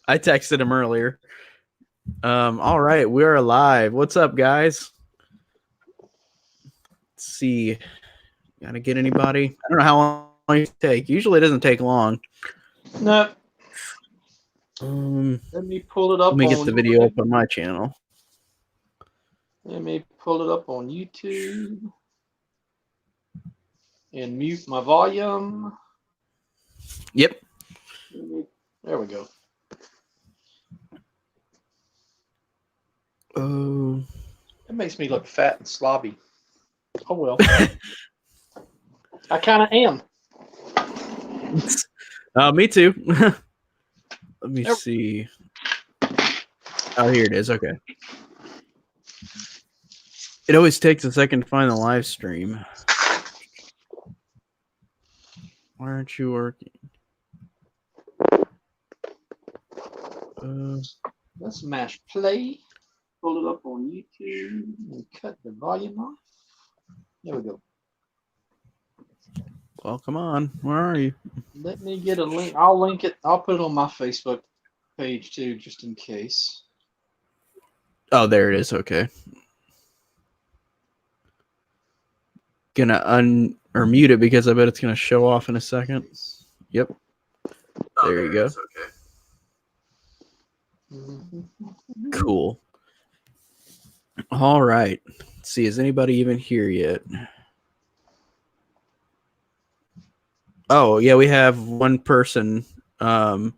I texted him earlier. All right, we're live. What's up, guys? Let's see. Gotta get anybody? I don't know how long it take. Usually it doesn't take long. No. Let me pull it up. me get the video up on my channel. Let me pull it up on YouTube and mute my volume. Yep. There we go. It makes me look fat and slobby. Oh well. I kind of am. Me too. Let me see. Oh, here it is. Okay. It always takes a second to find the live stream. Why aren't you working? Let's mash play. Pull it up on YouTube and cut the volume off. There we go. Well, come on. Where are you? Let me get a link. I'll link it. I'll put it on my Facebook page too, just in case. Oh, there it is. Okay. Gonna mute it because I bet it's gonna show off in a second. Yep. There you go. Okay. Cool. All right. Let's see. Is anybody even here yet? Oh, yeah, we have one person. Oh,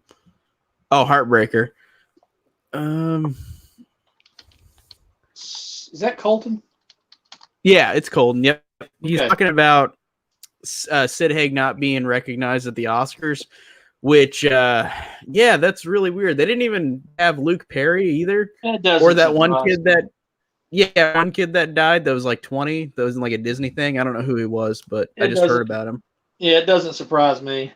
Heartbreaker. Is that Colton? Yeah, it's Colton. Yep. He's talking about Sid Haig not being recognized at the Oscars, which, yeah, that's really weird. They didn't even have Luke Perry either. Or that one kid that, one kid that died that was like 20. That was in like a Disney thing. I don't know who he was, but I just heard about him. Yeah, it doesn't surprise me.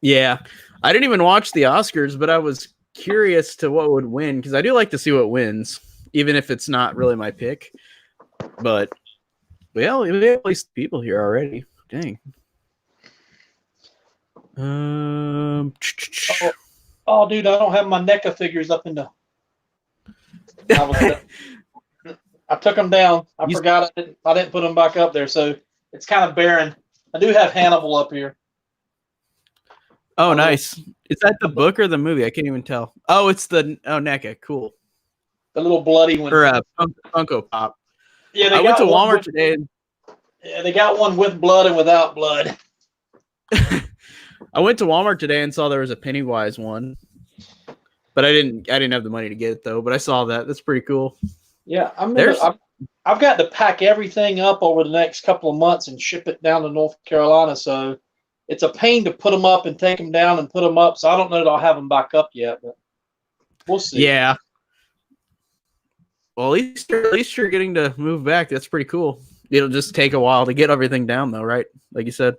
Yeah. I didn't even watch the Oscars, but I was curious to what would win because I do like to see what wins, even if it's not really my pick. But, well, we have at least people here already. Dang. Oh, dude, I don't have my NECA figures up in the... I took them down. I forgot I didn't put them back up there, so it's kind of barren. I do have Hannibal up here. Oh, nice. Is that the book or the movie? I can't even tell. Oh, it's the NECA. Cool. The little bloody one. Or Funko Pop. Yeah, I went to Walmart today. Yeah, they got one with blood and without blood. I went to Walmart today and saw there was a Pennywise one, but I didn't have the money to get it though. But I saw that. That's pretty cool. Yeah, I've got to pack everything up over the next couple of months and ship it down to North Carolina. So it's a pain to put them up and take them down and put them up. So I don't know that I'll have them back up yet, but we'll see. Yeah. Well, at least you're getting to move back. That's pretty cool. It'll just take a while to get everything down, though, right? Like you said.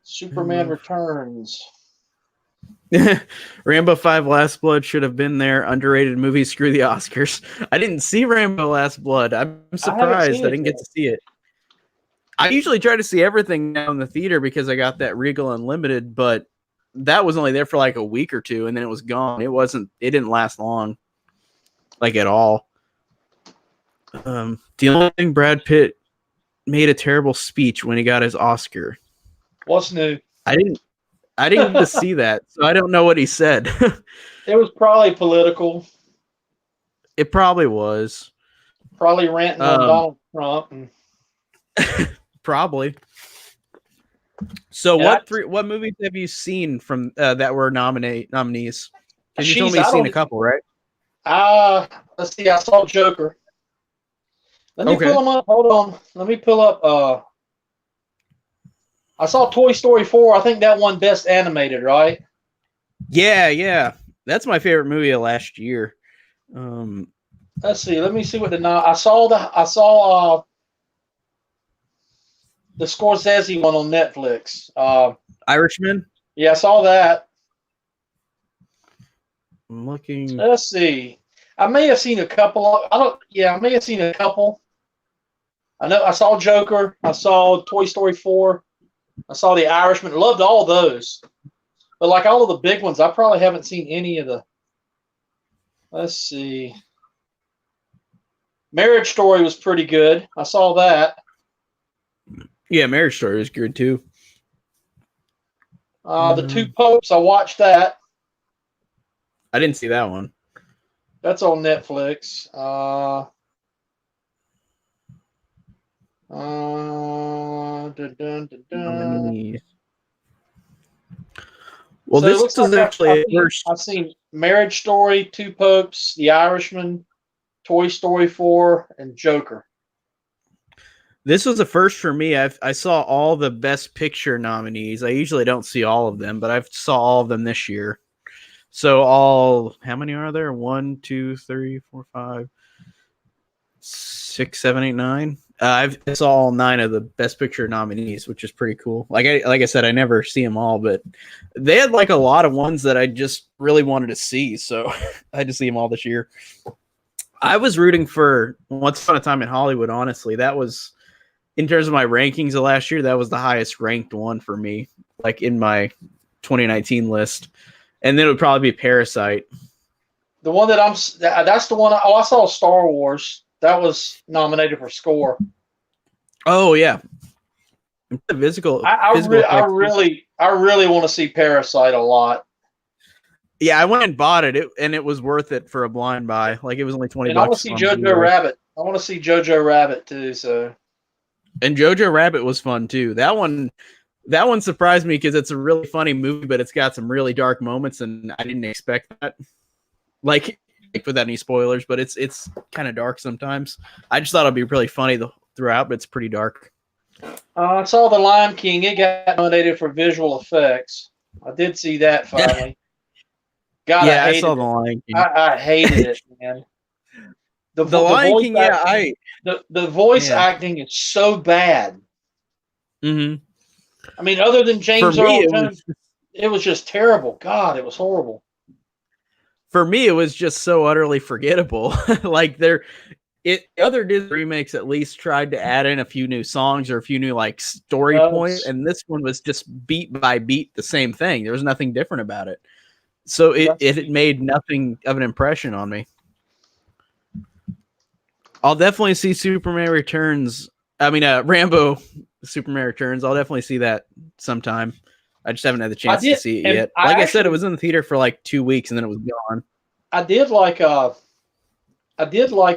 Superman Returns. Rambo 5 Last Blood should have been there. Underrated movie. Screw the Oscars. I didn't see Rambo Last Blood. I'm surprised I didn't get to see it. I usually try to see everything now in the theater because I got that Regal Unlimited, but that was only there for like a week or two and then it was gone. It didn't last long. Like at all. The only thing, Brad Pitt made a terrible speech when he got his Oscar. What's new? I didn't get to see that, so I don't know what he said. It was probably political. It probably was. Probably ranting on Donald Trump. Probably. So what movies have you seen from that were nominees? Because you told me you've seen a couple, right? Let's see. I saw Joker. Let me pull them up. Hold on. Let me pull up. I saw Toy Story 4. I think that won Best Animated, right? Yeah. That's my favorite movie of last year. Let's see. Let me see what I saw the Scorsese one on Netflix. Irishman? Yeah, I saw that. I'm looking. Let's see. I may have seen a couple. I may have seen a couple. I know I saw Joker. I saw Toy Story 4. I saw The Irishman. Loved all those. But like all of the big ones, I probably haven't seen any of the. Let's see. Marriage Story was pretty good. I saw that. Yeah, Marriage Story was good too. The Two Popes, I watched that. I didn't see that one. That's on Netflix. Well, so this is actually I've seen Marriage Story, Two Popes, The Irishman, Toy Story 4, and Joker. This was a first for me. I saw all the Best Picture nominees. I usually don't see all of them, but I saw all of them this year. So how many are there? 1, 2, 3, 4, 5, 6, 7, 8, 9. I saw all 9 of the Best Picture nominees, which is pretty cool. Like I said, I never see them all, but they had like a lot of ones that I just really wanted to see. So I had to see them all this year. I was rooting for Once Upon a Time in Hollywood. Honestly, that was, in terms of my rankings of last year, that was the highest ranked one for me, like in my 2019 list. And then it would probably be Parasite. The one that's the one. I saw Star Wars. That was nominated for score. Oh yeah, the physical. I really want to see Parasite a lot. Yeah, I went and bought it, and it was worth it for a blind buy. Like it was only $20. I want to see Jojo Rabbit. I want to see Jojo Rabbit too. So. And Jojo Rabbit was fun too. That one surprised me because it's a really funny movie, but it's got some really dark moments, and I didn't expect that. Like without any spoilers, but it's kind of dark sometimes. I just thought it'd be really funny throughout, but it's pretty dark. I saw The Lion King. It got nominated for visual effects. I did see that finally. God, yeah, I saw The Lion King. I hated it, man. The Lion King, acting, the voice acting is so bad. Mm-hmm. I mean, other than James Earl Jones, it was just terrible. God, it was horrible. For me, it was just so utterly forgettable. Like other Disney remakes at least tried to add in a few new songs or a few new like story points, and this one was just beat by beat the same thing. There was nothing different about it, so it made nothing of an impression on me. I'll definitely see Superman Returns. I mean, Rambo Superman Returns. I'll definitely see that sometime. I just haven't had the chance to see it yet. Like I said, it was in the theater for like 2 weeks and then it was gone. I did like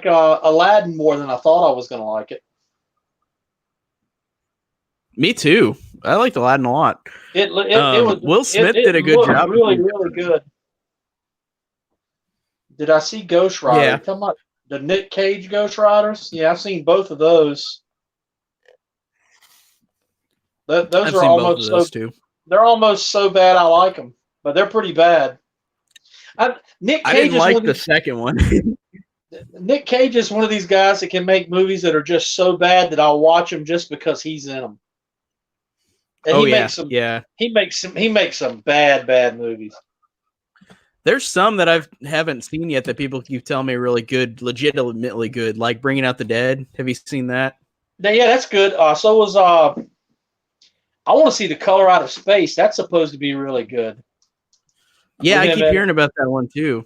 Aladdin more than I thought I was going to like it. Me too. I liked Aladdin a lot. It was Will Smith did a good job. Really, really good. Did I see Ghost Rider? Yeah. Talking about the Nick Cage Ghost Riders? Yeah, I've seen both of those. Those are almost so. Too. They're almost so bad I like them, but they're pretty bad. Nick Cage I didn't like the second one. Nick Cage is one of these guys that can make movies that are just so bad that I'll watch them just because he's in them. And he makes some bad movies. There's some that I haven't seen yet that people keep telling me are really good, legitimately good, like Bringing Out the Dead. Have you seen that? Yeah, that's good. So was I want to see The Color Out of Space. That's supposed to be really good. Yeah, I keep hearing about that one too.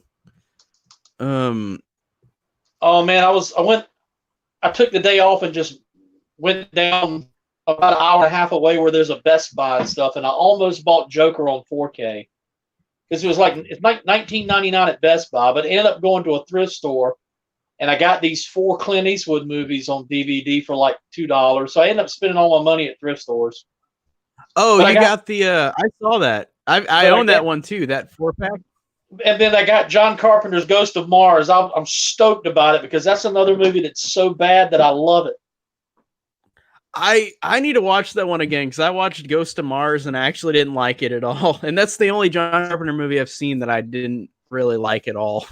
Oh man, I took the day off and just went down about an hour and a half away where there's a Best Buy and stuff, and I almost bought Joker on 4K. Because it's like $19.99 at Best Buy, but I ended up going to a thrift store, and I got these 4 Clint Eastwood movies on DVD for like $2. So I ended up spending all my money at thrift stores. Oh, but you got the I saw that. I own that one too, that 4-pack. And then I got John Carpenter's Ghost of Mars. I'm stoked about it because that's another movie that's so bad that I love it. I need to watch that one again because I watched Ghost of Mars and I actually didn't like it at all. And that's the only John Carpenter movie I've seen that I didn't really like at all.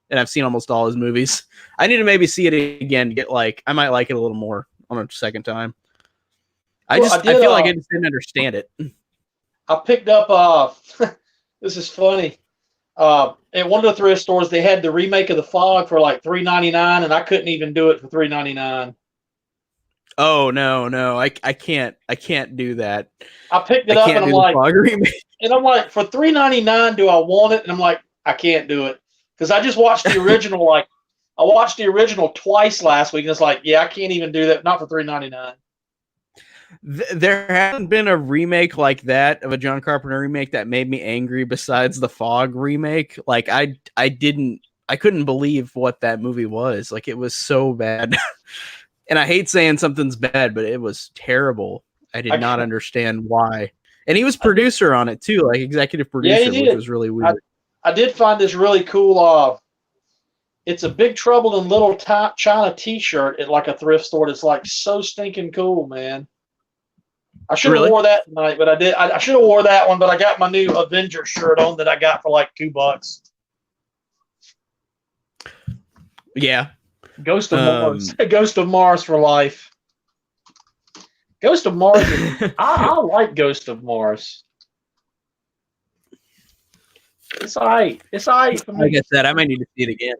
And I've seen almost all his movies. I need to maybe see it again to get I might like it a little more on a second time. I feel like I just didn't understand it. I picked up this is funny. At one of the thrift stores they had the remake of The Fog for like $3.99 and I couldn't even do it for $3.99. Oh no, I can't do that. I picked it up and I'm like, for $3.99, do I want it? And I'm like, I can't do it because I just watched the original. I watched the original twice last week, and it's like, yeah, I can't even do that. Not for $3.99. There hasn't been a remake like that of a John Carpenter remake that made me angry besides the Fog remake. Like I couldn't believe what that movie was. Like it was so bad. And I hate saying something's bad, but it was terrible. I did not understand why. And he was producer on it too, like executive producer, which was really weird. I did find this really cool. It's a Big Trouble in Little China T-shirt at like a thrift store. That's like so stinking cool, man. I should have wore that tonight, but I did. I should have wore that one, but I got my new Avengers shirt on that I got for like $2. Yeah. Ghost of Mars. Ghost of Mars for life. Ghost of Mars. I like Ghost of Mars. It's all right. It's all right for me. Like I said, I might need to see it again.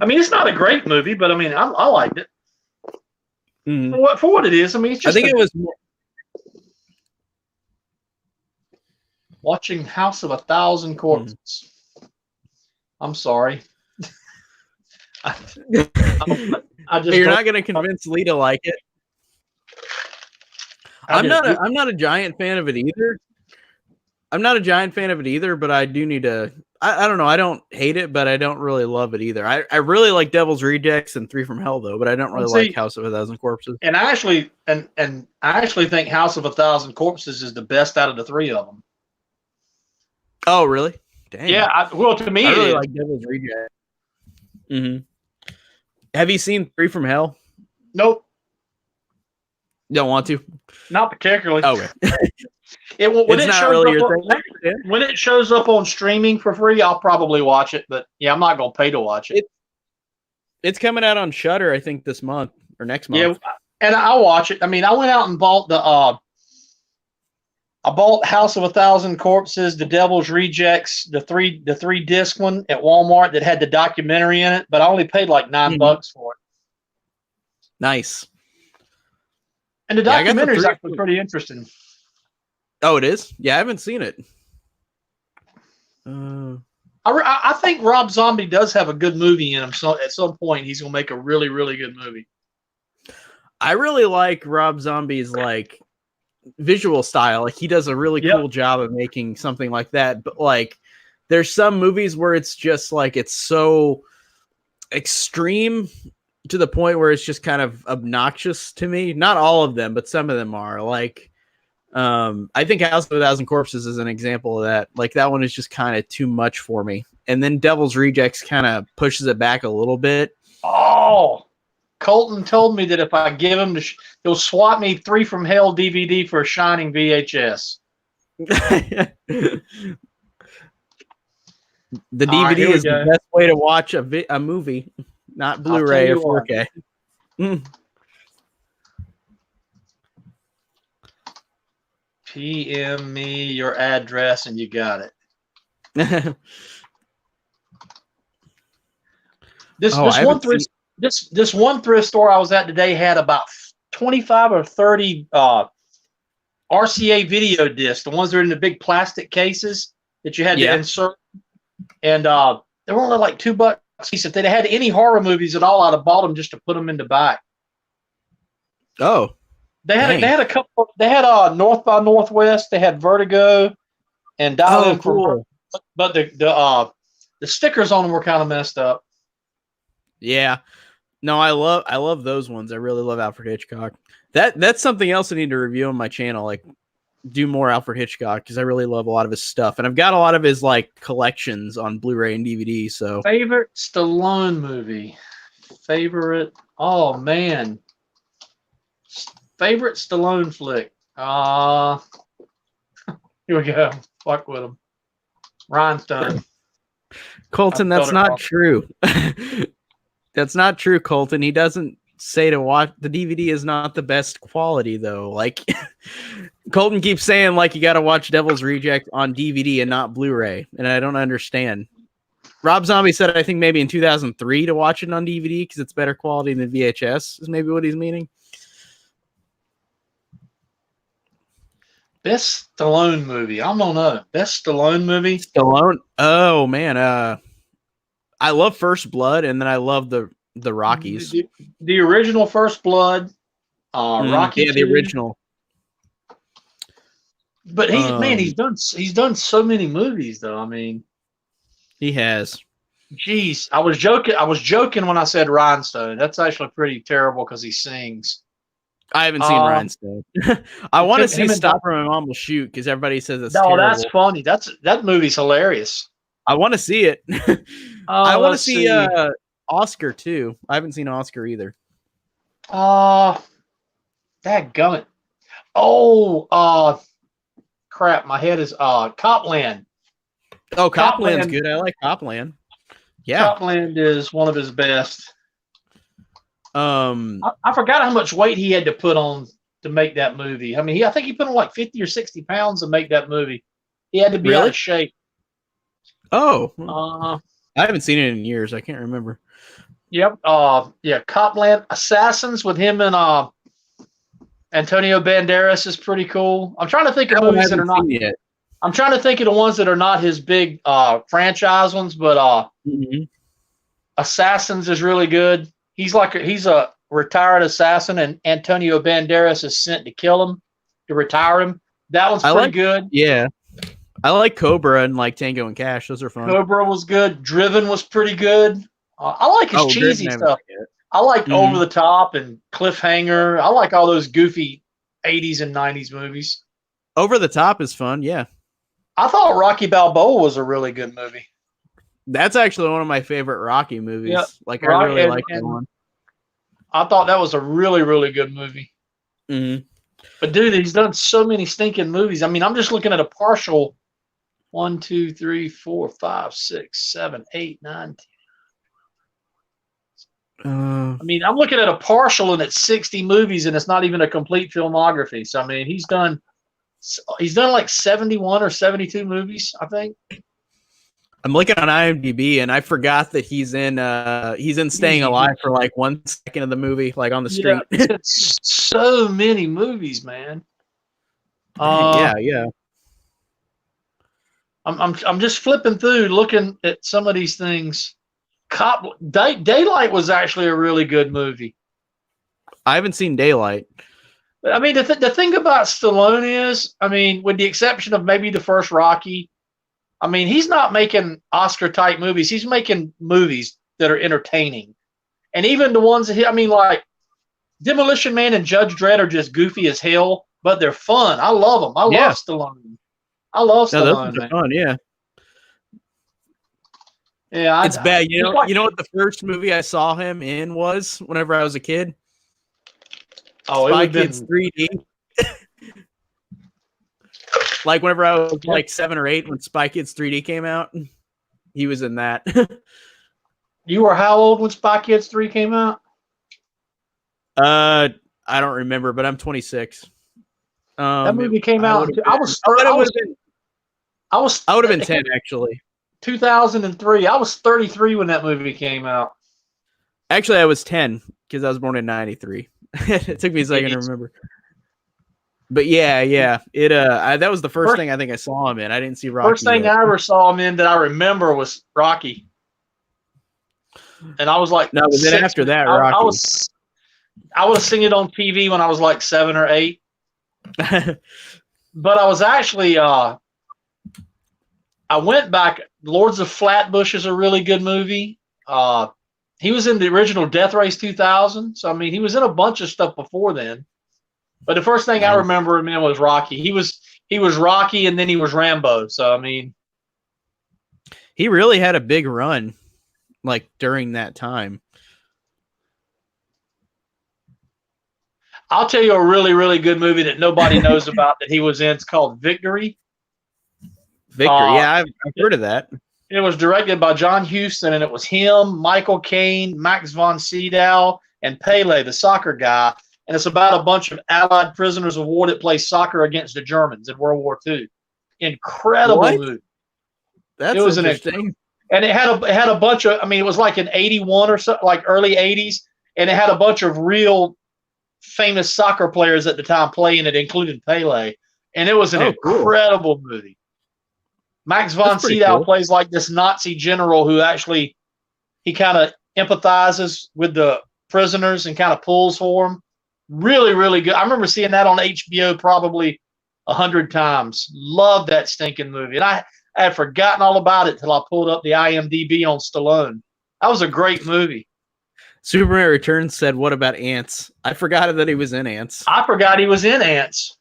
I mean, it's not a great movie, but I mean, I liked it. For what it is. I mean, it's just. I think it was more. Watching House of 1,000 Corpses. I'm sorry. You're not going to convince Lee to like it. I'm not a giant fan of it either. But I do need to. I don't know. I don't hate it, but I don't really love it either. I really like Devil's Rejects and 3 from Hell though, but I don't really like House of 1,000 Corpses. And I actually think House of 1,000 Corpses is the best out of the 3 of them. Oh, really? Dang. Yeah. To me, I really like Devil's Rejects. Have you seen 3 from Hell? Nope. Don't want to? Not particularly. Okay. When it shows up on streaming for free, I'll probably watch it. But yeah, I'm not going to pay to watch it. It's coming out on Shudder, I think, this month or next month. Yeah, and I'll watch it. I mean, I went out and bought I bought House of 1,000 Corpses, The Devil's Rejects, the three disc one at Walmart that had the documentary in it, but I only paid like $9 for it. Nice. And the documentary is actually pretty interesting. Oh, it is? Yeah, I haven't seen it. I think Rob Zombie does have a good movie in him. So at some point, he's gonna make a really, really good movie. I really like Rob Zombie's like visual style. Like he does a really cool job of making something like that. But like, there's some movies where it's just like it's so extreme to the point where it's just kind of obnoxious to me. Not all of them, but some of them are. Like, I think House of 1,000 Corpses is an example of that. Like that one is just kind of too much for me. And then Devil's Rejects kind of pushes it back a little bit. Oh, Colton told me that if I give him he'll swap me 3 from Hell DVD for a Shining VHS. The DVD is the best way to watch a movie, not Blu-ray or 4K. PM me your address and you got it. This one thrift store I was at today had about 25 or 30 RCA video discs, the ones that are in the big plastic cases that you had to insert. And they were only like $2. If they had any horror movies at all, I'd have bought them just to put them in the back. Oh. They had a couple. They had North by Northwest. They had Vertigo, and Dial In cool. But the stickers on them were kind of messed up. Yeah, no, I love those ones. I really love Alfred Hitchcock. That's something else I need to review on my channel. Like, do more Alfred Hitchcock because I really love a lot of his stuff, and I've got a lot of his like collections on Blu-ray and DVD. So favorite Stallone movie. Oh man. Favorite Stallone flick. Here we go. Fuck with him. Rhinestone. Colton, that's not true. That's not true, Colton. He doesn't say to watch. The DVD is not the best quality, though. Like, Colton keeps saying, like, you got to watch Devil's Reject on DVD and not Blu-ray. And I don't understand. Rob Zombie said, I think maybe in 2003 to watch it on DVD because it's better quality than VHS, is maybe what he's meaning. Best Stallone movie. I don't know. Best Stallone movie. Stallone. Oh man. I love First Blood, and then I love the Rockies. The original First Blood. Rocky. Yeah, the original. But he's done so many movies though. I mean, he has. Jeez, I was joking when I said Rhinestone. That's actually pretty terrible because he sings. I haven't seen Rhinestone. I want to see Stop or My Mom Will Shoot because everybody says it's terrible. That's funny. That movie's hilarious. I want to see it. I want to see Oscar too. I haven't seen Oscar either. Dadgummit. Oh, crap. My head is Copland. Oh, Copland's good. I like Copland. Yeah. Copland is one of his best. I forgot how much weight he had to put on to make that movie. I mean, I think he put on like 50 or 60 pounds to make that movie. He had to be out of shape. Oh. I haven't seen it in years. I can't remember. Yep. Yeah, Copland. Assassins with him and Antonio Banderas is pretty cool. I'm trying to think of movies that are not yet. I'm trying to think of the ones that are not his big franchise ones, but Assassins is really good. He's a retired assassin, and Antonio Banderas is sent to kill him, to retire him. That one's pretty good. Yeah. I like Cobra and like Tango and Cash. Those are fun. Cobra was good. Driven was pretty good. I like his cheesy stuff. I like Over the Top and Cliffhanger. I like all those goofy 80s and 90s movies. Over the Top is fun, yeah. I thought Rocky Balboa was a really good movie. That's actually one of my favorite Rocky movies. Yep. Like, I really like that one. I thought that was a really, really good movie. But, dude, he's done so many stinking movies. I mean, I'm just looking at a partial 1, 2, 3, 4, 5, 6, 7, 8, 9, 10. I mean, I'm looking at a partial and it's 60 movies and it's not even a complete filmography. So, I mean, he's done like 71 or 72 movies, I think. I'm looking on IMDb and I forgot that he's in Staying Alive for like 1 second of the movie, like on the street. Yeah, so many movies, man. Yeah. I'm just flipping through, looking at some of these things. Daylight was actually a really good movie. I haven't seen Daylight. I mean, the thing about Stallone is, I mean, with the exception of maybe the first Rocky, I mean, he's not making Oscar-type movies. He's making movies that are entertaining. And even the ones that, I mean, like Demolition Man and Judge Dredd are just goofy as hell, but they're fun. I love them. I love Stallone. I love Stallone. Those are fun, yeah. Yeah, it's bad. You know what the first movie I saw him in was whenever I was a kid? Oh, Spy Kids 3D. Like whenever I was like 7 or 8 when Spy Kids 3D came out, he was in that. You were how old when Spy Kids 3 came out? I don't remember, but I'm 26. That movie came out. I would have been 10 actually. 2003. I was 33 when that movie came out. Actually, I was 10 because I was born in 93. It took me a second to remember. But yeah. It that was the first thing I think I saw him in. I didn't see Rocky. First thing I ever saw him in that I remember was Rocky. And I was like, no, but then after that, Rocky. I would have seen it on TV when I was like 7 or 8. But I was actually I went back. Lords of Flatbush is a really good movie. He was in the original Death Race 2000. So, I mean, he was in a bunch of stuff before then. But the first thing I remember him in was Rocky. He was Rocky, and then he was Rambo. So, I mean. He really had a big run, like, during that time. I'll tell you a really, really good movie that nobody knows about that he was in. It's called Victory. Yeah, I've heard of that. It was directed by John Huston, and it was him, Michael Caine, Max von Sydow, and Pele, the soccer guy. And it's about a bunch of Allied prisoners of war that play soccer against the Germans in World War II. Incredible movie. That's interesting. And it had a bunch of, I mean, it was like in 81 or so, like early 80s, and it had a bunch of real famous soccer players at the time playing it, including Pele. and it was an incredible movie. Max von Sydow plays like this Nazi general who actually he kind of empathizes with the prisoners and kind of pulls for them. Really, really good. I remember seeing that on HBO probably 100 times. Loved that stinking movie, and I had forgotten all about it till I pulled up the IMDb on Stallone. That was a great movie. Superman Returns said, "What about Ants?" I forgot that he was in Ants. I forgot he was in Ants.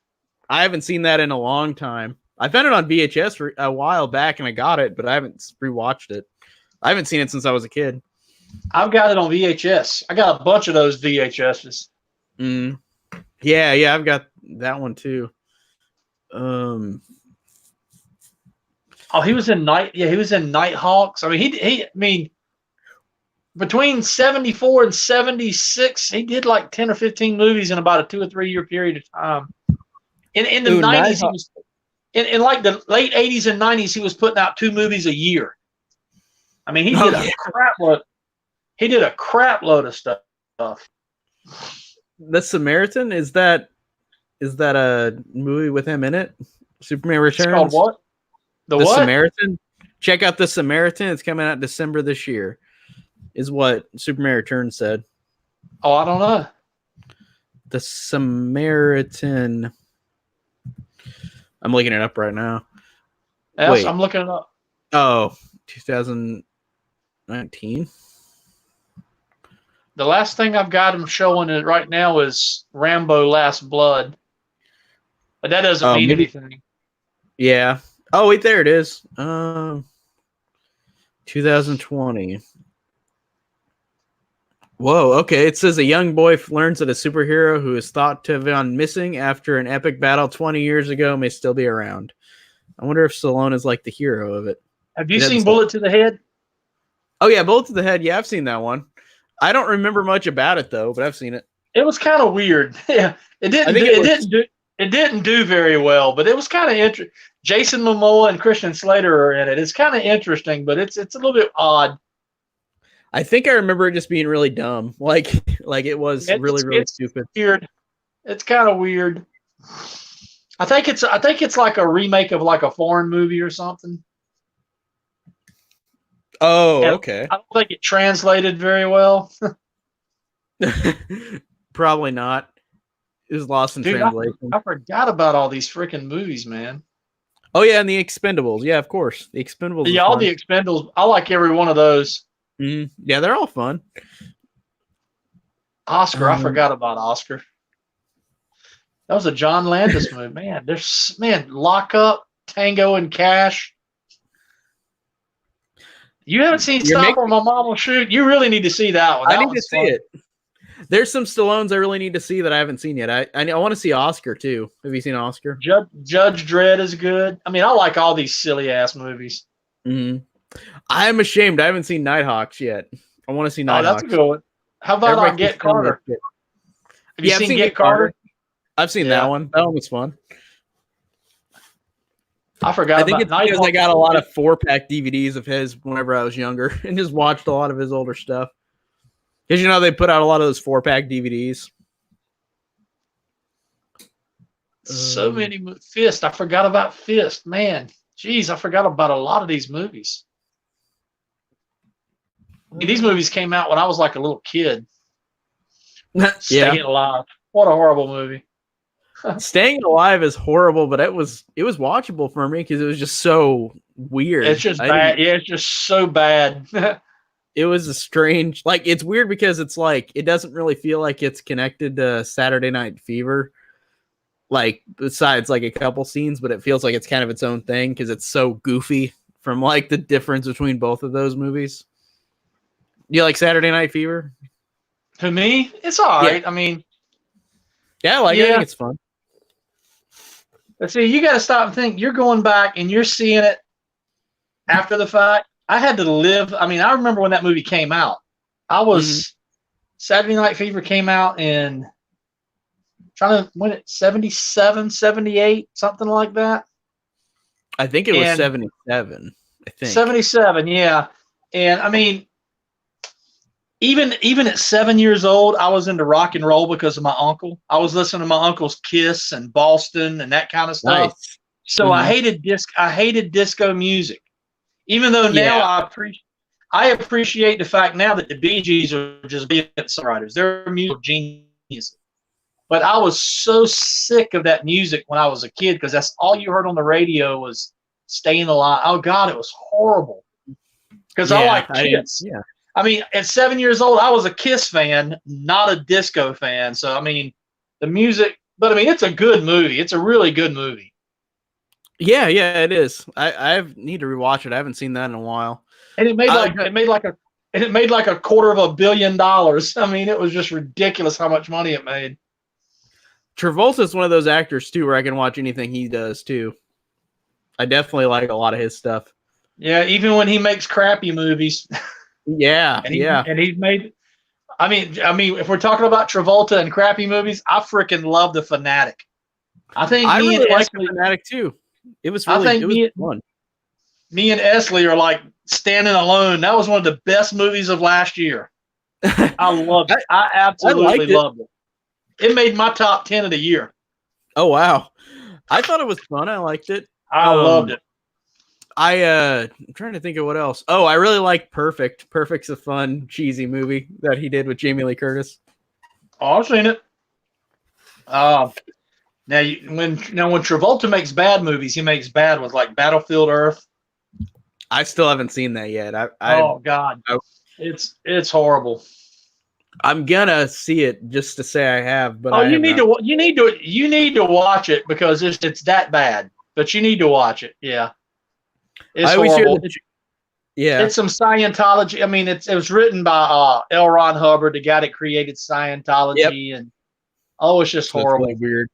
I haven't seen that in a long time. I found it on VHS for a while back, and I got it, but I haven't rewatched it. I haven't seen it since I was a kid. I've got it on VHS. I got a bunch of those VHSs. Yeah, I've got that one too. Oh, he was in Nighthawks. I mean, between 74 and 76, he did like 10 or 15 movies in about a 2 or 3 year period of time. In the 90s, he was in like the late 80s and 90s, he was putting out 2 movies a year. I mean, he did a crap load. He did a crap load of stuff. The Samaritan, is that a movie with him in it? Superman Returns. It's called what? The Samaritan. Check out The Samaritan. It's coming out December this year. Is what Superman Returns said. Oh, I don't know. The Samaritan. I'm looking it up right now. Yes, wait. I'm looking it up. Oh, 2019. The last thing I've got him showing it right now is Rambo: Last Blood, but that doesn't mean anything. Yeah. Oh wait, there it is. 2020. Whoa. Okay. It says a young boy learns that a superhero who is thought to have gone missing after an epic battle 20 years ago may still be around. I wonder if Stallone is like the hero of it. Have you seen Bullet to the Head? Oh yeah, Bullet to the Head. Yeah, I've seen that one. I don't remember much about it though, but I've seen it. It was kind of weird. Yeah, it didn't do very well, but it was kind of interesting. Jason Momoa and Christian Slater are in it. It's kind of interesting, but it's a little bit odd. I think I remember it just being really dumb. Like it was really stupid. Weird. It's kind of weird. I think it's like a remake of like a foreign movie or something. Oh, okay. I don't think it translated very well. Probably not. It was lost in translation. I forgot about all these freaking movies, man. Oh yeah, and the Expendables. Yeah, of course. The Expendables. Yeah, all the Expendables. I like every one of those. Yeah, they're all fun. Oscar, I forgot about Oscar. That was a John Landis movie. Man, Lock Up, Tango and Cash. You haven't seen Stop or My Mom Will Shoot? You really need to see that one. I need to see it. There's some Stallones I really need to see that I haven't seen yet. I want to see Oscar too. Have you seen Oscar? Judge Dredd is good. I mean, I like all these silly ass movies. I'm ashamed I haven't seen Nighthawks yet. I want to see Nighthawks. Oh, that's a good one. How about Get Carter? Have you seen Get Carter? I've seen that one. That one was fun. I forgot. I think it's because I got a lot of 4-pack DVDs of his whenever I was younger and just watched a lot of his older stuff. Because they put out a lot of those 4-pack DVDs. So many. Fist. I forgot about Fist. Man, jeez, I forgot about a lot of these movies. These movies came out when I was like a little kid. Staying Alive. What a horrible movie. Staying Alive is horrible, but it was watchable for me because it was just so weird. It's just bad. Yeah, it's just so bad. It was a strange, it's weird because it's like it doesn't really feel like it's connected to Saturday Night Fever. Besides a couple scenes, but it feels like it's kind of its own thing because it's so goofy from the difference between both of those movies. You like Saturday Night Fever? To me, it's all right. Yeah. I mean, yeah, I think it's fun. But see, you got to stop and think. You're going back and you're seeing it after the fact. I had to live. I mean, I remember when that movie came out. Saturday Night Fever came out in, when it 77, 78, something like that. I think it was 77. I think 77. Yeah, and I mean, even at 7 years old, I was into rock and roll because of my uncle. I was listening to my uncle's Kiss and Boston and that kind of stuff. Nice. So I hated disco music. Even though now I appreciate the fact now that the Bee Gees are just brilliant songwriters. They're musical geniuses. But I was so sick of that music when I was a kid because that's all you heard on the radio was Staying Alive. Oh God, it was horrible. Because I like Kiss. I mean, at 7 years old, I was a Kiss fan, not a disco fan. So I mean, the music, but I mean, it's a good movie. It's a really good movie. Yeah, it is. I need to rewatch it. I haven't seen that in a while. And it made like $250 million. I mean, it was just ridiculous how much money it made. Travolta's one of those actors too, where I can watch anything he does too. I definitely like a lot of his stuff. Yeah, even when he makes crappy movies. And he's made. I mean, if we're talking about Travolta and crappy movies, I freaking love The Fanatic. I think I really like The Fanatic too. It was fun. Me and Esley are like standing alone. That was one of the best movies of last year. I loved it. I absolutely loved it. It made my top 10 of the year. Oh wow! I thought it was fun. I liked it. I loved it. I'm trying to think of what else. Oh, I really like Perfect. Perfect's a fun, cheesy movie that he did with Jamie Lee Curtis. Oh, I've seen it. Now when Travolta makes bad movies, he makes bad ones like Battlefield Earth. I still haven't seen that yet. Oh God, it's horrible. I'm gonna see it just to say I have, but you need to watch it because it's that bad. But you need to watch it. Yeah, it's horrible. It's some Scientology. I mean, it was written by L. Ron Hubbard, the guy that created Scientology, and it's just horrible. Really weird.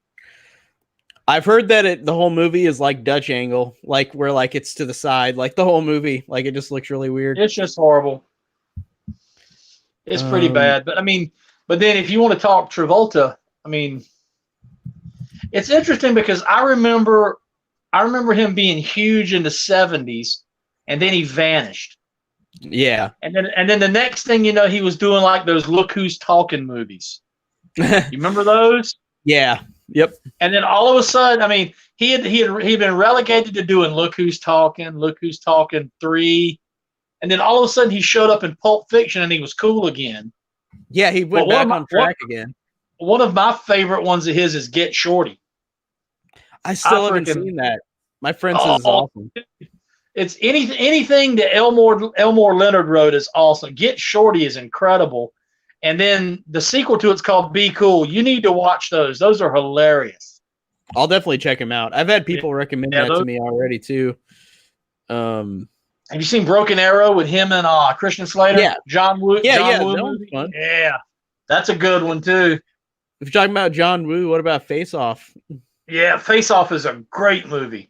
I've heard that the whole movie is like Dutch angle, like where like it's to the side, like the whole movie, like it just looks really weird. It's just horrible. It's pretty bad, but I mean, then if you want to talk Travolta, I mean, it's interesting because I remember him being huge in the 70s, and then he vanished. Yeah, and then the next thing you know, he was doing like those Look Who's Talking movies. You remember those? Yeah. Yep. And then all of a sudden, I mean, he'd been relegated to doing Look Who's Talking 3. And then all of a sudden he showed up in Pulp Fiction and he was cool again. Yeah, he went back on track again. One of my favorite ones of his is Get Shorty. I still haven't seen that. My friend says it's awesome. It's anything that Elmore Leonard wrote is awesome. Get Shorty is incredible. And then the sequel to it's called Be Cool. You need to watch those. Those are hilarious. I'll definitely check them out. I've had people recommend that to me already too. Have you seen Broken Arrow with him and Christian Slater? Yeah. John Woo. That one's fun. Yeah, that's a good one too. If you're talking about John Woo, what about Face Off? Yeah, Face Off is a great movie.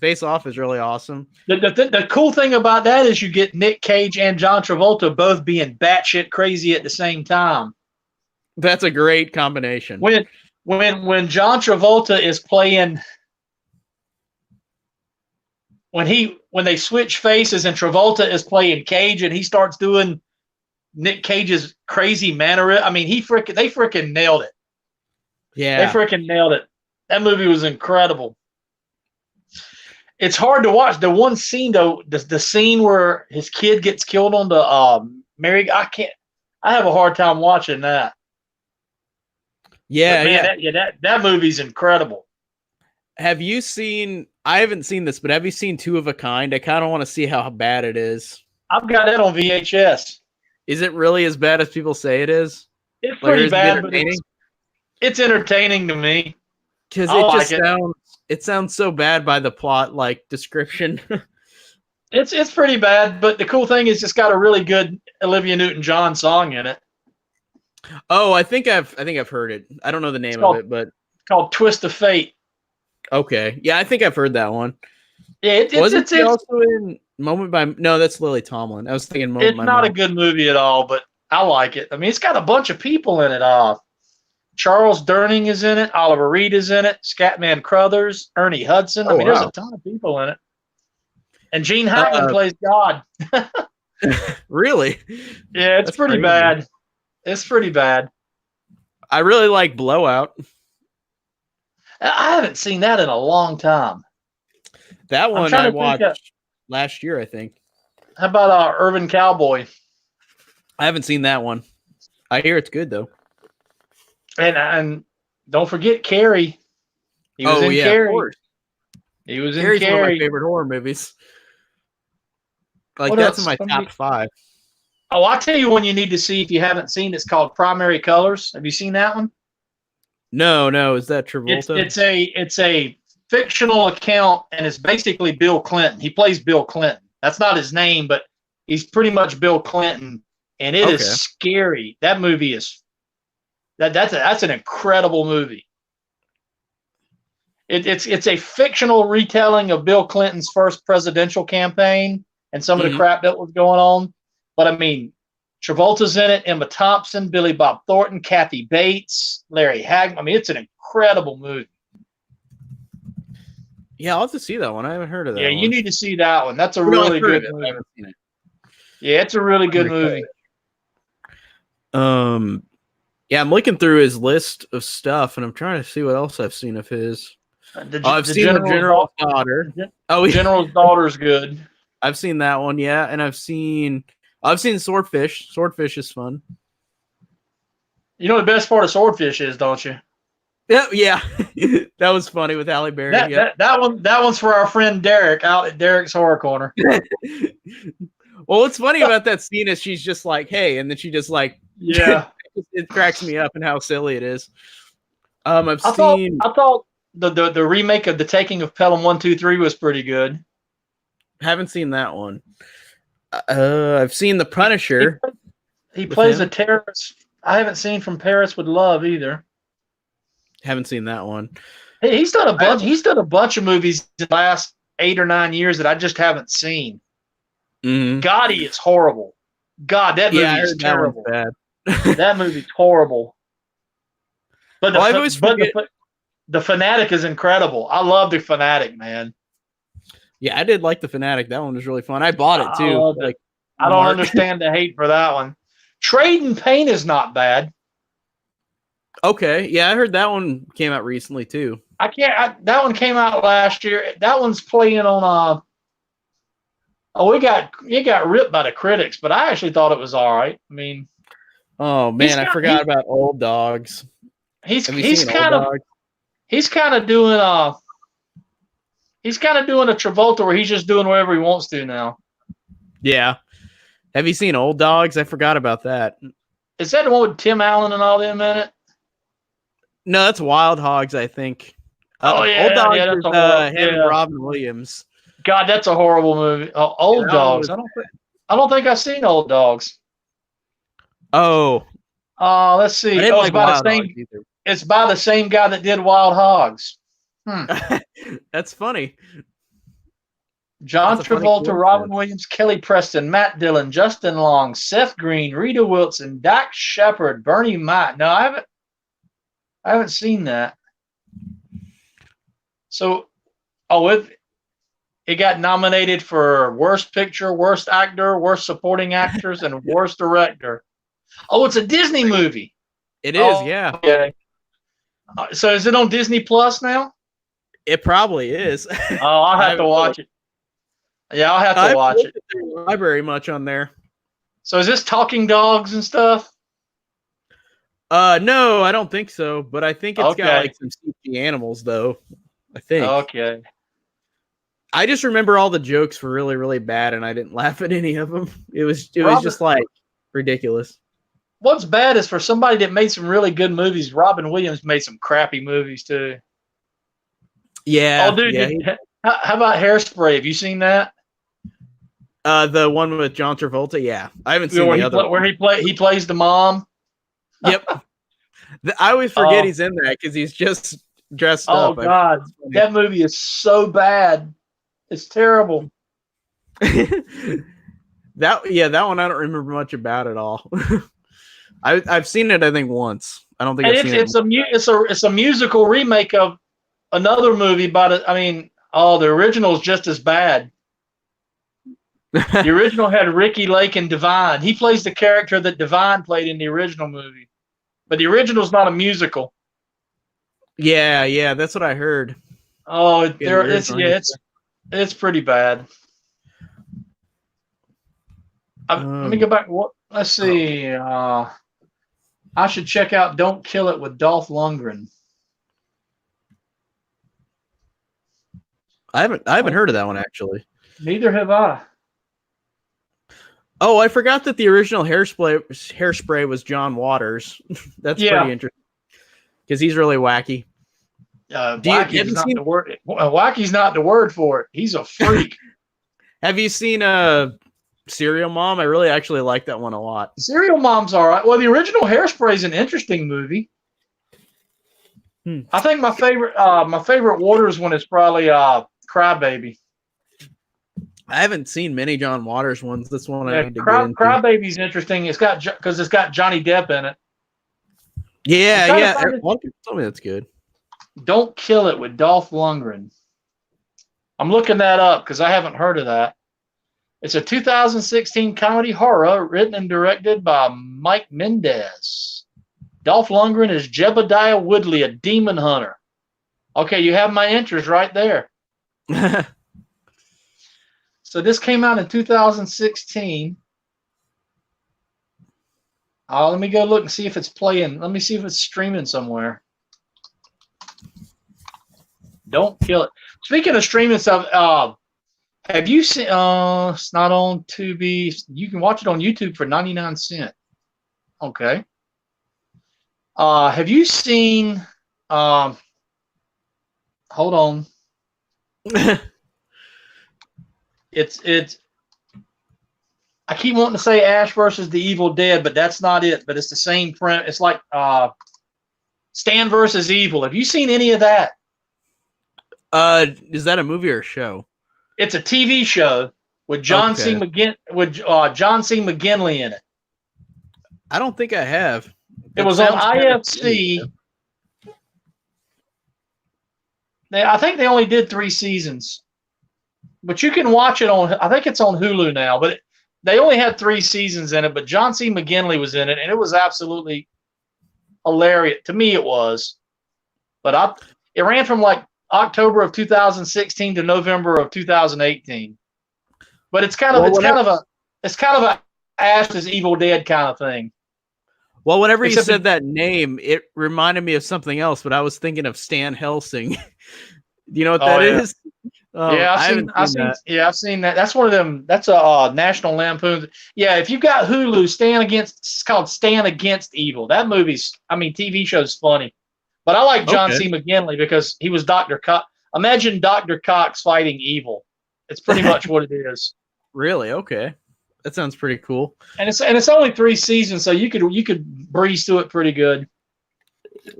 Face Off is really awesome. The cool thing about that is you get Nick Cage and John Travolta both being batshit crazy at the same time. That's a great combination. When John Travolta is playing, when they switch faces and Travolta is playing Cage and he starts doing Nick Cage's crazy mannerism, I mean, they freaking nailed it. Yeah, they freaking nailed it. That movie was incredible. It's hard to watch. The one scene though, the scene where his kid gets killed on the merry. I have a hard time watching that. Yeah, that movie's incredible. Have you seen? I haven't seen this, but have you seen Two of a Kind? I kind of want to see how bad it is. I've got that on VHS. Is it really as bad as people say it is? It's pretty bad, but it's entertaining to me. Because it sounds so bad by the plot, like description. It's pretty bad, but the cool thing is it's got a really good Olivia Newton-John song in it. Oh, I think I've heard it. I don't know the name of it, but it's called Twist of Fate. Okay, yeah, I think I've heard that one. Yeah, it's also in Moment by. No, that's Lily Tomlin. I was thinking Moment by. It's not a good movie at all, but I like it. I mean, it's got a bunch of people in it. Charles Durning is in it. Oliver Reed is in it. Scatman Crothers, Ernie Hudson. There's a ton of people in it. And Gene Hackman plays God. Really? Yeah, it's pretty bad. It's pretty bad. I really like Blowout. I haven't seen that in a long time. That one I watched last year, I think. How about Urban Cowboy? I haven't seen that one. I hear it's good though. And don't forget Carrie. He was in Carrie. Of course. He was Carrie's in Carrie. One of my favorite horror movies. Like what that's else? In my top 5. Oh, I'll tell you one you need to see if you haven't seen. It's called Primary Colors. Have you seen that one? No. Is that Travolta? It's a fictional account, and it's basically Bill Clinton. He plays Bill Clinton. That's not his name, but he's pretty much Bill Clinton, and it is scary. That movie is that's an incredible movie. It's a fictional retelling of Bill Clinton's first presidential campaign and some of the crap that was going on. But I mean, Travolta's in it, Emma Thompson, Billy Bob Thornton, Kathy Bates, Larry Hagman. I mean, it's an incredible movie. Yeah, I'll have to see that one. I haven't heard of that. Yeah, you need to see that one. That's a really good movie. I haven't seen it. Yeah, it's a really good movie. Yeah, I'm looking through his list of stuff, and I'm trying to see what else I've seen of his. I've seen The General's Daughter. Oh, General's Daughter's good. I've seen that one, yeah, and I've seen Swordfish. Swordfish is fun. You know the best part of Swordfish is, don't you? Yeah. That was funny with Halle Berry. That one's for our friend Derek out at Derek's Horror Corner. Well, what's funny about that scene is she's just like, "Hey," and then she just like, yeah, it cracks me up and how silly it is. I thought the remake of The Taking of Pelham 1, 2, 3 was pretty good. Haven't seen that one. I've seen The Punisher. He plays a terrorist. I haven't seen From Paris with Love either. Haven't seen that one. Hey, he's done a bunch. He's done a bunch of movies in the last 8 or 9 years that I just haven't seen. Mm-hmm. God, he is horrible. God, that movie is terrible. That one's bad. That movie's horrible. But the Fanatic is incredible. I love The Fanatic, man. Yeah, I did like The Fanatic. That one was really fun. I bought it too. I don't understand the hate for that one. Trading Pain is not bad. Okay, yeah, I heard that one came out recently too. That one came out last year. That one's playing on it got ripped by the critics, but I actually thought it was all right. I mean, oh man, I forgot about Old Dogs. He's kind of doing a Travolta where he's just doing whatever he wants to now. Yeah. Have you seen Old Dogs? I forgot about that. Is that the one with Tim Allen and all them in it? No, that's Wild Hogs, I think. Old Dogs is him and Robin Williams. God, that's a horrible movie. Old Dogs. I don't think I've seen Old Dogs. Oh. Let's see. It's by the same guy that did Wild Hogs. That's funny. John Travolta, Robin Williams, Kelly Preston, Matt Dillon, Justin Long, Seth Green, Rita Wilson, Dax Shepard, Bernie Mac. No, I haven't seen that. So, it got nominated for Worst Picture, Worst Actor, Worst Supporting Actors, and Worst Director. Oh, it's a Disney movie. It is, yeah. Okay. So is it on Disney Plus now? It probably is. Oh, I'll have to watch it. Yeah, I'll have to watch it. Not very much on there. So is this talking dogs and stuff? No, I don't think so. But I think it's got like some CG animals, though. I think. Okay. I just remember all the jokes were really, really bad, and I didn't laugh at any of them. It was just like ridiculous. What's bad is for somebody that made some really good movies. Robin Williams made some crappy movies too. Yeah. Oh, dude. Yeah. How about Hairspray? Have you seen that? The one with John Travolta. Yeah, I haven't seen the other. Where he plays the mom. Yep. I always forget he's in that because he's just dressed up. Oh God, that movie is so bad. It's terrible. That one I don't remember much about at all. I've seen it I think once. I don't think I've seen it. It's a musical remake of another movie, but the original is just as bad. The original had Ricky Lake and Divine. He plays the character that Divine played in the original movie. But the original's not a musical. Yeah, that's what I heard. Oh, it's pretty bad. Let me go back. Let's see. I should check out "Don't Kill It" with Dolph Lundgren. I haven't heard of that one actually. Neither have I. Oh, I forgot that the original Hairspray was John Waters. That's pretty interesting because he's really wacky. Wacky's not the word. Wacky's not the word for it. He's a freak. Have you seen Serial Mom? I really actually like that one a lot. Serial Mom's all right. Well, the original Hairspray is an interesting movie. I think my favorite Waters one is probably Crybaby. I haven't seen many John Waters ones. This one I need to get into. Crybaby's interesting. It's got Johnny Depp in it. Yeah. One people told me that's good. Don't Kill It with Dolph Lundgren. I'm looking that up because I haven't heard of that. It's a 2016 comedy horror written and directed by Mike Mendez. Dolph Lundgren is Jebediah Woodley, a demon hunter. Okay, you have my interest right there. So this came out in 2016. Let me go look and see if it's playing. Let me see if it's streaming somewhere. Don't Kill It. Speaking of streaming stuff, have you seen? It's not on Tubi. You can watch it on YouTube for 99 cents. Okay. Have you seen? Hold on. It's. I keep wanting to say Ash versus the Evil Dead, but that's not it. But it's the same print. It's like Stan versus Evil. Have you seen any of that? Is that a movie or a show? It's a TV show with John C. McGinley in it. I don't think I have. It was on IFC. I think they only did 3 seasons, but you can watch it on. I think it's on Hulu now, but they only had 3 seasons in it. But John C. McGinley was in it, and it was absolutely hilarious. To me, it was. But it ran from like October of 2016 to November of 2018. But it's kind of a Ash's Evil Dead kind of thing. Well, whenever you said that name, it reminded me of something else, but I was thinking of Stan Helsing. Do you know what that is? I've seen that. That's one of them. That's a National Lampoon. Yeah, if you've got Hulu, it's called Stan Against Evil. That TV show's funny. But I like John C. McGinley because he was Dr. Cox. Imagine Dr. Cox fighting evil. It's pretty much what it is. Really? Okay. That sounds pretty cool. And it's only 3 seasons, so you could breeze through it pretty good.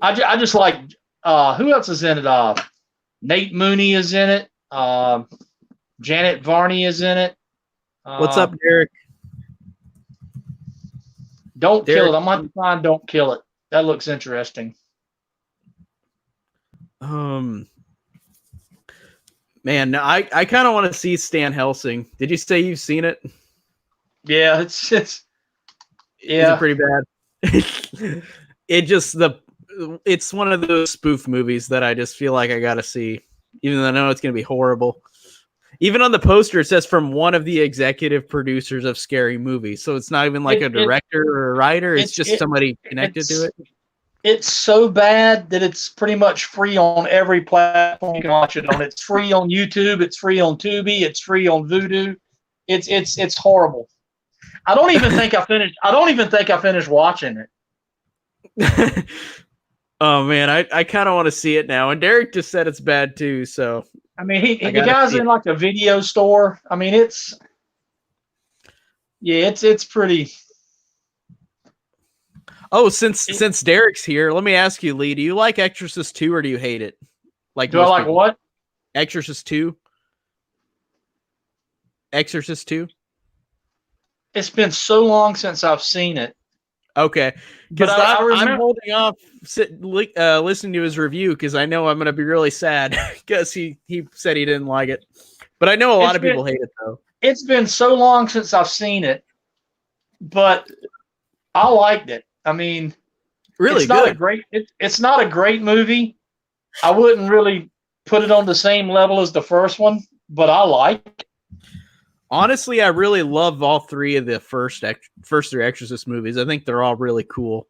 I just like who else is in it? Nate Mooney is in it. Janet Varney is in it. What's up, Derek? Don't Kill It. I'm going to find Don't Kill It. That looks interesting. Man, I kind of want to see Stan Helsing. Did you say you've seen it? Yeah, it's Is it pretty bad? It's one of those spoof movies that I just feel like I gotta see, even though I know it's gonna be horrible. Even on the poster, it says from one of the executive producers of Scary Movies, so it's not even like a director or a writer. It's just somebody connected to it. It's so bad that it's pretty much free on every platform you can watch it on. It's free on YouTube. It's free on Tubi. It's free on Vudu. It's horrible. I don't even think I finished watching it. Oh man, I kind of want to see it now. And Derek just said it's bad too. So I mean, the guy's in like a video store. I mean, it's pretty. Oh, since Derek's here, let me ask you, Lee, do you like Exorcist 2 or do you hate it? Do I like what? Exorcist 2? Exorcist 2? It's been so long since I've seen it. Okay. Because I'm holding off listening to his review because I know I'm going to be really sad because he said he didn't like it. But I know a lot of people hate it, though. It's been so long since I've seen it, but I liked it. I mean, really it's not good. a great. It's not a great movie. I wouldn't really put it on the same level as the first one, but I like it. Honestly, I really love all three of the first three Exorcist movies. I think they're all really cool.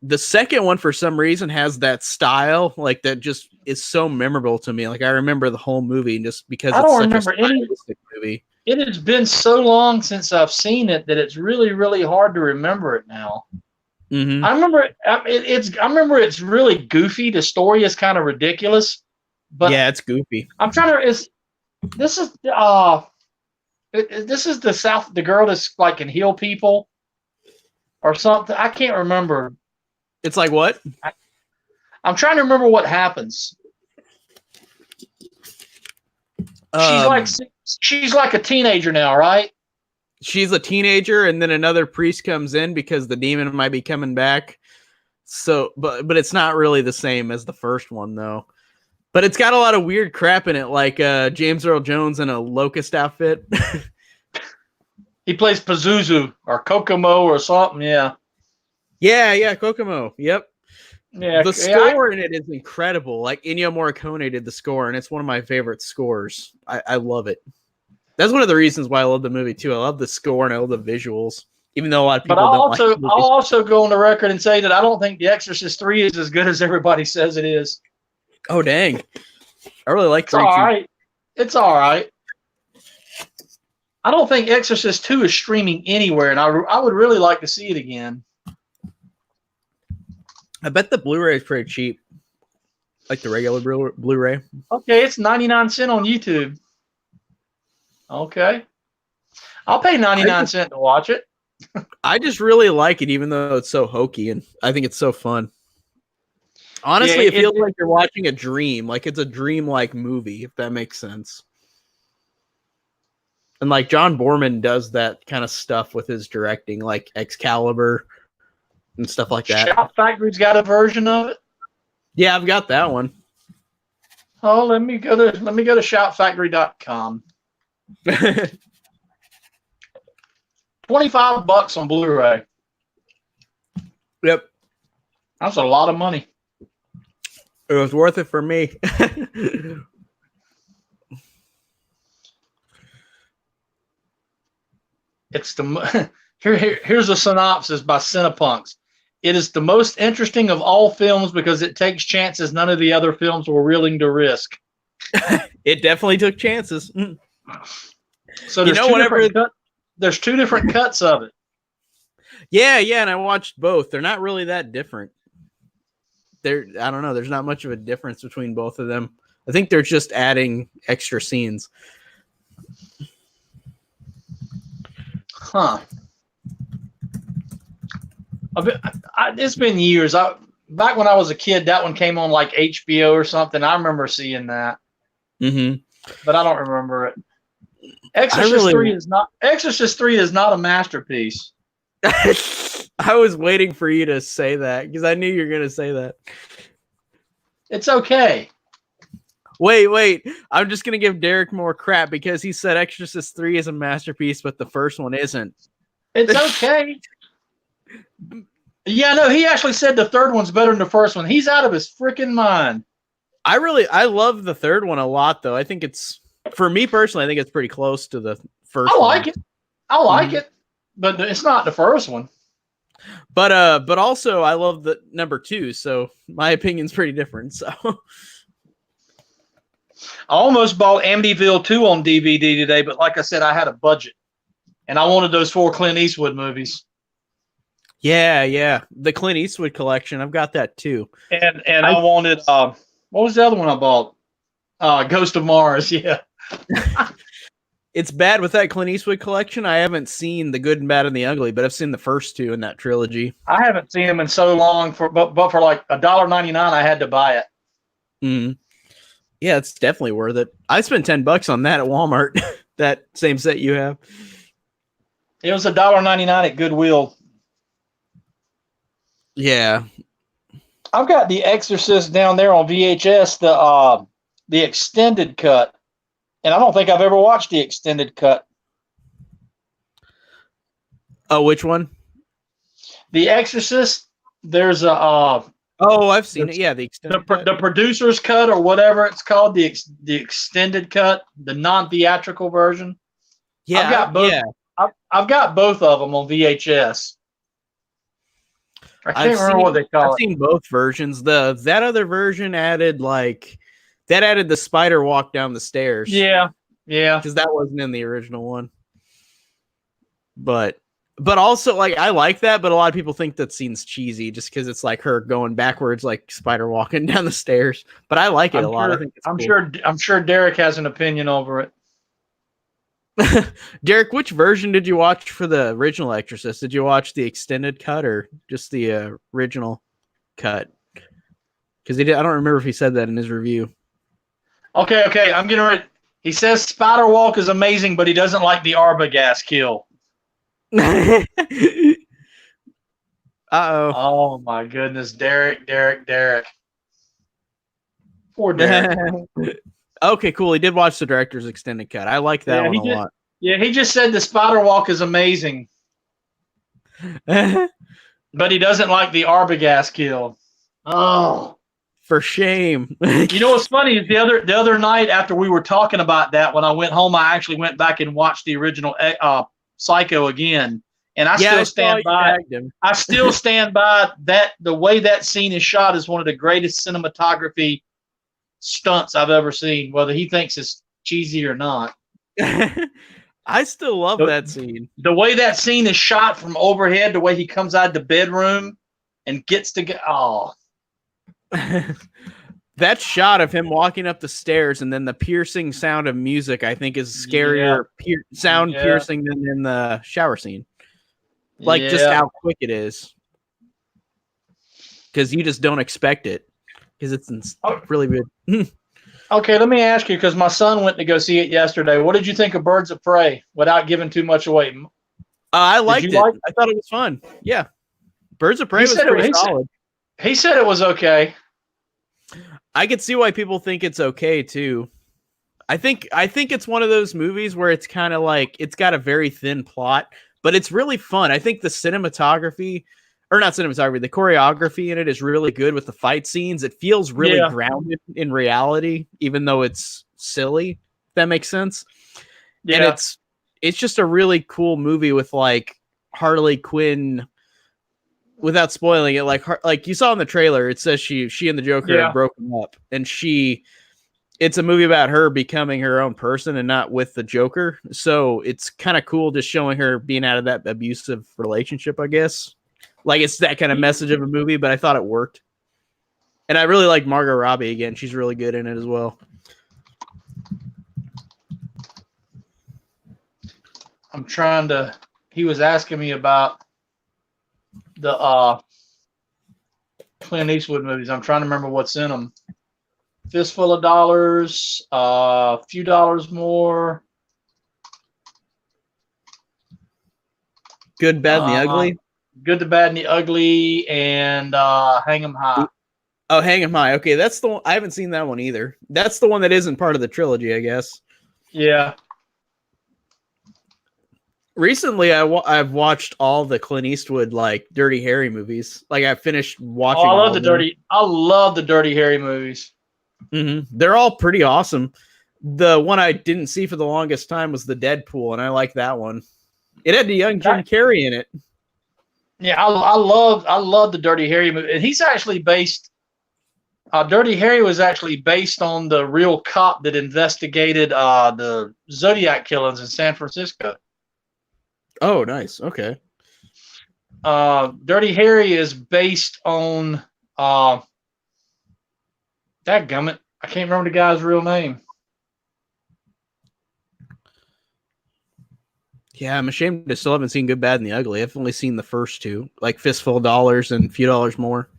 The second one, for some reason, has that style like that just is so memorable to me. Like I remember the whole movie just because I it's don't such remember a stylistic movie. It has been so long since I've seen it that it's really, really hard to remember it now. Mm-hmm. I remember I remember it's really goofy. The story is kind of ridiculous, but yeah, it's goofy. I'm trying to. This is the girl that's like can heal people or something. I can't remember. It's like what? I'm trying to remember what happens. She's like a teenager now, right? She's a teenager, and then another priest comes in because the demon might be coming back. So, but it's not really the same as the first one, though. But it's got a lot of weird crap in it, like James Earl Jones in a locust outfit. He plays Pazuzu or Kokomo or something, yeah. Yeah, Kokomo. Yep. Yeah, the score in it is incredible. Like Ennio Morricone did the score, and it's one of my favorite scores. I love it. That's one of the reasons why I love the movie too. I love the score and I love the visuals, even though a lot of people don't like it. I'll also go on the record and say that I don't think The Exorcist 3 is as good as everybody says it is. Oh dang! I really like 3 too. Right. It's all right. I don't think Exorcist 2 is streaming anywhere, and I would really like to see it again. I bet the Blu-ray is pretty cheap, like the regular Blu-ray. Okay, it's 99 cents on YouTube. Okay, I'll pay 99 cents to watch it. I just really like it, even though it's so hokey, and I think it's so fun. Honestly, it feels like you're watching a dream, like it's a dream-like movie, if that makes sense. And like John Boorman does that kind of stuff with his directing, like Excalibur and stuff like that. Shout Factory's got a version of it. Yeah, I've got that one. Oh, let me go to shoutfactory.com. $25 on Blu-ray. Yep. That's a lot of money. It was worth it for me. It's here's a synopsis by Cinepunks. It is the most interesting of all films because it takes chances none of the other films were willing to risk. It definitely took chances. So there's there's two different cuts of it. Yeah, and I watched both. They're not really that different. I don't know. There's not much of a difference between both of them. I think they're just adding extra scenes. Huh. It's been years. Back when I was a kid, that one came on like HBO or something. I remember seeing that. Mm-hmm. But I don't remember it. Exorcist 3 is not a masterpiece. I was waiting for you to say that because I knew you were going to say that. It's okay. Wait. I'm just going to give Derek more crap because he said Exorcist 3 is a masterpiece, but the first one isn't. It's okay. Yeah, no, he actually said the third one's better than the first one. He's out of his freaking mind. I love the third one a lot, though. I think for me personally, I think it's pretty close to the first one. I like it, but it's not the first one. But also I love the number 2, so my opinion's pretty different. So I almost bought Amityville 2 on DVD today, but like I said, I had a budget, and I wanted those 4 Clint Eastwood movies. Yeah, the Clint Eastwood collection. I've got that too. And I wanted what was the other one I bought? Ghost of Mars. Yeah. It's bad with that Clint Eastwood collection. I haven't seen The Good and Bad and the Ugly, but I've seen the first 2 in that trilogy. I haven't seen them in so long, but for like $1.99, I had to buy it. Mm. Yeah, it's definitely worth it. I spent $10 on that at Walmart. That same set you have. It was $1.99 at Goodwill. Yeah. I've got The Exorcist down there on VHS, the extended cut. And I don't think I've ever watched the extended cut. Oh, which one? The Exorcist. There's a. Oh, I've seen it. Yeah, the extended cut. The producer's cut or whatever it's called, the extended cut, the non-theatrical version. Yeah, I've got both. Yeah. I've got both of them on VHS. I can't remember what they call it. I've seen both versions. That other version added the spider walk down the stairs. Yeah, yeah. Because that wasn't in the original one. But also, like, I like that, but a lot of people think that scene's cheesy just because it's like her going backwards, like spider walking down the stairs. But I like it a lot. I think it's cool. I'm sure Derek has an opinion over it. Derek, which version did you watch for the original Exorcist? Did you watch the extended cut or just the original cut? Because I don't remember if he said that in his review. Okay, I'm getting ready. He says Spider Walk is amazing, but he doesn't like the Arbogast kill. Uh-oh. Oh my goodness, Derek. Poor Derek. Okay, cool. He did watch the director's extended cut. I like that one a lot. Yeah, he just said the Spider Walk is amazing. But he doesn't like the Arbogast kill. Oh. For shame. You know what's funny is the other night after we were talking about that, when I went home, I actually went back and watched the original Psycho again. And I still stand by that. The way that scene is shot is one of the greatest cinematography stunts I've ever seen, whether he thinks it's cheesy or not. I still love that scene. The way that scene is shot from overhead, the way he comes out of the bedroom and gets to get that shot of him walking up the stairs and then the piercing sound of music, I think, is scarier piercing than in the shower scene. Like just how quick it is. Because you just don't expect it. Because it's really good. Okay, let me ask you, because my son went to go see it yesterday. What did you think of Birds of Prey without giving too much away? I liked it. I thought it was fun. Yeah. Birds of Prey was pretty solid. He said it was okay. I could see why people think it's okay too. I think it's one of those movies where it's kind of like it's got a very thin plot, but it's really fun. I think the choreography in it is really good with the fight scenes. It feels really grounded in reality, even though it's silly. If that makes sense. Yeah. And it's just a really cool movie with like Harley Quinn. Without spoiling it, like you saw in the trailer, it says she and the Joker have broken up, and it's a movie about her becoming her own person and not with the Joker. So it's kind of cool just showing her being out of that abusive relationship, I guess. Like it's that kind of message of a movie, but I thought it worked. And I really like Margot Robbie again. She's really good in it as well. He was asking me about the Clint Eastwood movies. I'm trying to remember what's in them. Fistful of Dollars, a Few Dollars More. Good, Bad, and the Ugly. Good, the Bad, and the Ugly, and Hang 'em High. Oh, Hang 'em High. Okay, that's the one. I haven't seen that one either. That's the one that isn't part of the trilogy, I guess. Yeah. Recently, I've watched all the Clint Eastwood like Dirty Harry movies. Like I finished watching. I love the Dirty Harry movies. Mm-hmm. They're all pretty awesome. The one I didn't see for the longest time was the Deadpool, and I like that one. It had the young Jim Carrey in it. Yeah, I love the Dirty Harry movie, and he's actually based. Dirty Harry was actually based on the real cop that investigated the Zodiac killings in San Francisco. Oh, nice. Okay. Dirty Harry is based on dadgummit, I can't remember the guy's real name. Yeah, I'm ashamed I still haven't seen Good, Bad, and the Ugly. I've only seen the first two, like Fistful of Dollars and Few Dollars More.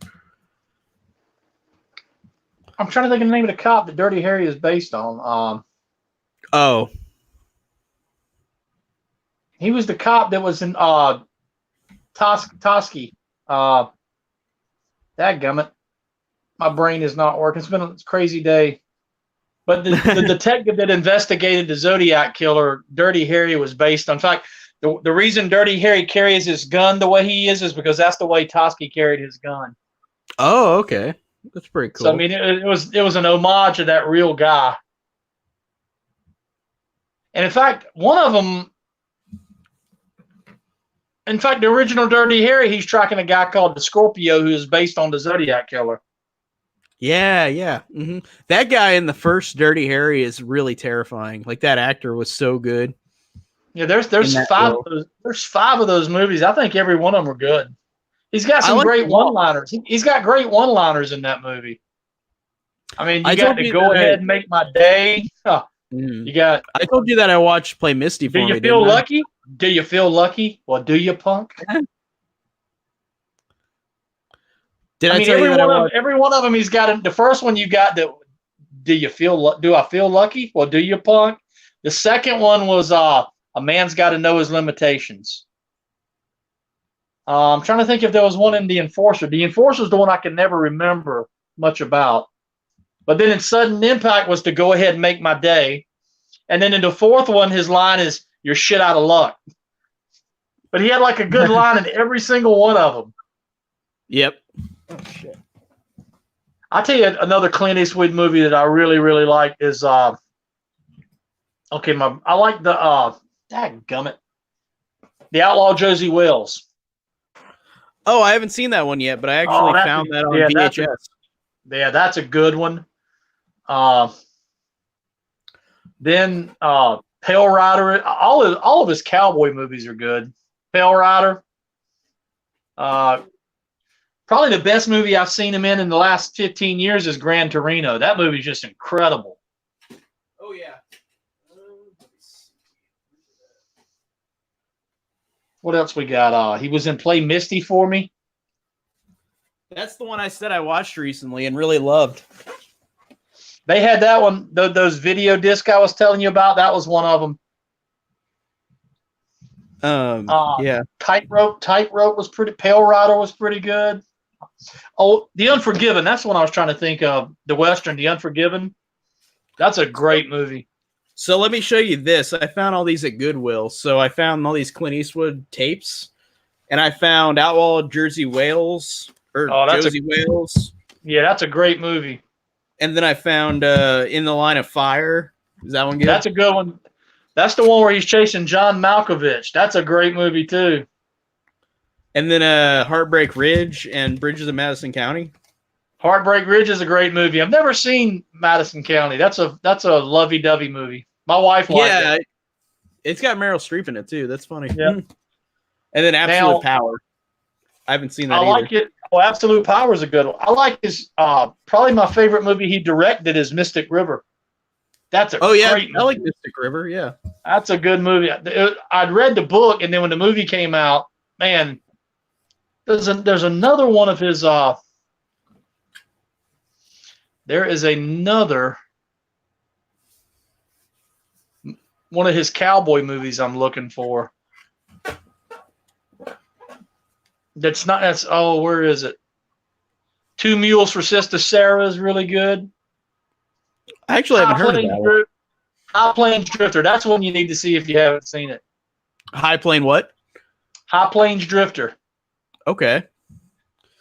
I'm trying to think of the name of the cop that Dirty Harry is based on. He was the cop that was in Toski. Dadgummit. My brain is not working. It's been a crazy day. But the detective that investigated the Zodiac killer, Dirty Harry, was based on. In fact, the reason Dirty Harry carries his gun the way he is because that's the way Toschi carried his gun. Oh, okay, that's pretty cool. So I mean, it was an homage to that real guy. And in fact, one of them. In fact, the original Dirty Harry, he's tracking a guy called the Scorpio, who is based on the Zodiac killer. Yeah, yeah. Mm-hmm. That guy in the first Dirty Harry is really terrifying. Like, that actor was so good. Yeah, there's five of those, there's 5 of those movies. I think every one of them are good. He's got some great one-liners. He's got great one-liners in that movie. I mean, you got to go ahead and make my day. Oh, you got. I told you that I watched Play Misty for me. Do you feel lucky? Do you feel lucky? Well, do you, punk? Did I tell you that every one of them? He's got the first one. You got the. Do I feel lucky? Well, do you, punk? The second one was a man's got to know his limitations. I'm trying to think if there was one in The Enforcer. The Enforcer is the one I can never remember much about. But then in Sudden Impact was to go ahead and make my day. And then in the fourth one, his line is, "You're shit out of luck." But he had like a good line in every single one of them. Yep. Oh, shit. I'll tell you another Clint Eastwood movie that I really, really like is I like the dadgummit, The Outlaw Josie Wales. Oh, I haven't seen that one yet, but I actually found that on VHS. That's a good one. Then Pale Rider. All of his cowboy movies are good. Pale Rider. Probably the best movie I've seen him in the last 15 years is Gran Torino. That movie is just incredible. Oh, yeah. What else we got? He was in Play Misty for me. That's the one I said I watched recently and really loved. They had that one, those video discs I was telling you about. That was one of them. Yeah. Tightrope was pretty. Pale Rider was pretty good. Oh, The Unforgiven. That's the one I was trying to think of. The Western, The Unforgiven. That's a great movie. So let me show you this. I found all these at Goodwill. So I found all these Clint Eastwood tapes, and I found Outlaw Jersey Wales or Josie Wales. Yeah, that's a great movie. And then I found In the Line of Fire. Is that one good? That's a good one. That's the one where he's chasing John Malkovich. That's a great movie too. And then Heartbreak Ridge and Bridges of Madison County. Heartbreak Ridge is a great movie. I've never seen Madison County. That's a lovey-dovey movie. My wife liked it. It's got Meryl Streep in it too. That's funny. Yeah. And then Absolute Power. I haven't seen that either. I like it. Oh, Absolute Power is a good one. I like his probably my favorite movie he directed is Mystic River. That's a great movie. I like Mystic River, yeah. That's a good movie. I'd read the book, and then when the movie came out, man, there's another one of his there is another one of his cowboy movies I'm looking for. Where is it? Two Mules for Sister Sarah is really good. I actually haven't heard of that. High Plains Drifter. That's one you need to see if you haven't seen it. High Plain what? High Plains Drifter. Okay.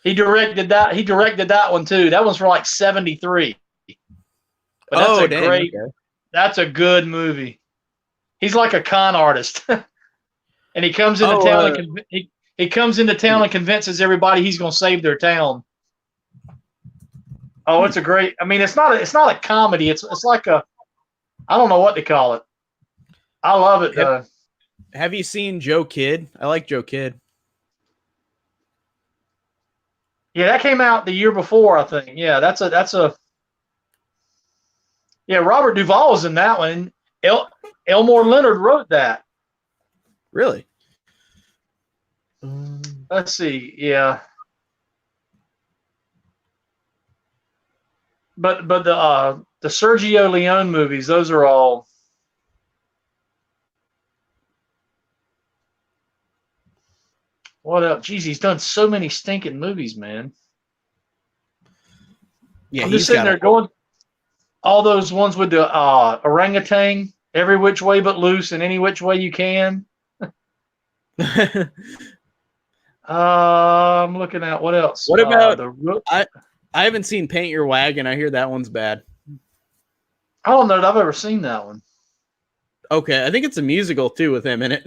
He directed that. He directed that one too. That one's from like 1973. But that's a good movie. He's like a con artist, and he comes into town and he comes into town and convinces everybody he's going to save their town. Oh, it's a great. I mean, it's not a comedy. It's like a. I don't know what to call it. I love it though. Have you seen Joe Kidd? I like Joe Kidd. Yeah, that came out the year before, I think. Yeah, that's a. Yeah, Robert Duvall was in that one. Elmore Leonard wrote that. Really? Let's see. Yeah. But the Sergio Leone movies, those are all. What else? Jeez, he's done so many stinking movies, man. Yeah, I'm just sitting there going. all those ones with the orangutan, Every Which Way But Loose and Any Which Way You Can. I'm looking at what else. What about I haven't seen Paint Your Wagon. I hear that one's bad. I don't know that I've ever seen that one. Okay, I think it's a musical too with him in it.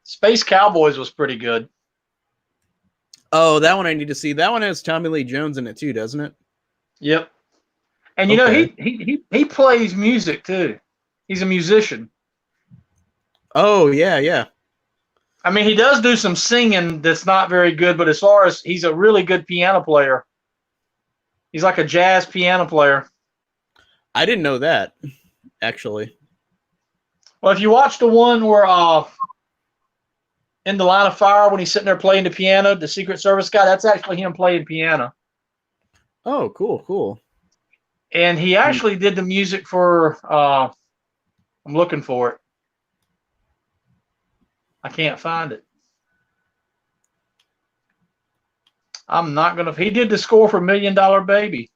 Space Cowboys was pretty good. Oh, that one I need to see. That one has Tommy Lee Jones in it too, doesn't it? Yep. And you know he plays music too. He's a musician. Oh yeah, yeah. I mean, he does do some singing that's not very good, but as far as he's a really good piano player. He's like a jazz piano player. I didn't know that, actually. Well, if you watch the one where in the Line of Fire when he's sitting there playing the piano, the Secret Service guy, that's actually him playing piano. Oh, cool, cool. And he actually did the music for I'm looking for it. I can't find it. I'm not gonna. He did the score for $1 Million Baby.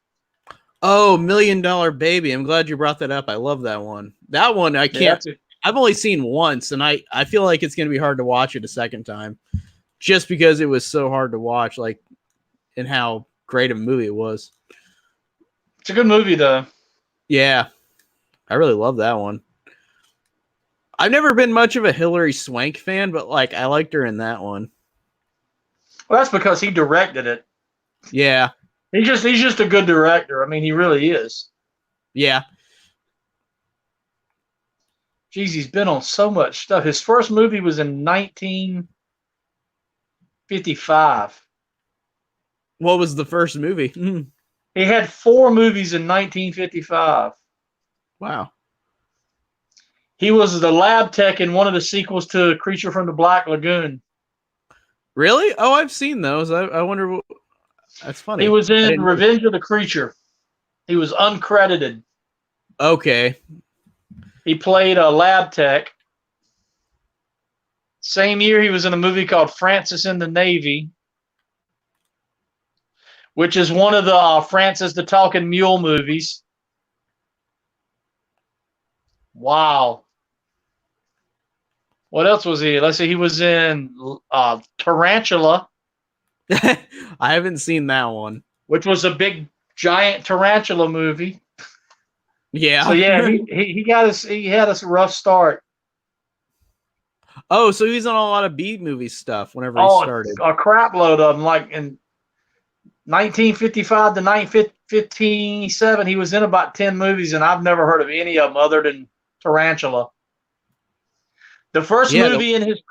Oh, $1 Million Baby. I'm glad you brought that up. I love that one. That one I can't. Yeah, I've only seen once, and I feel like it's gonna be hard to watch it a second time, just because it was so hard to watch, like, and how great of a movie it was. It's a good movie, though. Yeah, I really love that one. I've never been much of a Hilary Swank fan, but like I liked her in that one. Well, that's because he directed it. Yeah. He's just a good director. I mean, he really is. Yeah. Jeez, he's been on so much stuff. His first movie was in 1955. What was the first movie? He had 4 movies in 1955. Wow. He was the lab tech in one of the sequels to Creature from the Black Lagoon. Really? Oh, I've seen those. I wonder what... That's funny. He was in Revenge of the Creature. He was uncredited. Okay. He played a lab tech. Same year, he was in a movie called Francis in the Navy, which is one of the Francis the Talking Mule movies. Wow. What else was he? Let's see. He was in Tarantula. I haven't seen that one. Which was a big, giant tarantula movie. Yeah. So yeah, he had a rough start. Oh, so he's on a lot of B movie stuff whenever he started. A crap load of them. Like in 1955 to 1957, he was in about 10 movies, and I've never heard of any of them other than Tarantula. The first movie in his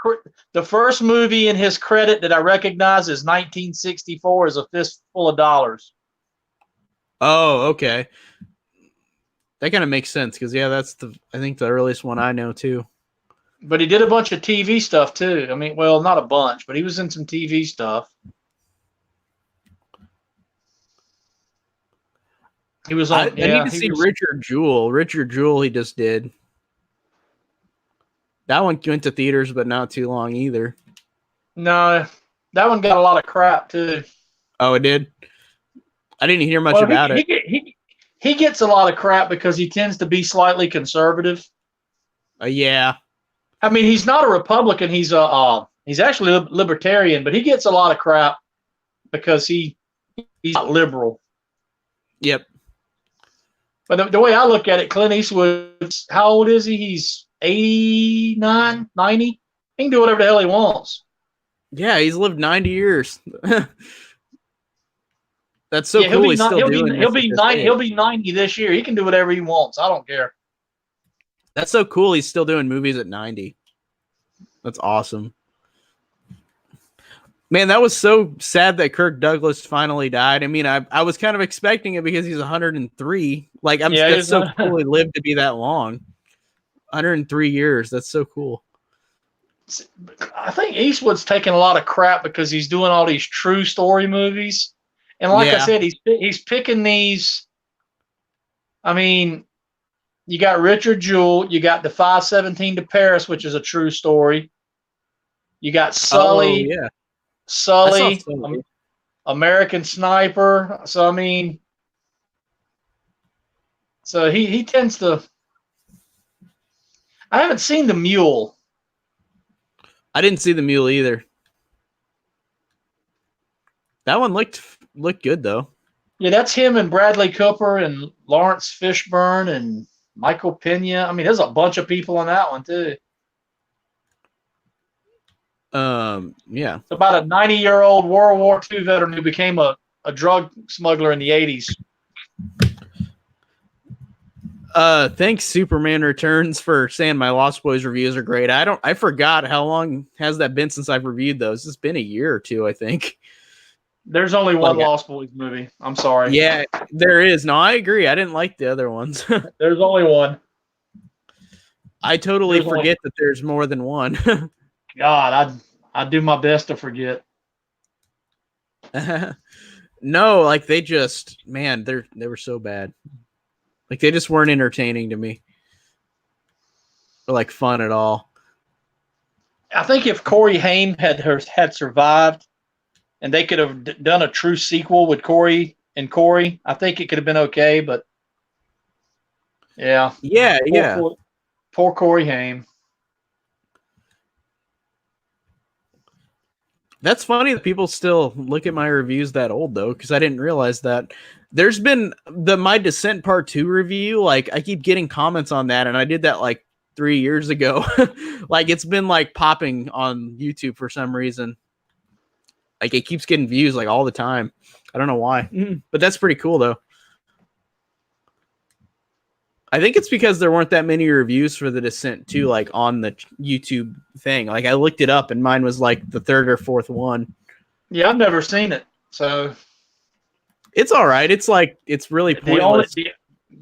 credit that I recognize is 1964 is A Fistful of Dollars. Oh, okay. That kind of makes sense because that's I think the earliest one I know too. But he did a bunch of TV stuff too. I mean, well, not a bunch, but he was in some TV stuff. He was on. I need to see Richard Jewell. Richard Jewell, he just did. That one went to theaters, but not too long either. No, that one got a lot of crap too. Oh, it did? I didn't hear much about it. He gets a lot of crap because he tends to be slightly conservative. Yeah. I mean, he's not a Republican. He's actually a libertarian, but he gets a lot of crap because he's not liberal. Yep. But the way I look at it, Clint Eastwood, how old is he? He's 89, 90. He can do whatever the hell he wants. Yeah, he's lived 90 years. That's so cool. He'll be 90 this year. He can do whatever he wants. I don't care. That's so cool. He's still doing movies at 90. That's awesome. Man, that was so sad that Kirk Douglas finally died. I mean, I was kind of expecting it because he's 103. Like, that's so cool he lived to be that long. 103 years. That's so cool. I think Eastwood's taking a lot of crap because he's doing all these true story movies. And like I said, he's picking these. I mean, you got Richard Jewell. You got the 517 to Paris, which is a true story. You got Sully. Oh, yeah. Sully, American Sniper. So I mean, so he tends to. I haven't seen The Mule. I didn't see The Mule either. That one looked good though. Yeah, that's him and Bradley Cooper and Lawrence Fishburne and Michael Pena. I mean, there's a bunch of people on that one too. Yeah. It's about a 90-year-old World War II veteran who became a drug smuggler in the 80s. Thanks Superman Returns for saying my Lost Boys reviews are great. I forgot how long has that been since I've reviewed those. It's been a year or two, I think. There's only one Lost Boys movie. I'm sorry. Yeah, there is. No, I agree. I didn't like the other ones. There's only one. I totally forget that there's more than one. God, I do my best to forget. No, like they just, man, they were so bad. Like they just weren't entertaining to me, or like fun at all. I think if Corey Haim had survived, and they could have done a true sequel with Corey, I think it could have been okay. But yeah, poor Corey Haim. That's funny that people still look at my reviews that old though, because I didn't realize that. There's been my Descent Part 2 review. Like I keep getting comments on that, and I did that like 3 years ago. Like it's been like popping on YouTube for some reason. Like it keeps getting views like all the time. I don't know why, but that's pretty cool though. I think it's because there weren't that many reviews for The Descent 2 like on the YouTube thing. Like I looked it up and mine was like the third or fourth one. Yeah, I've never seen it, so it's all right. It's like it's really pointless.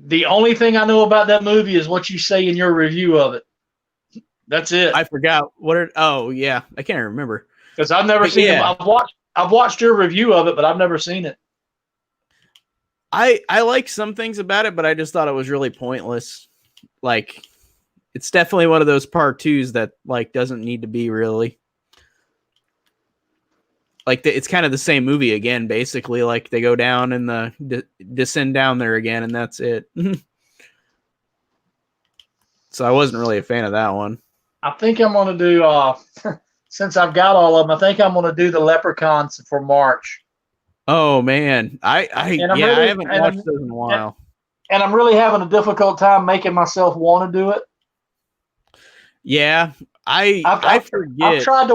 The only thing I know about that movie is what you say in your review of it. That's it. I forgot oh yeah, I can't remember because I've never seen it. I've watched your review of it, but I've never seen it. I like some things about it, but I just thought it was really pointless. Like, it's definitely one of those part twos that like doesn't need to be really. Like it's kind of the same movie again, basically. Like they go down and descend down there again, and that's it. So I wasn't really a fan of that one. I think I'm gonna do since I've got all of them. I think I'm gonna do the Leprechauns for March. Oh man, I haven't watched those in a while, and I'm really having a difficult time making myself want to do it. Yeah, I forget. I've tried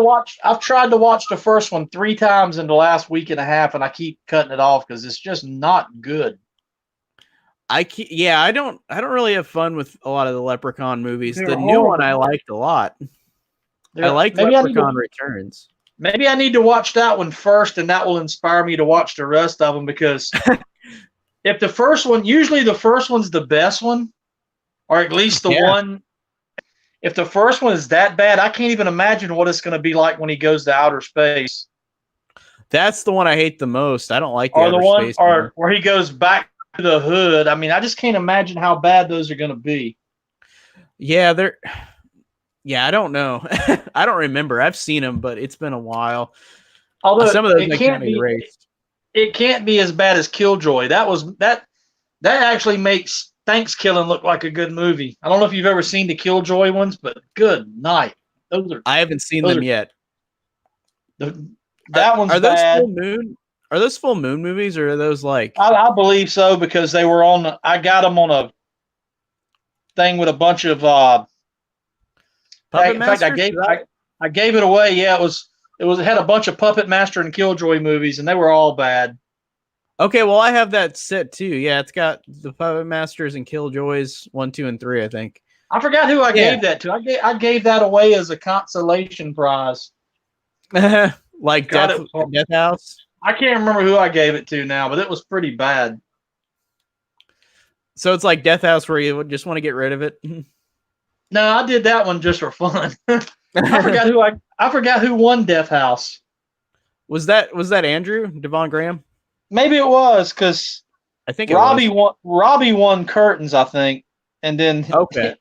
to watch the first one 3 times in the last week and a half, and I keep cutting it off because it's just not good. I don't really have fun with a lot of the Leprechaun movies. The new one I liked a lot. I liked Leprechaun Returns. Maybe I need to watch that one first, and that will inspire me to watch the rest of them. Because if the first one, usually the first one's the best one, or at least the one. If the first one is that bad, I can't even imagine what it's going to be like when he goes to outer space. That's the one I hate the most. I don't like the outer space or where he goes back to the hood. I mean, I just can't imagine how bad those are going to be. Yeah, I don't know. I don't remember. I've seen them, but it's been a while. Although some of those I can't erase. It can't be as bad as Killjoy. That actually makes Thanksgiving look like a good movie. I don't know if you've ever seen the Killjoy ones, but good night. I haven't seen them yet. That one's bad. Full moon? Are those full moon movies, or are those like? I believe so because they were on. I got them on a thing with a bunch of. In fact, I gave it away. Yeah, it had a bunch of Puppet Master and Killjoy movies, and they were all bad. Okay, well, I have that set too. Yeah, it's got the Puppet Masters and Killjoys 1, 2, and 3. I think. I forgot who I gave that to. I gave that away as a consolation prize. Like Death House. I can't remember who I gave it to now, but it was pretty bad. So it's like Death House, where you just want to get rid of it. No, I did that one just for fun. I forgot who won Death House. Was that Andrew Devon Graham? Maybe it was because I think Robbie won Curtains, I think, and then okay.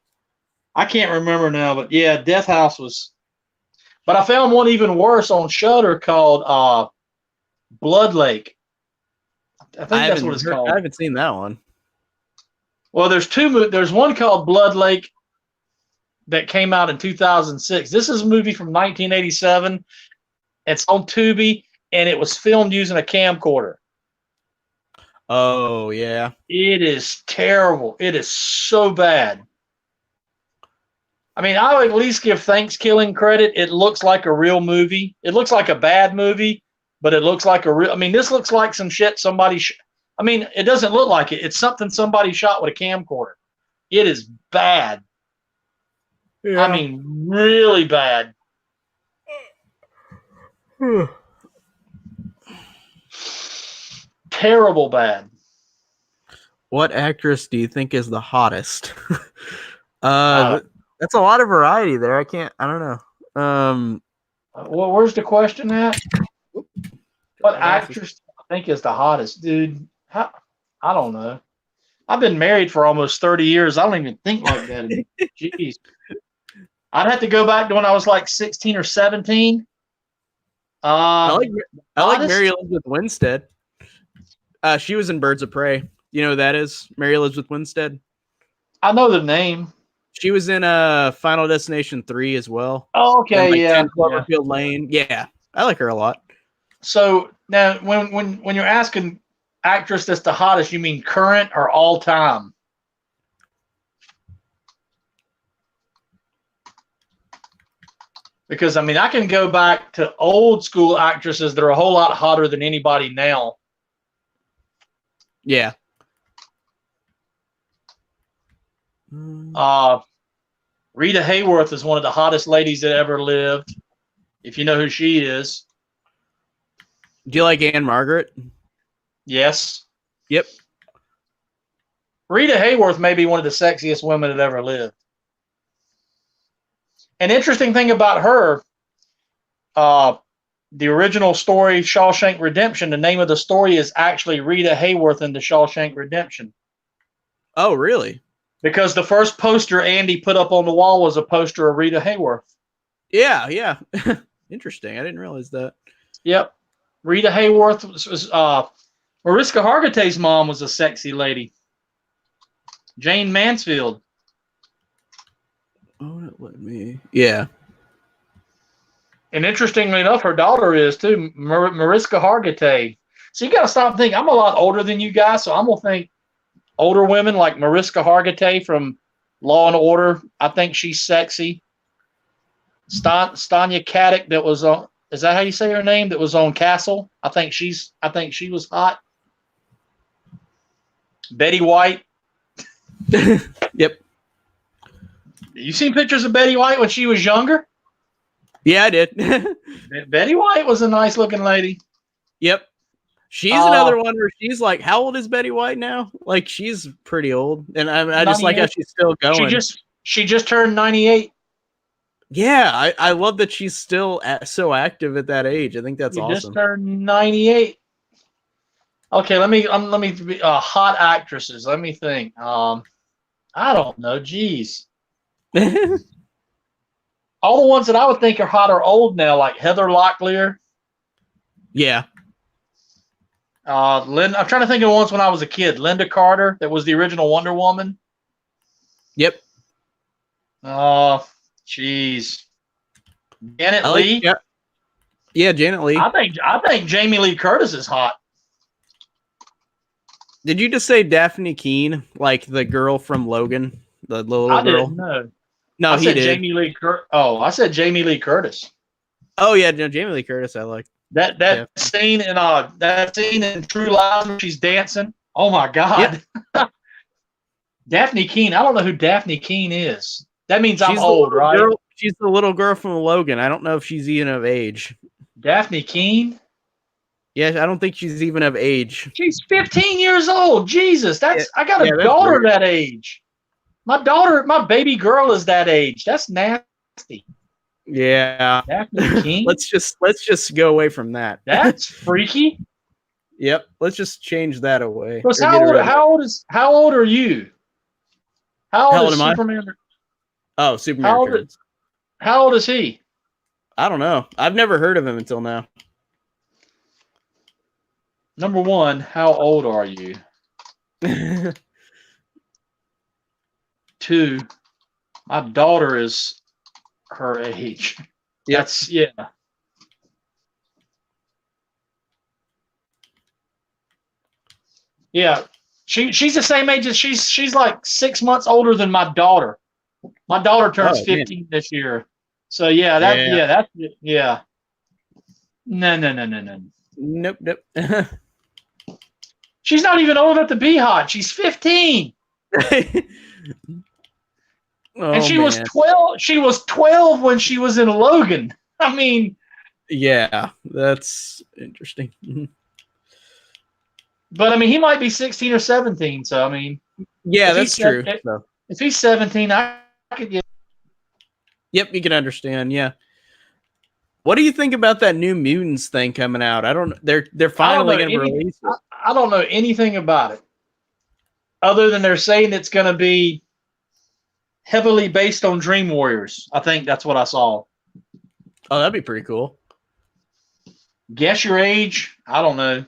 I can't remember now, but yeah, Death House was. But I found one even worse on Shudder called Blood Lake. I think that's what it's called. I haven't seen that one. Well, there's one called Blood Lake that came out in 2006. This is a movie from 1987. It's on Tubi, and it was filmed using a camcorder. Oh, yeah. It is terrible. It is so bad. I mean, I would at least give Thanksgiving credit. It looks like a real movie. It looks like a bad movie, but it looks like a real. I mean, this looks like some shit somebody. I mean, it doesn't look like it. It's something somebody shot with a camcorder. It is bad. Yeah. I mean, really bad. Terrible bad. What actress do you think is the hottest? That's a lot of variety there. I don't know. Well, where's the question at? What actress do I think is the hottest, dude? I don't know. I've been married for almost 30 years. I don't even think like that. Jeez. I'd have to go back to when I was like 16 or 17. I like Mary Elizabeth Winstead. She was in Birds of Prey. You know who that is? Mary Elizabeth Winstead. I know the name. She was in Final Destination 3 as well. Oh, okay, and, yeah. 10 Cloverfield Lane. Yeah, I like her a lot. So now, when you're asking actress that's the hottest, you mean current or all time? Because I mean, I can go back to old school actresses that are a whole lot hotter than anybody now. Yeah. Rita Hayworth is one of the hottest ladies that ever lived. If you know who she is. Do you like Anne Margaret? Yes. Yep. Rita Hayworth may be one of the sexiest women that ever lived. An interesting thing about her, the original story, Shawshank Redemption, the name of the story is actually Rita Hayworth in the Shawshank Redemption. Oh, really? Because the first poster Andy put up on the wall was a poster of Rita Hayworth. Yeah, yeah. Interesting. I didn't realize that. Yep. Rita Hayworth was Mariska Hargitay's mom was a sexy lady. Jane Mansfield. Oh, let me. Yeah. And interestingly enough, her daughter is too, Mariska Hargitay. So you got to stop thinking. I'm a lot older than you guys, so I'm gonna think older women like Mariska Hargitay from Law and Order. I think she's sexy. Stanya Katic, that was on. Is that how you say her name? That was on Castle. I think she was hot. Betty White. Yep. You seen pictures of Betty White when she was younger? Yeah, I did. Betty White was a nice looking lady. Yep. She's another one where she's like, how old is Betty White now? Like, she's pretty old. And I just like how she's still going. She just turned 98. Yeah, I love that she's still so active at that age. I think that's awesome. Just turned 98. Okay, let me hot actresses. Let me think. I don't know. Jeez. All the ones that I would think are hot are old now, like Heather Locklear. Yeah. I'm trying to think of ones when I was a kid. Linda Carter, that was the original Wonder Woman. Yep. Jeez. Janet Leigh. Yeah, Janet Leigh. I think Jamie Lee Curtis is hot. Did you just say Daphne Keane, like the girl from Logan, the little girl? I didn't know. No, I said Jamie Lee Curtis. Oh, I said Jamie Lee Curtis. Oh yeah, no, Jamie Lee Curtis. I like that scene in True Lies where she's dancing. Oh my God. Yep. Daphne Keane. I don't know who Daphne Keane is. That means I'm old, right? She's the little girl from Logan. I don't know if she's even of age. Daphne Keane? Yeah, I don't think she's even of age. She's 15 years old. Jesus, I got a daughter that age. My baby girl is that age. That's nasty. Yeah. Daphne Keane? let's just go away from that. That's freaky. Yep. Let's just change that away. How old are you? How old is am Superman? Oh, Superman. How old is he? I don't know. I've never heard of him until now. Number one, how old are you? 2, my daughter is her age. Yep. That's yeah. Yeah. She's the same age as she's like 6 months older than my daughter. My daughter turns 15 this year. So yeah, that's yeah. No. Nope. She's not even old enough to be hot. She's 15. And she was 12. She was 12 when she was in Logan. I mean, yeah, that's interesting. But I mean, he might be 16 or 17. So I mean, yeah, that's true. If he's 17, I could get. Yep, you can understand. Yeah. What do you think about that New Mutants thing coming out? I don't. They're finally going to release it. I don't know anything about it, other than they're saying it's going to be heavily based on Dream Warriors. I think that's what I saw. Oh, that'd be pretty cool. Guess your age? I don't know.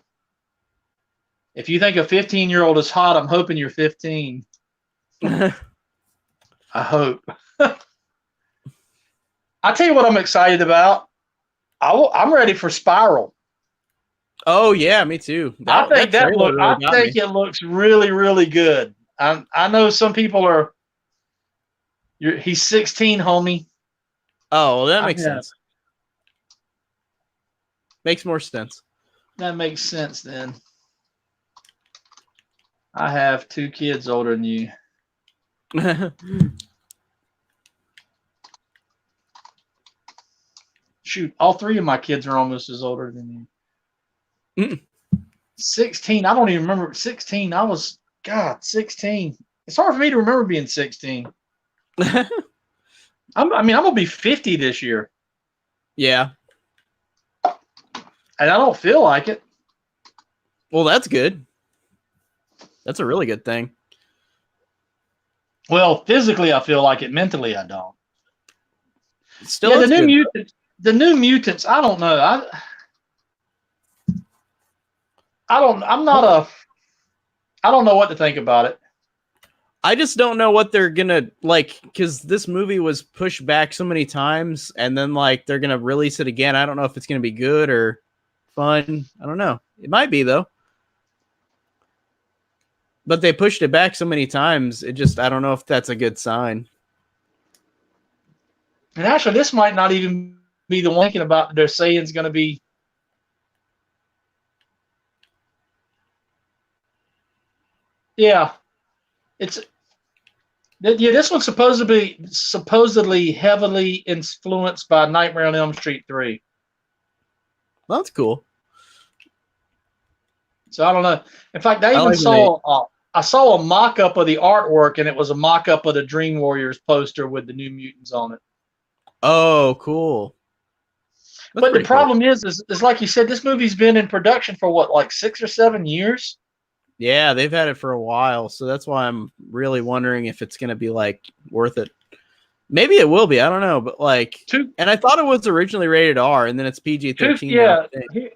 If you think a 15-year-old is hot, I'm hoping you're 15. I hope. I tell you what I'm excited about. I'm ready for Spiral. Oh yeah, me too. I think it looks really, really good. I know some people are. He's 16, homie. Oh, well, that makes sense. Makes more sense. That makes sense then. I have 2 kids older than you. Shoot, all 3 of my kids are almost as older than you. 16. I don't even remember 16. I was 16. It's hard for me to remember being 16. I'm gonna be 50 this year. Yeah. And I don't feel like it. Well, that's good. That's a really good thing. Well, physically I feel like it. Mentally I don't. Still, yeah, the new mutants. I don't know. I don't know what to think about it. I just don't know what they're gonna like, because this movie was pushed back so many times, and then like they're gonna release it again. I don't know if it's gonna be good or fun. I don't know. It might be though. But they pushed it back so many times. I don't know if that's a good sign. And actually, this might not even be the one thinking about they're saying is going to be. Yeah. This one's supposedly heavily influenced by Nightmare on Elm Street 3. Well, that's cool. So I don't know. In fact, I saw a mock-up of the artwork, and it was a mock-up of the Dream Warriors poster with the New Mutants on it. Oh, cool. But the problem is like you said, this movie's been in production for what, like 6 or 7 years? Yeah, they've had it for a while, so that's why I'm really wondering if it's going to be like worth it. Maybe it will be. I don't know, but like, and I thought it was originally rated R, and then it's PG-13. Yeah,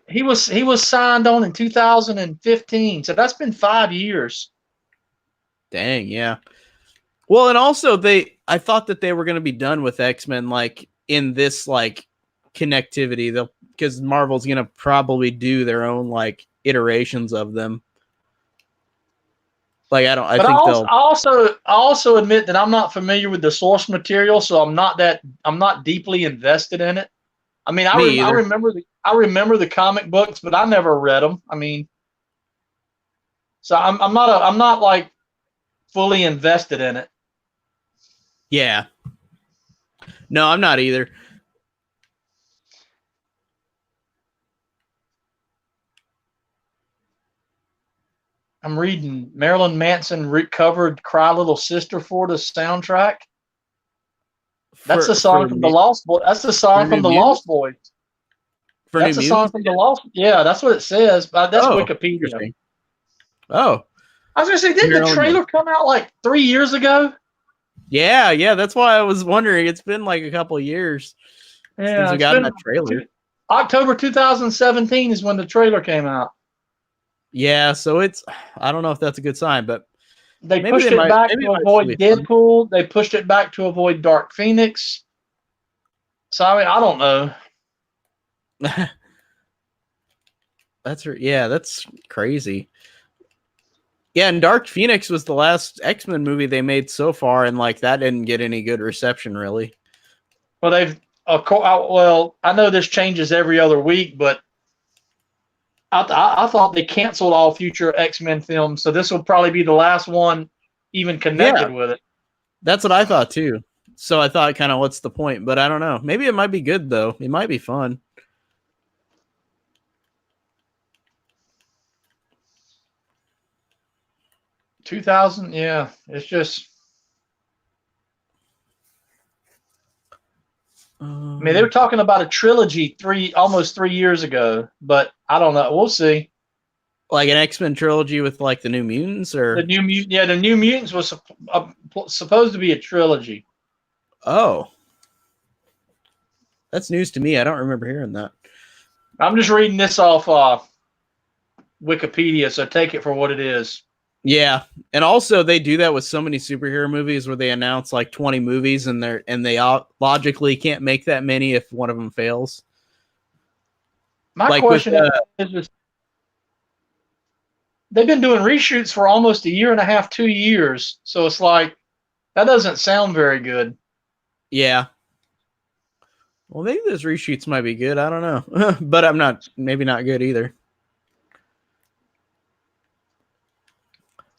he was signed on in 2015, so that's been 5 years. Dang, yeah. Well, and also I thought that they were going to be done with X-Men, like in this like connectivity, because Marvel's going to probably do their own like iterations of them. Like I also admit that I'm not familiar with the source material, so I'm not deeply invested in it. I mean, I remember the comic books, but I never read them. I mean, so I'm not like fully invested in it. Yeah. No, I'm not either. I'm reading Marilyn Manson recovered "Cry Little Sister" for the soundtrack. That's the song from the Lost Boys. That's the song from the Lost Boys. That's the song from the Lost. Yeah, that's what it says. That's Wikipedia. Oh, I was gonna say, didn't the trailer come out like 3 years ago? Yeah. That's why I was wondering. It's been like a couple of years. Yeah, since we got that trailer. October 2017 is when the trailer came out. Yeah, so I don't know if that's a good sign, but they pushed it back to avoid Deadpool. They pushed it back to avoid Dark Phoenix. So I mean, I don't know. That's crazy. Yeah, and Dark Phoenix was the last X-Men movie they made so far, and like that didn't get any good reception, really. Well, I know this changes every other week, but I thought they canceled all future X-Men films, so this will probably be the last one even connected with it. That's what I thought too. So I thought, kind of, what's the point? But I don't know. Maybe it might be good though. It might be fun. Yeah, it's just. I mean, they were talking about a trilogy almost 3 years ago, but I don't know. We'll see. Like an X-Men trilogy with like the New Mutants, or the New Mutant? Yeah, the New Mutants was supposed to be a trilogy. Oh, that's news to me. I don't remember hearing that. I'm just reading this off Wikipedia, so take it for what it is. Yeah, and also they do that with so many superhero movies where they announce like 20 movies and they logically can't make that many if one of them fails. My question is, they've been doing reshoots for almost 1.5 2 years, so it's like that doesn't sound very good. Yeah. Well, maybe those reshoots might be good. I don't know, but maybe not good either.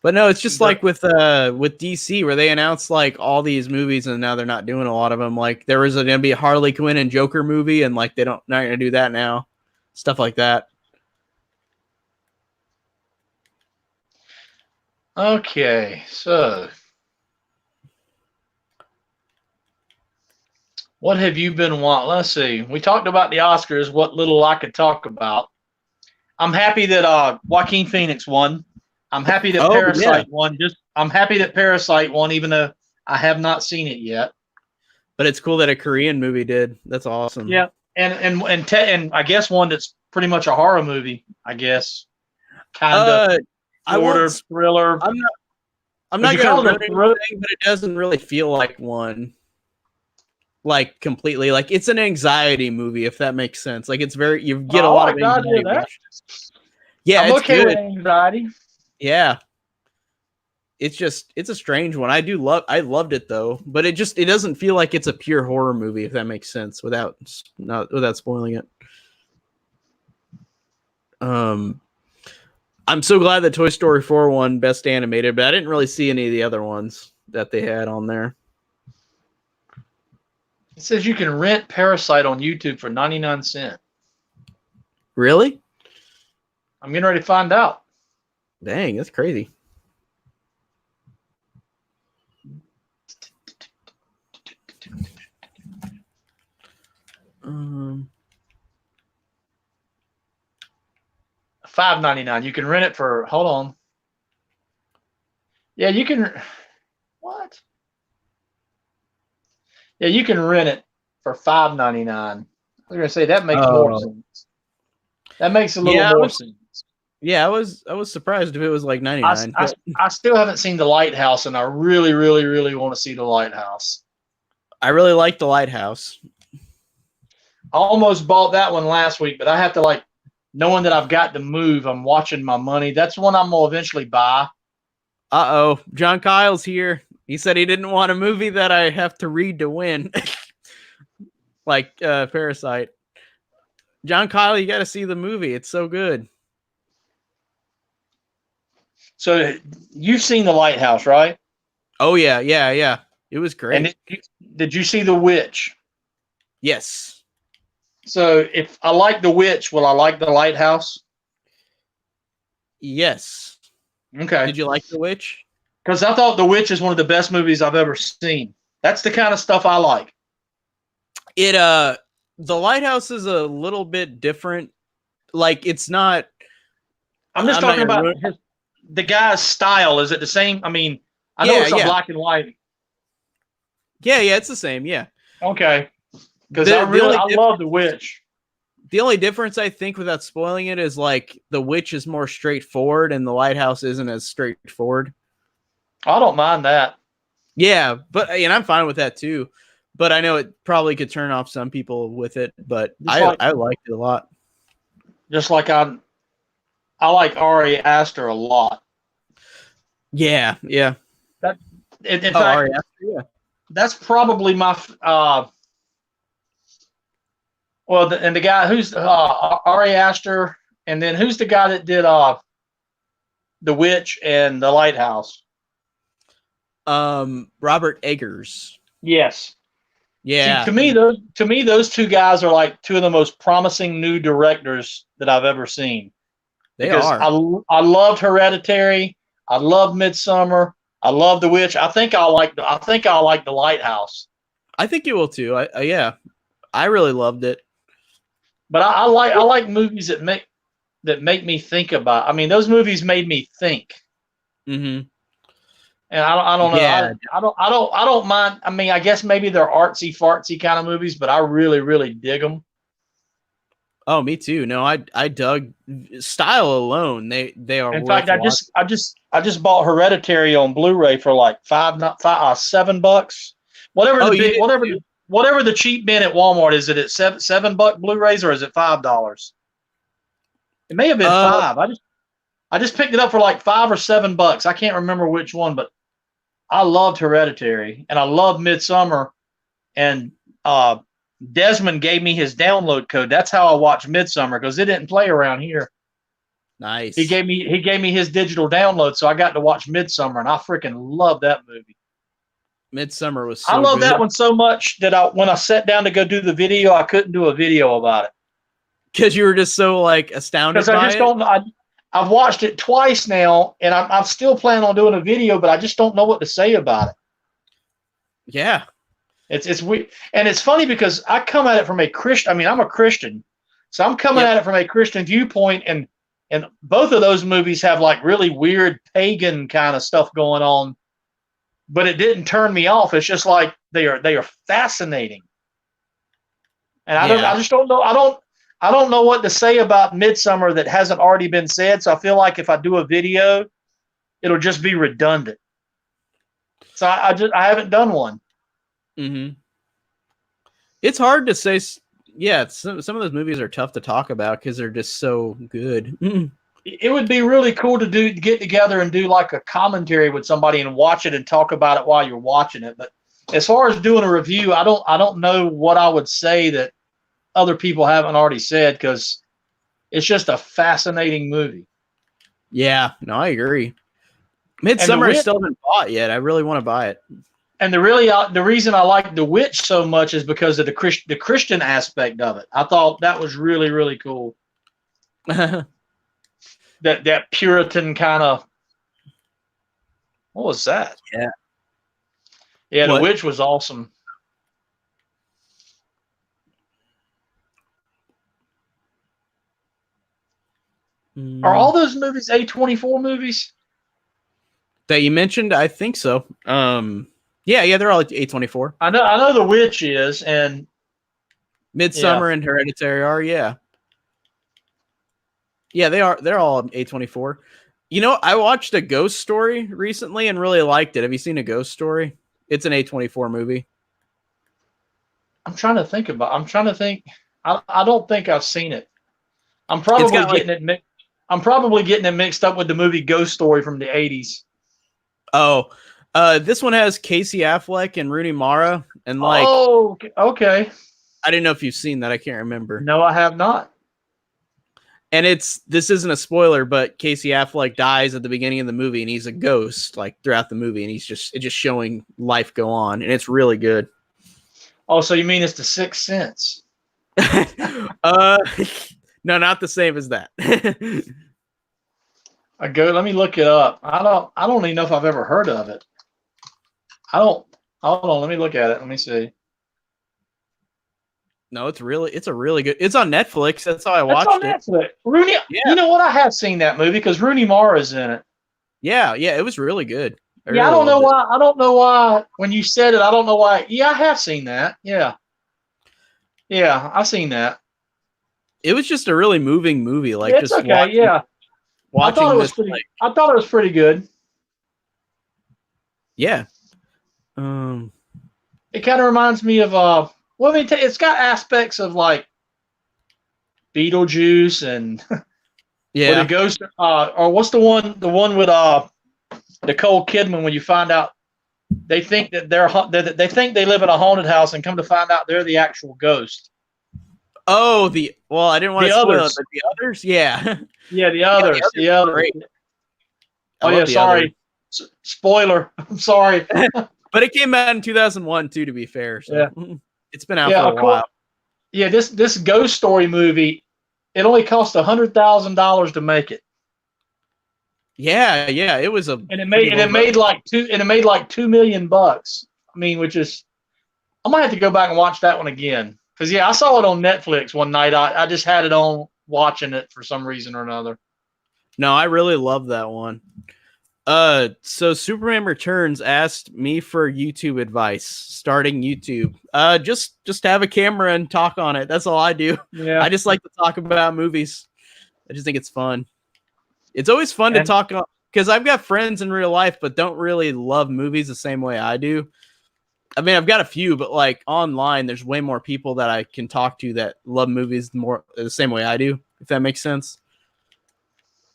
But no, it's just like with DC where they announced like all these movies and now they're not doing a lot of them. Like there was going to be a Harley Quinn and Joker movie and like not going to do that now. Stuff like that. Okay, so what have you been watching? Let's see. We talked about the Oscars, what little I could talk about. I'm happy that Joaquin Phoenix won. I'm happy that Parasite won. I'm happy that Parasite won, even though I have not seen it yet. But it's cool that a Korean movie did. That's awesome. Yeah, and I guess one that's pretty much a horror movie. I guess kind of thriller. I'm not gonna ruin anything, but it doesn't really feel like one. Like completely, like it's an anxiety movie, if that makes sense. Like it's you get a lot of anxiety. Yeah, I'm okay with anxiety. Yeah, it's a strange one. I loved it though, but it doesn't feel like it's a pure horror movie, if that makes sense, without spoiling it. I'm so glad that Toy Story 4 won Best Animated, but I didn't really see any of the other ones that they had on there. It says you can rent Parasite on YouTube for 99 cents. Really? I'm getting ready to find out. Dang, that's crazy. $5.99. You can rent it for. Hold on. Yeah, you can. What? Yeah, you can rent it for $5.99. I was gonna say that makes more sense. That makes a little more sense. Yeah, I was surprised if it was like 99. I still haven't seen The Lighthouse, and I really, really, really want to see The Lighthouse. I really like The Lighthouse. I almost bought that one last week, but I have to knowing that I've got to move. I'm watching my money. That's one I'm gonna eventually buy. Uh-oh, John Kyle's here. He said he didn't want a movie that I have to read to win, like Parasite. John Kyle, you got to see the movie. It's so good. So you've seen The Lighthouse, right? Oh, yeah. It was great. And did you see The Witch? Yes. So if I like The Witch, will I like The Lighthouse? Yes. Okay. Did you like The Witch? Because I thought The Witch is one of the best movies I've ever seen. That's the kind of stuff I like. The Lighthouse is a little bit different. Like, it's not. I'm just talking about the guy's style. Is it the same? I mean, I know it's a black and white. Yeah, it's the same. Yeah. Okay. Because I love The Witch. The only difference, I think, without spoiling it, is like The Witch is more straightforward and The Lighthouse isn't as straightforward. I don't mind that. Yeah, and I'm fine with that too. But I know it probably could turn off some people with it, but I liked it a lot. Just like I like Ari Aster a lot. Yeah. In fact, Ari Aster, yeah. That's probably my and the guy who's Ari Aster, and then who's the guy that did The Witch and The Lighthouse? Robert Eggers. Yes. Yeah. See, to me, those two guys are like two of the most promising new directors that I've ever seen. They are. I loved Hereditary. I love Midsummer. I love The Witch. I think I'll like The Lighthouse. I think you will too. I really loved it. But I like movies that make me think about. I mean, those movies made me think. Mm-hmm. And I don't know. Yeah. I don't mind. I mean, I guess maybe they're artsy fartsy kind of movies, but I really, really dig them. Oh, me too. No, I dug style alone. They are. In fact, I just bought Hereditary on Blu-ray for like $7. Whatever the cheap bin at Walmart is. It at $7 Blu-rays, or is it $5? It may have been $5. I just picked it up for like $5 or $7. I can't remember which one, but I loved Hereditary and I loved Midsummer. And Desmond gave me his download code. That's how I watched Midsummer, because it didn't play around here. Nice. He gave me his digital download, so I got to watch Midsummer, and I freaking love that movie. Midsummer was so I love good. that one so much that when I sat down to go do the video, I couldn't do a video about it. Because you were just so like astounded by it? I've watched it twice now, and I'm still planning on doing a video, but I just don't know what to say about it. Yeah. It's weird. And it's funny because I come at it from a Christian. I mean, I'm a Christian, so I'm coming at it from a Christian viewpoint, and both of those movies have like really weird pagan kind of stuff going on, but it didn't turn me off. It's just like they are fascinating. And I just don't know. I don't know what to say about Midsummer that hasn't already been said. So I feel like if I do a video, it'll just be redundant. So I haven't done one. Mm-hmm. It's hard to say. Yeah, some of those movies are tough to talk about because they're just so good. It would be really cool to get together and do like a commentary with somebody and watch it and talk about it while you're watching it. But as far as doing a review, I don't know what I would say that other people haven't already said, because it's just a fascinating movie. Yeah, no, I agree. Midsummer I still haven't bought yet. I really want to buy it. And the reason I like The Witch so much is because of the Christian aspect of it. I thought that was really, really cool. that Puritan kind of. What was that? Yeah. The Witch was awesome. Are all those movies A24 movies that you mentioned? I think so. Yeah, they're all A24. I know The Witch is, and Midsummer and Hereditary are. Yeah, they are. They're all A24. You know, I watched A Ghost Story recently and really liked it. Have you seen A Ghost Story? It's an A24 movie. I'm trying to think. I don't think I've seen it. I'm probably getting it mixed up with the movie Ghost Story from the 80s. Oh, this one has Casey Affleck and Rooney Mara, and like. Oh, okay. I didn't know if you've seen that. I can't remember. No, I have not. And this isn't a spoiler, but Casey Affleck dies at the beginning of the movie, and he's a ghost like throughout the movie, and it's just showing life go on, and it's really good. Oh, so you mean it's The Sixth Sense? No, not the same as that. Let me look it up. I don't even know if I've ever heard of it. Hold on, let me look at it. Let me see. No, it's a really good. It's on Netflix. That's how I watched it. It's on Netflix. Rooney, you know what? I have seen that movie because Rooney Mara's in it. Yeah, it was really good. I don't know why. I don't know why. When you said it, I don't know why. Yeah, I have seen that. Yeah. Yeah, I've seen that. It was just a really moving movie. Like, It's just okay. Yeah, watching I this. thought it was pretty good. Yeah. It kind of reminds me of well, I mean, it's got aspects of like Beetlejuice and where the ghost, or what's the one with Nicole Kidman, when you find out they think that they think they live in a haunted house and come to find out they're the actual ghost. Oh, I didn't want to spoil it, but the others, yeah. Yeah, the others. The others. Great. Oh yeah, sorry. Spoiler. I'm sorry. But it came out in 2001 too, to be fair. So yeah. It's been out for a while. Yeah, this Ghost Story movie, it only cost $100,000 to make it. Yeah, it was and it made like $2 million. I mean, which is, I might have to go back and watch that one again, because yeah, I saw it on Netflix one night. I just had it on watching it for some reason or another. No, I really love that one. So Superman Returns asked me for YouTube advice starting YouTube. Just have a camera and talk on it. That's all I do. Yeah. I just like to talk about movies. I just think it's fun. It's always fun to talk because I've got friends in real life, but don't really love movies the same way I do. I mean, I've got a few, but like online, there's way more people that I can talk to that love movies more the same way I do, if that makes sense.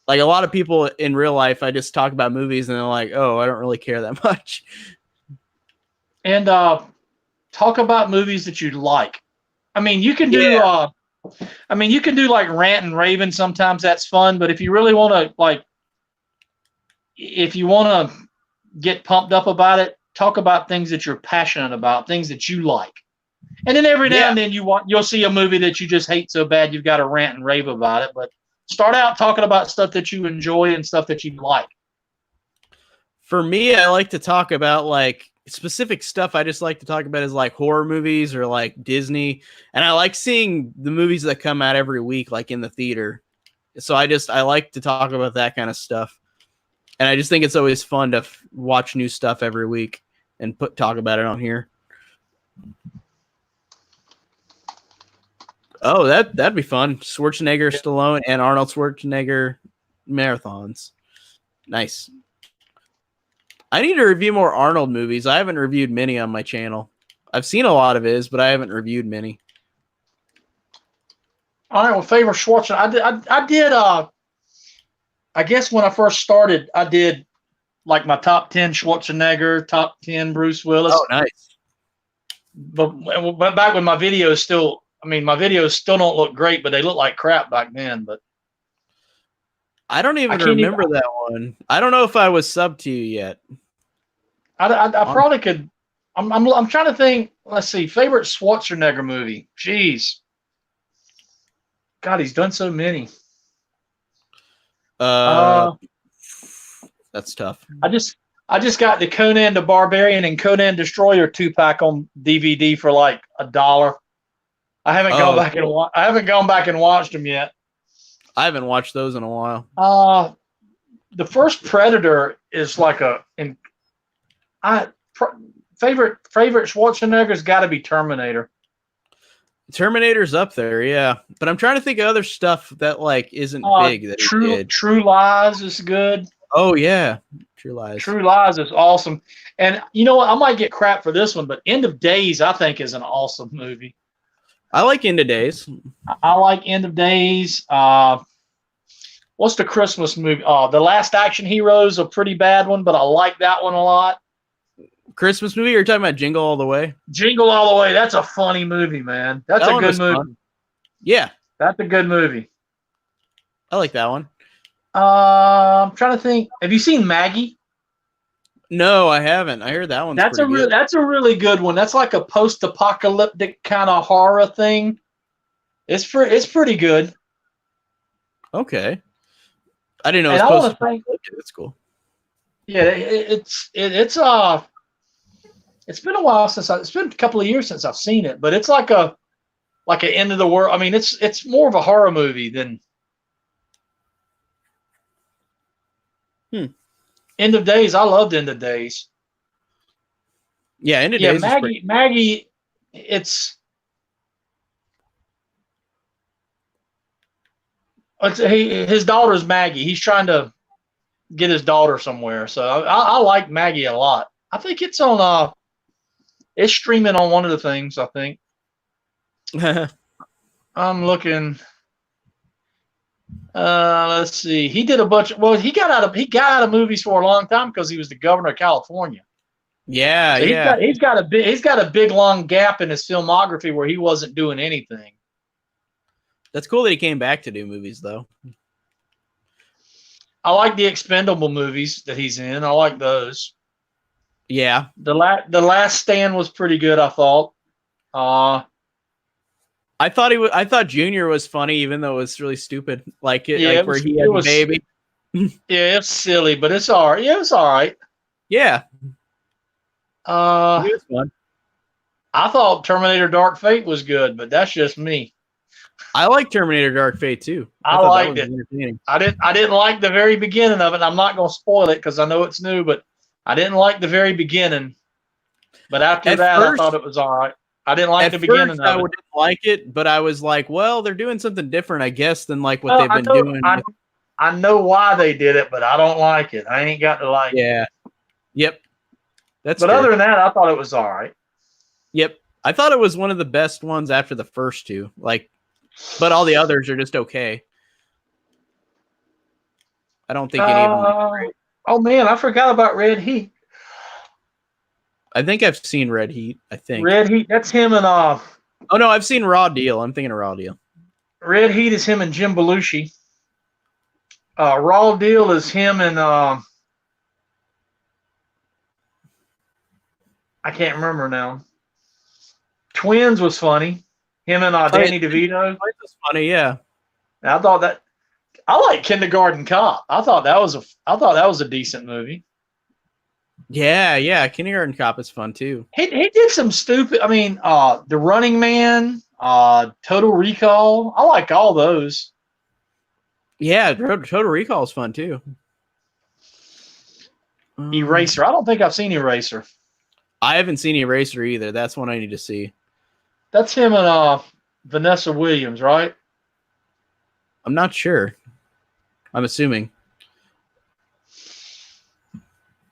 Like a lot of people in real life, I just talk about movies and they're like, oh, I don't really care that much. And talk about movies that you like. I mean, you can do you can do like rant and raving. Sometimes that's fun, but if you really want to if you want to get pumped up about it, talk about things that you're passionate about, things that you like. And then every now and then you'll see a movie that you just hate so bad you've got to rant and rave about it, but start out talking about stuff that you enjoy and stuff that you like. For me, I like to talk about like specific stuff. I just like to talk about is like horror movies or like Disney. And I like seeing the movies that come out every week, like in the theater. So I like to talk about that kind of stuff. And I just think it's always fun to watch new stuff every week and talk about it on here. Oh, that'd be fun. Schwarzenegger, Stallone, and Arnold Schwarzenegger marathons. Nice. I need to review more Arnold movies. I haven't reviewed many on my channel. I've seen a lot of his, but I haven't reviewed many. All right, well, favorite Schwarzenegger. I did. I guess when I first started, I did like my top 10 Schwarzenegger, top 10 Bruce Willis. Oh, nice. But back when my videos still don't look great, but they look like crap back then. But I don't even remember that one. I don't know if I was subbed to you yet. I probably could. I'm trying to think. Let's see. Favorite Schwarzenegger movie. Jeez. God, he's done so many. That's tough. I just got the Conan the Barbarian and Conan Destroyer 2-pack on DVD for like $1. I haven't gone back and watched them yet. I haven't watched those in a while. The first Predator is like favorite Schwarzenegger's got to be Terminator. Terminator's up there, yeah. But I'm trying to think of other stuff that like isn't big. That True Lies is good. Oh yeah, True Lies. True Lies is awesome. And you know what? I might get crap for this one, but End of Days I think is an awesome movie. I like End of Days. I like End of Days. What's the Christmas movie? The Last Action Hero is a pretty bad one, but I like that one a lot. Christmas movie? You're talking about Jingle All the Way? Jingle All the Way. That's a funny movie, man. That's a good movie. Fun. Yeah. That's a good movie. I like that one. I'm trying to think. Have you seen Maggie? No, I haven't. I heard that one's that's a really good one. That's like a post-apocalyptic kind of horror thing. It's pretty good. Okay. I didn't know it was post-apocalyptic. That's cool. Yeah, it's been a while it's been a couple of years since I've seen it, but it's like an end of the world. I mean, it's more of a horror movie than End of Days. I loved End of Days. Yeah, End of Days. Maggie. It's His daughter's Maggie. He's trying to get his daughter somewhere. So I like Maggie a lot. I think it's on. It's streaming on one of the things. I think. I'm looking. Let's see. He did a bunch. He got out of movies for a long time because he was the governor of California. Yeah, so he's got a big long gap in his filmography where he wasn't doing anything. That's cool that he came back to do movies though. I like the Expendable movies that he's in. I like those. Yeah. The Last Stand was pretty good, I thought. I thought Junior was funny, even though it was really stupid. Like it, like where he had a baby. Yeah, it's silly, but it's all right. Yeah, it was all right. Yeah. It was fun. I thought Terminator Dark Fate was good, but that's just me. I like Terminator Dark Fate too. I liked it. I didn't like the very beginning of it. I'm not going to spoil it because I know it's new, but I didn't like the very beginning. But after that, I thought it was all right. I didn't like the beginning of it. I didn't like it, but I was like, well, they're doing something different, I guess, than like what they've been doing. I know why they did it, but I don't like it. I ain't got to like it. Yeah. Yep. But other than that, I thought it was all right. Yep. I thought it was one of the best ones after the first two. Like, but all the others are just okay. I don't think any of them are great. Oh man, I forgot about Red Heat. I think I've seen Red Heat. I think Red Heat. That's him and Oh no, I've seen Raw Deal. I'm thinking of Raw Deal. Red Heat is him and Jim Belushi. Raw Deal is him and I can't remember now. Twins was funny. Him and Danny DeVito. Twins was funny, yeah. And I thought that I like Kindergarten Cop. I thought that was a decent movie. Yeah. Kindergarten Cop is fun too. He did some stupid. I mean, The Running Man, Total Recall. I like all those. Yeah, Total Recall is fun too. Eraser. I don't think I've seen Eraser. I haven't seen Eraser either. That's one I need to see. That's him and Vanessa Williams, right? I'm not sure. I'm assuming.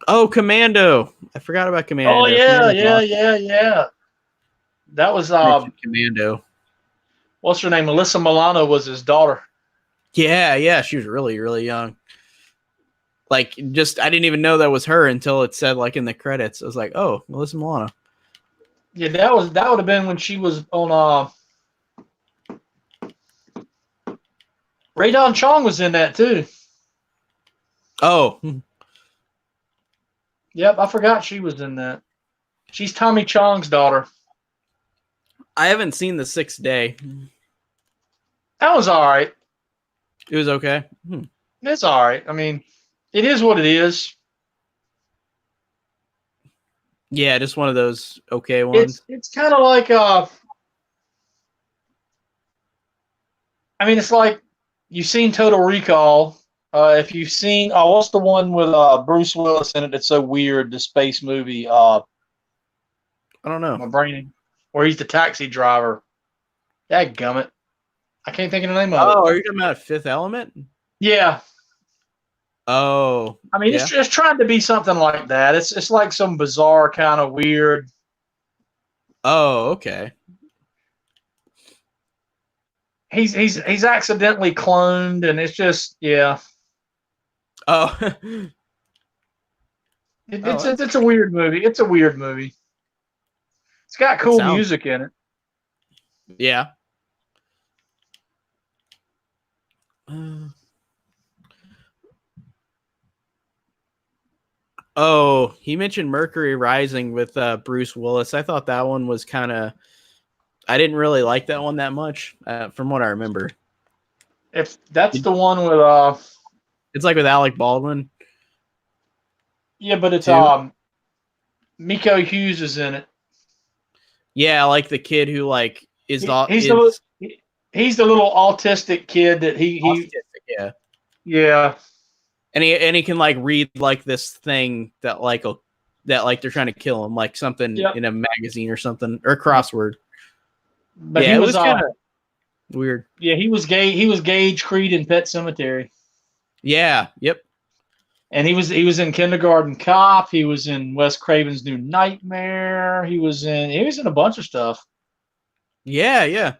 Oh, Commando. I forgot about Commando. Oh, yeah. That was Commando. What's her name? Alyssa Milano was his daughter. Yeah. She was really, really young. Like, just, I didn't even know that was her until it said, like, in the credits. I was like, oh, Alyssa Milano. Yeah, that would have been when she was on Ray Don Chong was in that too. Oh. Yep, I forgot she was in that. She's Tommy Chong's daughter. I haven't seen The Sixth Day. That was all right. It was okay. It's all right. I mean, it is what it is. Yeah, just one of those okay ones. It's kind of like I mean, it's like you've seen Total Recall. If you've seen what's the one with Bruce Willis in it that's so weird, the space movie? I don't know. My brain, where he's the taxi driver. Dadgummit. I can't think of the name of it. Oh, are you talking about Fifth Element? Yeah. Oh, I mean, it's trying to be something like that. It's like some bizarre kind of weird. Oh, okay. He's accidentally cloned, and it's just Oh, it's a weird movie. It's a weird movie. It's got cool music in it. Yeah. Oh, he mentioned Mercury Rising with Bruce Willis. I thought that one was kind of. I didn't really like that one that much, from what I remember. If that's the one with it's like with Alec Baldwin. Yeah, but it's Miko Hughes is in it. Yeah, like the kid who like is he's the little autistic kid that yeah. Yeah. And he can like read like this thing that like they're trying to kill him, like something in a magazine or something or a crossword. But yeah, Weird. Yeah, he was Gage Creed in Pet Sematary. Yeah. Yep. And he was in Kindergarten Cop. He was in Wes Craven's New Nightmare. He was in a bunch of stuff. Yeah. Yeah.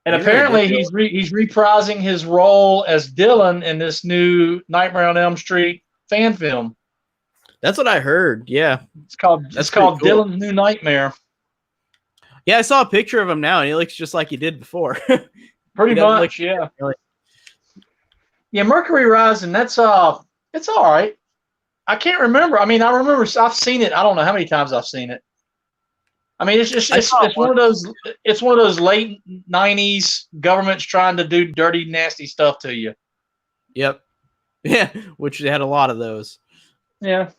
And apparently he's reprising his role as Dylan in this new Nightmare on Elm Street fan film. That's what I heard. Yeah. It's called cool. Dylan's New Nightmare. Yeah, I saw a picture of him now, and he looks just like he did before. Pretty much, yeah. Really. Yeah, Mercury Rising. That's it's all right. I can't remember. I mean, I remember I've seen it. I don't know how many times I've seen it. I mean, it's one of those late '90s governments trying to do dirty, nasty stuff to you. Yep. Yeah, which they had a lot of those. Yeah.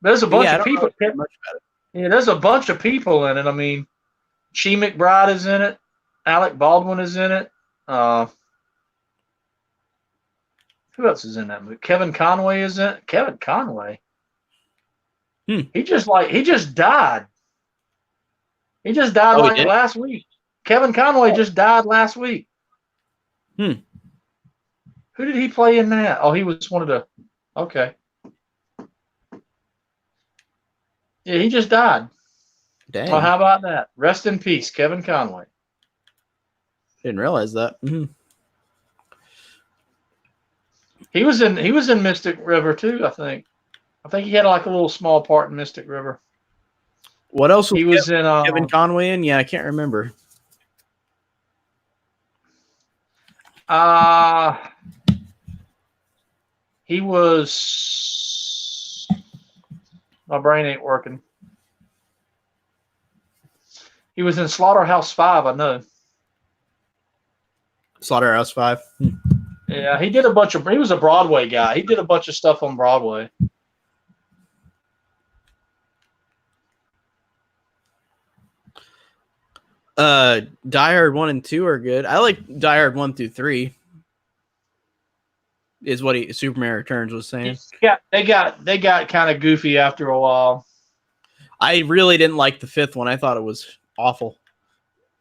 There's a bunch of people. Yeah, there's a bunch of people in it. I mean, Chi McBride is in it. Alec Baldwin is in it. Who else is in that movie? Kevin Conway is in it. Kevin Conway. He just died. He just died last week. Kevin Conway just died last week. Who did he play in that? Oh, he was one of the. Okay. Yeah, he just died. Dang. Well, how about that? Rest in peace, Kevin Conway. Didn't realize that. He was in Mystic River too, I think. I think he had like a little small part in Mystic River. What else was he was in Kevin Conway in? Yeah, I can't remember. He was. My brain ain't working. He was in Slaughterhouse 5, I know. Slaughterhouse 5. Yeah, he did a bunch of. He was a Broadway guy. He did a bunch of stuff on Broadway. Die Hard 1 and 2 are good. I like Die Hard 1 through 3. Is what Superman Returns was saying. Yeah, they got kind of goofy after a while. I really didn't like the 5th one. I thought it was awful.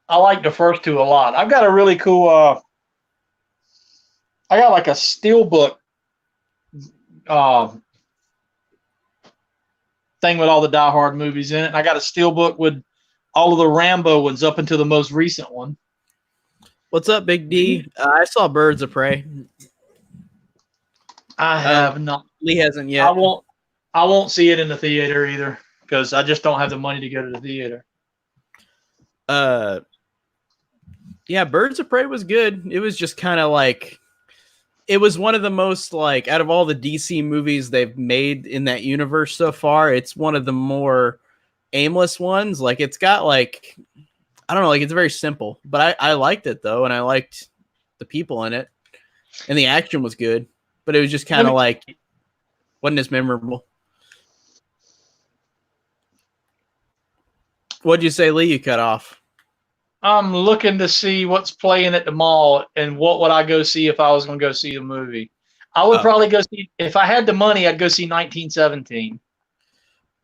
I like the first 2 a lot. I've got a really cool. I got like a steelbook thing with all the Die Hard movies in it. And I got a steelbook with all of the Rambo ones up until the most recent one. What's up, Big D? I saw Birds of Prey. I have not. Lee hasn't yet. I won't see it in the theater either because I just don't have the money to go to the theater. Yeah, Birds of Prey was good. It was just kind of like, it was one of the most, like, out of all the DC movies they've made in that universe so far, it's one of the more aimless ones. Like, it's got, like, I don't know, like, it's very simple, but I liked it though, and I liked the people in it, and the action was good, but it was just kind of like, wasn't as memorable. What'd you say, Lee? You cut off. I'm looking to see what's playing at the mall and what would I go see if I was going to go see the movie. I would probably go see, if I had the money, I'd go see 1917.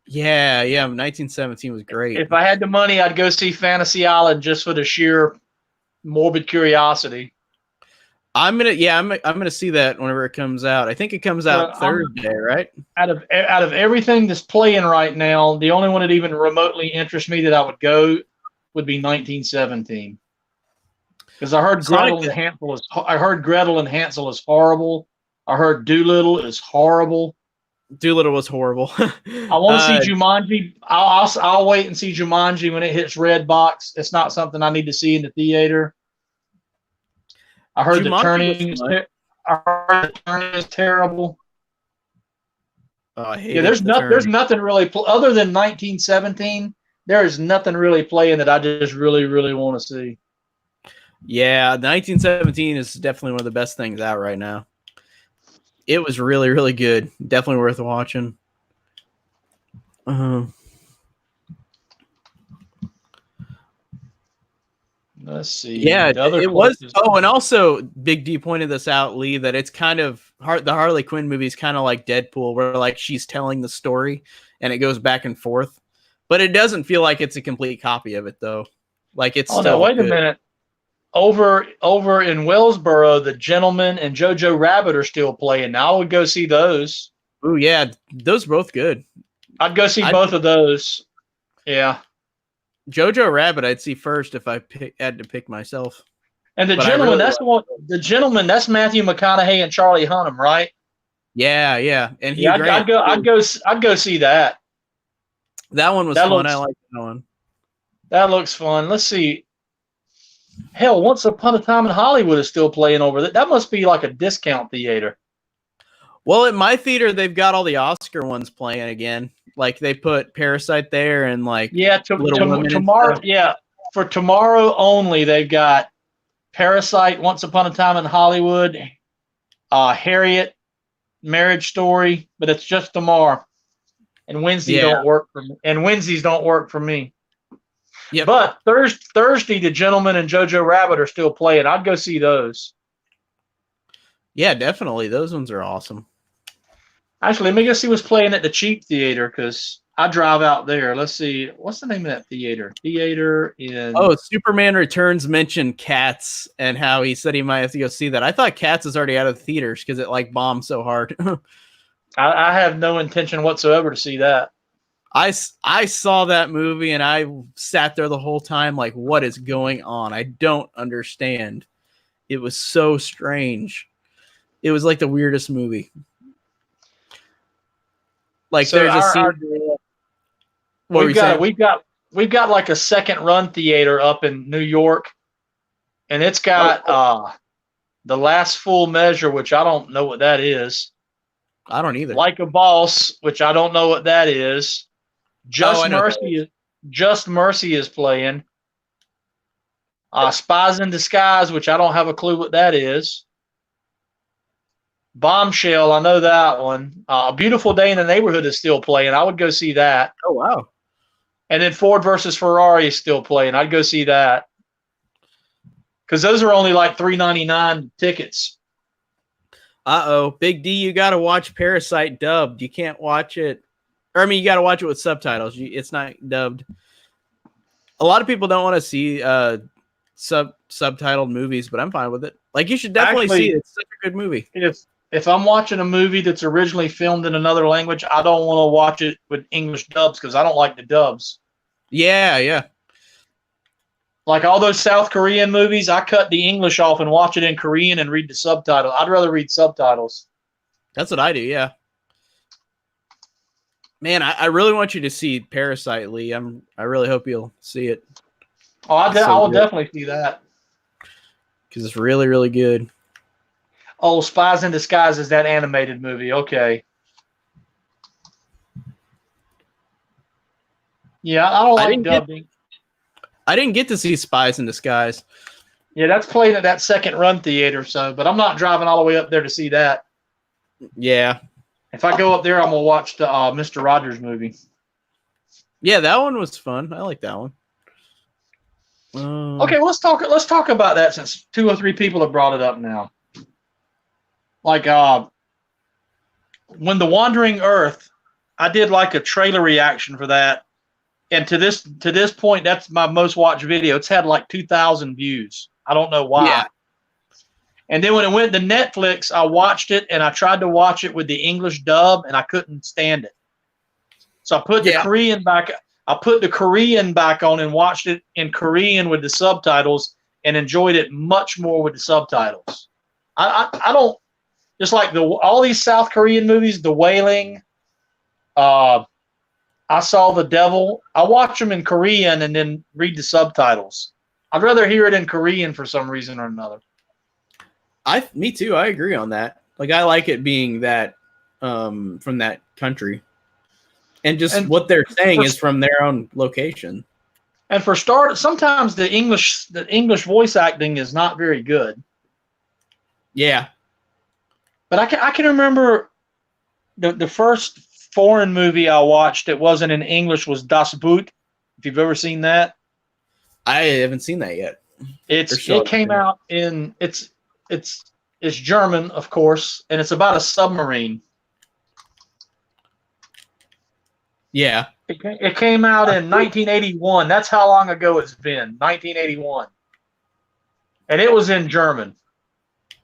Yeah, 1917 was great. If I had the money, I'd go see Fantasy Island just for the sheer morbid curiosity. I'm gonna see that whenever it comes out. I think it comes out Thursday, right? Out of everything that's playing right now, the only one that even remotely interests me that I would go would be 1917. Because I heard Gretel and Hansel is horrible. I heard Doolittle is horrible. Doolittle was horrible. I want to see Jumanji. I'll wait and see Jumanji when it hits Redbox. It's not something I need to see in the theater. I heard the turning is terrible. Oh, I hate there's nothing really other than 1917. There is nothing really playing that I just really, really want to see. Yeah, 1917 is definitely one of the best things out right now. It was really, really good. Definitely worth watching. Let's see. Yeah, it was. Oh, and also, Big D pointed this out, Lee, that it's kind of the Harley Quinn movie is kind of like Deadpool, where like she's telling the story and it goes back and forth, but it doesn't feel like it's a complete copy of it, though. Like it's still. Wait good. a minute. Over in Wellsboro, The Gentleman and Jojo Rabbit are still playing. Now I would go see those. Oh yeah, those are both good. I'd go see both of those. Yeah. Jojo Rabbit, I'd see first if I had to pick myself. And The Gentleman, that's the one. The Gentleman, that's Matthew McConaughey and Charlie Hunnam, right? Yeah, yeah. And I'd go see that. That one was fun. I like that one. That looks fun. Let's see. Hell, Once Upon a Time in Hollywood is still playing over there. That must be like a discount theater. Well, at my theater, they've got all the Oscar ones playing again. Like they put Parasite there and like tomorrow. Yeah, for tomorrow only, they've got Parasite, Once Upon a Time in Hollywood, Harriet, Marriage Story, but it's just tomorrow. And Wednesdays don't work for me. Yep. But Thursday, The Gentleman and Jojo Rabbit are still playing. I'd go see those. Yeah, definitely. Those ones are awesome. Actually, let me go see what's playing at the cheap theater because I drive out there. Let's see. What's the name of that theater? Superman Returns mentioned Cats and how he said he might have to go see that. I thought Cats is already out of the theaters because it like bombed so hard. I have no intention whatsoever to see that. I saw that movie and I sat there the whole time like, what is going on? I don't understand. It was so strange. It was like the weirdest movie. Like so there's a scene. We've got like a second run theater up in New York, and it's got The Last Full Measure, which I don't know what that is. I don't either. Like a Boss, which I don't know what that is. Just Mercy is playing. Spies in Disguise, which I don't have a clue what that is. Bombshell, I know that one. A Beautiful Day in the Neighborhood is still playing. I would go see that. Oh, wow. And then Ford versus Ferrari is still playing. I'd go see that. Because those are only like $3.99 tickets. Uh-oh. Big D, you got to watch Parasite dubbed. You can't watch it. Or, I mean, you got to watch it with subtitles. It's not dubbed. A lot of people don't want to see subtitled movies, but I'm fine with it. Like, you should definitely see it. It's such a good movie. If I'm watching a movie that's originally filmed in another language, I don't want to watch it with English dubs because I don't like the dubs. Yeah, yeah. Like all those South Korean movies, I cut the English off and watch it in Korean and read the subtitle. I'd rather read subtitles. That's what I do, yeah. Man, I really want you to see Parasite, Lee. I really hope you'll see it. Oh, I will definitely see that. Because it's really, really good. Oh, Spies in Disguise is that animated movie. Okay. Yeah, I don't like dubbing. I didn't get to see Spies in Disguise. Yeah, that's played at that second run theater, but I'm not driving all the way up there to see that. Yeah. If I go up there, I'm going to watch the Mr. Rogers movie. Yeah, that one was fun. I like that one. Okay, let's talk about that since 2 or 3 people have brought it up now. Like when The Wandering Earth, I did like a trailer reaction for that, and to this point, that's my most watched video. It's had like 2,000 views. I don't know why. Yeah. And then when it went to Netflix, I watched it, and I tried to watch it with the English dub, and I couldn't stand it. So I put the Korean back. I put the Korean back on and watched it in Korean with the subtitles, and enjoyed it much more with the subtitles. I don't just like all these South Korean movies, The Wailing. I Saw the Devil. I watch them in Korean and then read the subtitles. I'd rather hear it in Korean for some reason or another. Me too. I agree on that. Like I like it being that from that country, and what they're saying is from their own location. And for start, sometimes the English voice acting is not very good. Yeah, but I can remember the first foreign movie I watched that wasn't in English was Das Boot. If you've ever seen that, I haven't seen that yet. It came out in it's German, of course, and it's about a submarine. Yeah. It came out in 1981. That's how long ago it's been. 1981, and it was in German.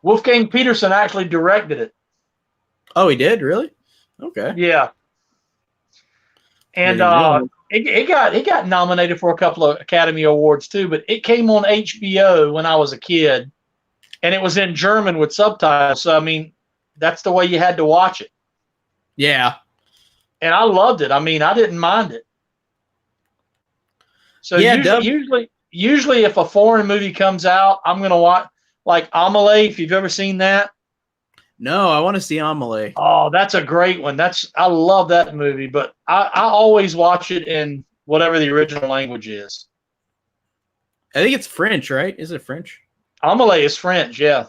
Wolfgang Peterson actually directed it. Oh, he did? Really? Okay. Yeah. And it got nominated for a couple of Academy Awards too, but it came on HBO when I was a kid, and it was in German with subtitles. So I mean, that's the way you had to watch it. Yeah. And I loved it. I mean, I didn't mind it. So yeah, usually if a foreign movie comes out, I'm gonna watch like Amelie, if you've ever seen that. No, I want to see Amelie. Oh, that's a great one. I love that movie, but I always watch it in whatever the original language is. I think it's French, right? Is it French? Amelie is French, yeah.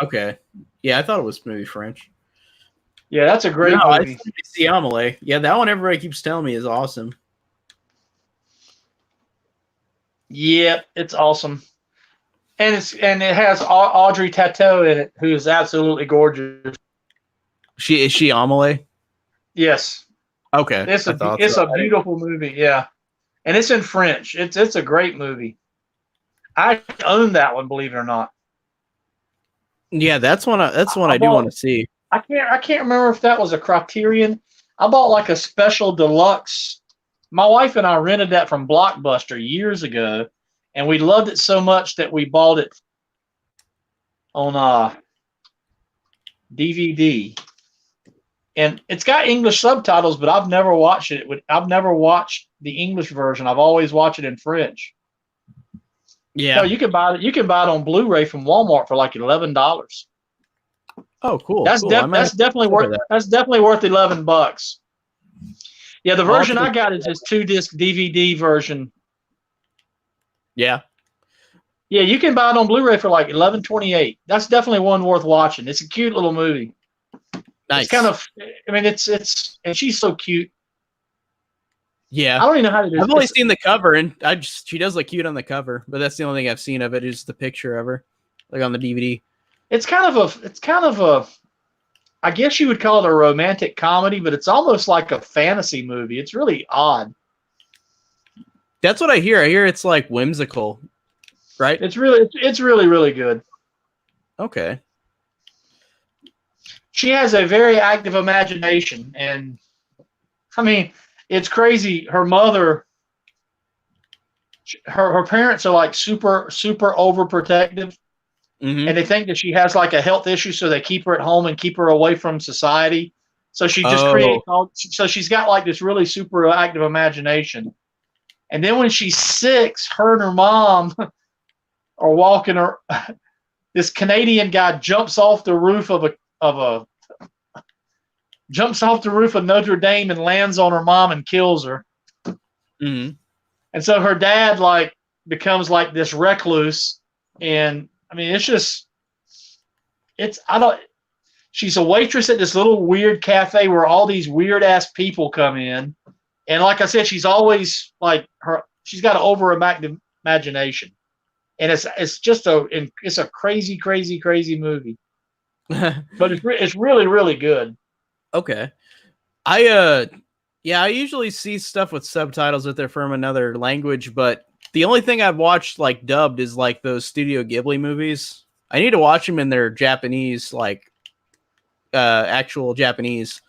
Okay. Yeah, I thought it was maybe French. Yeah, that's a great movie. I see Amelie. Yeah, that one everybody keeps telling me is awesome. Yeah, it's awesome. And it has Audrey Tautou in it, who is absolutely gorgeous. Is she Amelie? Yes. Okay. It's a beautiful movie, yeah. And it's in French. It's a great movie. I own that one, believe it or not. Yeah, that's one I do want to see. I can't remember if that was a Criterion. I bought like a special deluxe. My wife and I rented that from Blockbuster years ago, and we loved it so much that we bought it on DVD. And it's got English subtitles, but I've never watched it. I've never watched the English version. I've always watched it in French. Yeah. No, you can buy it. You can buy it on Blu-ray from Walmart for like $11. Oh, cool. That's cool. Definitely worth that. That's definitely worth $11. Yeah, the version I got is this 2-disc DVD version. Yeah. Yeah, you can buy it on Blu-ray for like $11.28. That's definitely one worth watching. It's a cute little movie. Nice. It's kind of, I mean, it's and she's so cute. Yeah. I don't even know how to do it. I've only seen the cover, and she does look cute on the cover, but that's the only thing I've seen of it is the picture of her, like on the DVD. It's kind of a, I guess you would call it a romantic comedy, but it's almost like a fantasy movie. It's really odd. That's what I hear. I hear it's like whimsical, right? It's really, really good. Okay. She has a very active imagination, and I mean, it's crazy. Her mother, her parents are like super overprotective, and they think that she has like a health issue, so they keep her at home and keep her away from society. So she just creates so she's got like this really super active imagination. And then when she's 6, her and her mom are walking her. This Canadian guy jumps off the roof of Notre Dame and lands on her mom and kills her. Mm-hmm. And so her dad like becomes like this recluse, and I mean she's a waitress at this little weird cafe where all these weird ass people come in, and like I said, she's always like she's got an overactive imagination, and it's a crazy movie, but it's really, really good. Okay. I usually see stuff with subtitles if they're from another language, but the only thing I've watched like dubbed is like those Studio Ghibli movies. I need to watch them in their Japanese, like actual Japanese,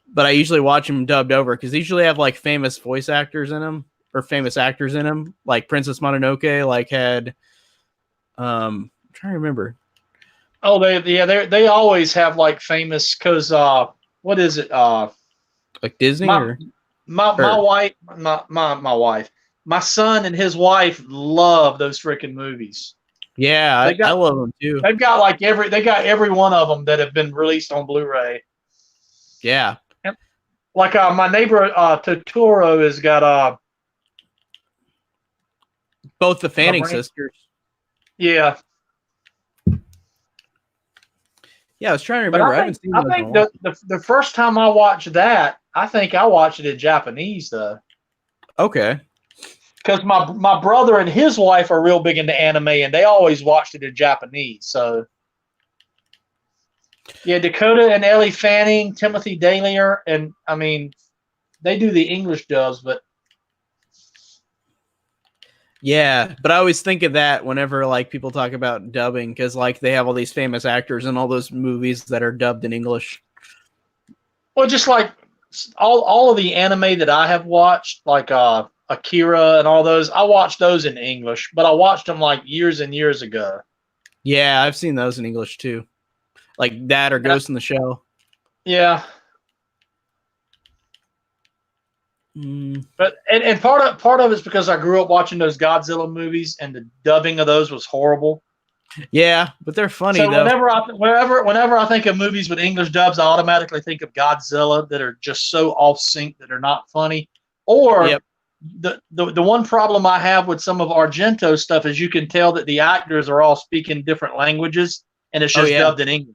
but I usually watch them dubbed over because they usually have like famous voice actors in them or famous actors in them. Like Princess Mononoke, like had I'm trying to remember. Oh, they always have like famous because what is it? Like Disney my wife, my son and his wife love those freaking movies. Yeah, I love them too. They got every one of them that have been released on Blu-ray. Yeah, like my neighbor Totoro has got both the Fanning sisters. Yeah. Yeah, I was trying to remember. I think the first time I watched that, I think I watched it in Japanese though. Okay. Because my brother and his wife are real big into anime, and they always watched it in Japanese. So, yeah, Dakota and Ellie Fanning, Timothy Daley, and I mean, they do the English dubs, but yeah, but I always think of that whenever like people talk about dubbing, because like they have all these famous actors in all those movies that are dubbed in English. Well, just like all of the anime that I have watched, like Akira and all those, I watched those in English, but I watched them like years and years ago. Yeah, I've seen those in English too, like that or Ghost in the Shell. Yeah. But and part of it's because I grew up watching those Godzilla movies, and the dubbing of those was horrible. Yeah, but they're funny. So though. whenever I think of movies with English dubs, I automatically think of Godzilla that are just so off sync that are not funny. Or yep. the one problem I have with some of Argento's stuff is you can tell that the actors are all speaking different languages, and it's just dubbed in English.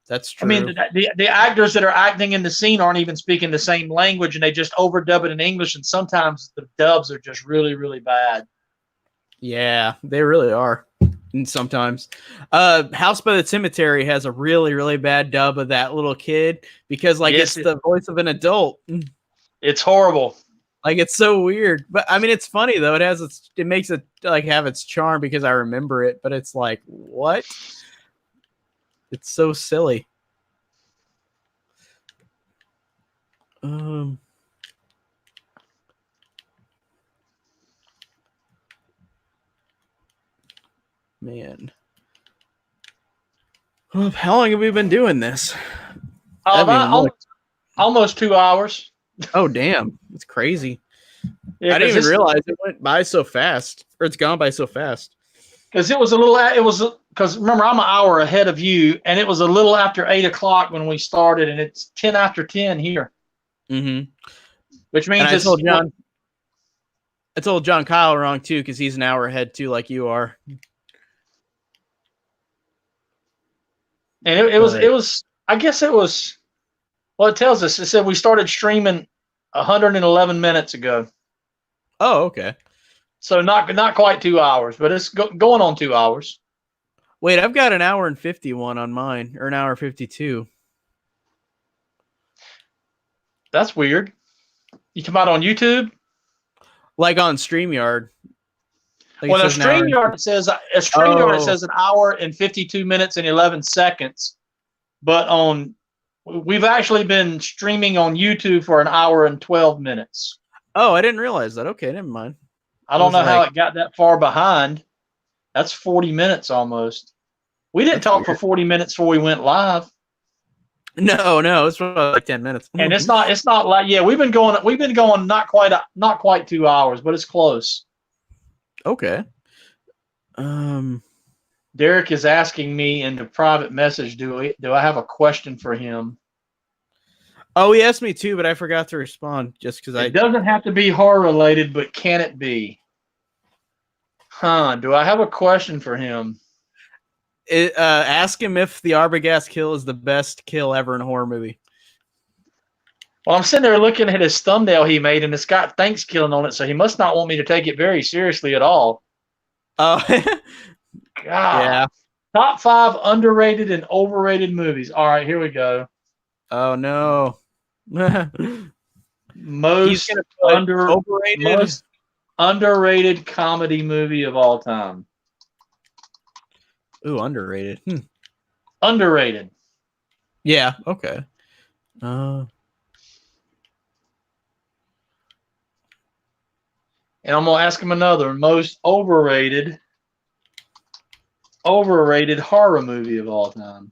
That's true. I mean, the actors that are acting in the scene aren't even speaking the same language, and they just overdub it in English. And sometimes the dubs are just really, really bad. Yeah, they really are. And sometimes, House by the Cemetery has a really, really bad dub of that little kid because, like, it's the voice of an adult. It's horrible. Like, it's so weird. But I mean, it's funny though. It makes it like have its charm because I remember it. But it's like, what? It's so silly. Man. Well, how long have we been doing this? Almost 2 hours. Oh, damn. It's crazy. Yeah, I didn't even realize it went by so fast. Or it's gone by so fast. Because because remember, I'm an hour ahead of you, and it was a little after 8 o'clock when we started, and it's 10 after 10 here. Mm-hmm. Which means I told John Kyle wrong too, because he's an hour ahead too, like you are. And it was I guess it was, well, it tells us, it said we started streaming 111 minutes ago. Oh, okay. So not quite 2 hours, but it's going on 2 hours. Wait, I've got an hour and 51 on mine, or an hour 52. That's weird. You come out on YouTube? Like on StreamYard. Like well, StreamYard says it says an hour and 52 minutes and 11 seconds. But we've actually been streaming on YouTube for an hour and 12 minutes. Oh, I didn't realize that. Okay, never mind. I don't know how it got that far behind. That's 40 minutes almost. We didn't talk for 40 minutes before we went live. No, it's like 10 minutes. And it's not like, yeah, we've been going not quite 2 hours, but it's close. Okay. Derek is asking me in the private message, do I have a question for him? Oh, he asked me too, but I forgot to respond just because It doesn't have to be horror related, but can it be? Do I have a question for him? Ask him if the Arbogast kill is the best kill ever in a horror movie. Well, I'm sitting there looking at his thumbnail he made, and it's got Thanksgiving on it, so he must not want me to take it very seriously at all. Oh, God. Yeah. Top 5 underrated and overrated movies. All right, here we go. Oh no. Most underrated comedy movie of all time. Ooh, underrated. Underrated. Yeah. Okay. And I'm gonna ask him another most overrated horror movie of all time.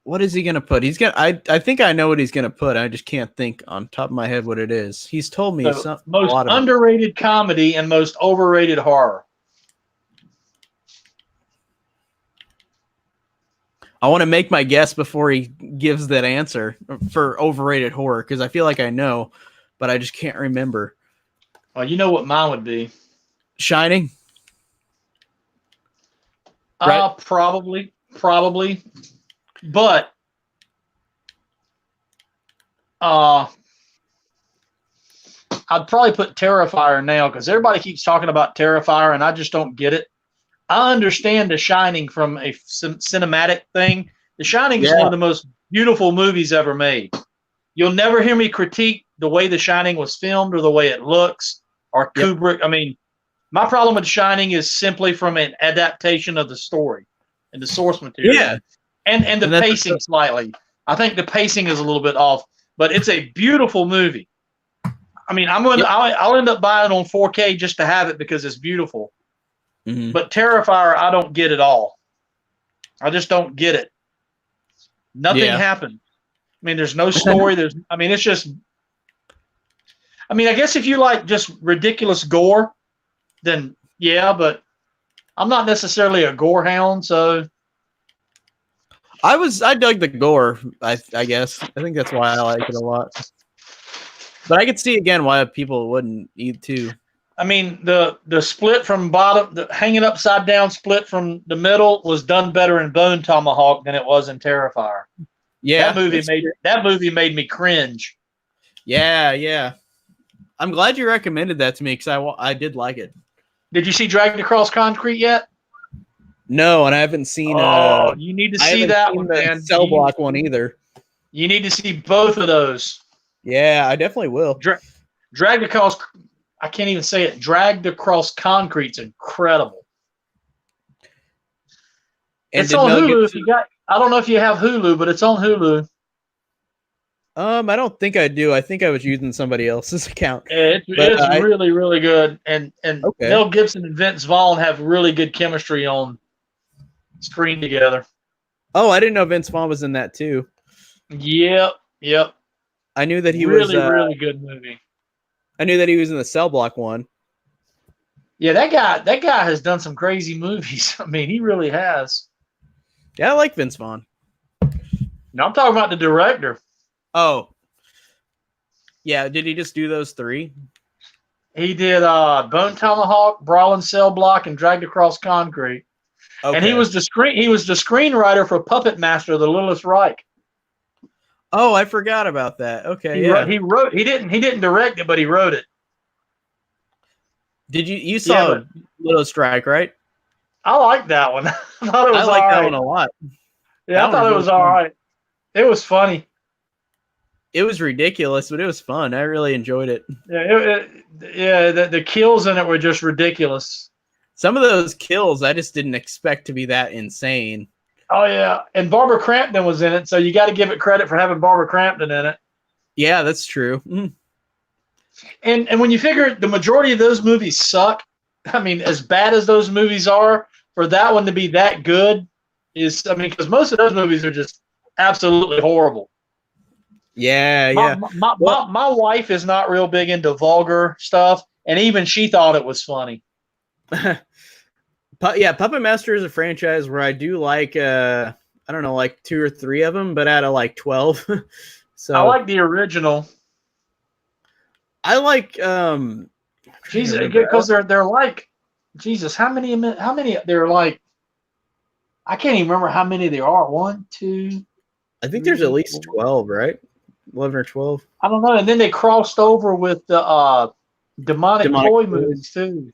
What is he gonna put? I think I know what he's gonna put. I just can't think on top of my head what it is. He's told me most underrated comedy and most overrated horror. I want to make my guess before he gives that answer for overrated horror because I feel like I know, but I just can't remember. Well, you know what mine would be. Shining. Right? Probably. But I'd probably put Terrifier now because everybody keeps talking about Terrifier and I just don't get it. I understand The Shining from a cinematic thing. The Shining is one of the most beautiful movies ever made. You'll never hear me critique the way The Shining was filmed or the way it looks or Kubrick. I mean, my problem with Shining is simply from an adaptation of the story and the source material. Yeah. And the pacing slightly. I think the pacing is a little bit off, but it's a beautiful movie. I mean, I'll end up buying it on 4K just to have it because it's beautiful. Mm-hmm. But Terrifier, I don't get at all. I just don't get it. Nothing happened. I mean, there's no story. It's just. I mean, I guess if you like just ridiculous gore, then yeah, but I'm not necessarily a gore hound, so. I dug the gore. I guess I think that's why I like it a lot. But I could see again why people wouldn't eat too. I mean, the split from bottom, the hanging upside down split from the middle was done better in Bone Tomahawk than it was in Terrifier. Yeah, that movie made me cringe. Yeah. I'm glad you recommended that to me because I did like it. Did you see Dragged Across Concrete yet? No, and I haven't seen. You need to see that one, man. Cell Block one either. You need to see both of those. Yeah, I definitely will. Dragged Across. I can't even say it. Dragged Across Concrete's incredible. And it's on Hulu. I don't know if you have Hulu, but it's on Hulu. I don't think I do. I think I was using somebody else's account. It's really, really good. And Mel Gibson and Vince Vaughn have really good chemistry on screen together. Oh, I didn't know Vince Vaughn was in that too. Yep. I knew that he was really good movie. I knew that he was in the Cell Block one. Yeah, that guy has done some crazy movies. I mean, he really has. Yeah, I like Vince Vaughn. No, I'm talking about the director. Oh. Yeah, did he just do those three? He did Bone Tomahawk, Brawling Cell Block, and Dragged Across Concrete. Okay. And he was the screenwriter for Puppet Master, The Littlest Reich. Oh, I forgot about that. Okay, he didn't direct it, but he wrote it. Did you saw Little Strike, right? I like that one. I thought it was that one a lot. Yeah, I thought it was all right. It was funny. It was ridiculous, but it was fun. I really enjoyed it. Yeah, the kills in it were just ridiculous. Some of those kills I just didn't expect to be that insane. Oh yeah, and Barbara Crampton was in it, so you got to give it credit for having Barbara Crampton in it. Yeah, that's true. And when you figure the majority of those movies suck, I mean, as bad as those movies are, for that one to be that good because most of those movies are just absolutely horrible. Yeah. My wife is not real big into vulgar stuff, and even she thought it was funny. Puppet Master is a franchise where I do like I don't know, like 2 or 3 of them, but out of like 12. So I like the original. I like Jesus, because they're like Jesus. How many? They're like I can't even remember how many there are. 1, 2. I think there's at least 12, right? 11 or 12. I don't know. And then they crossed over with the demonic toy movies too.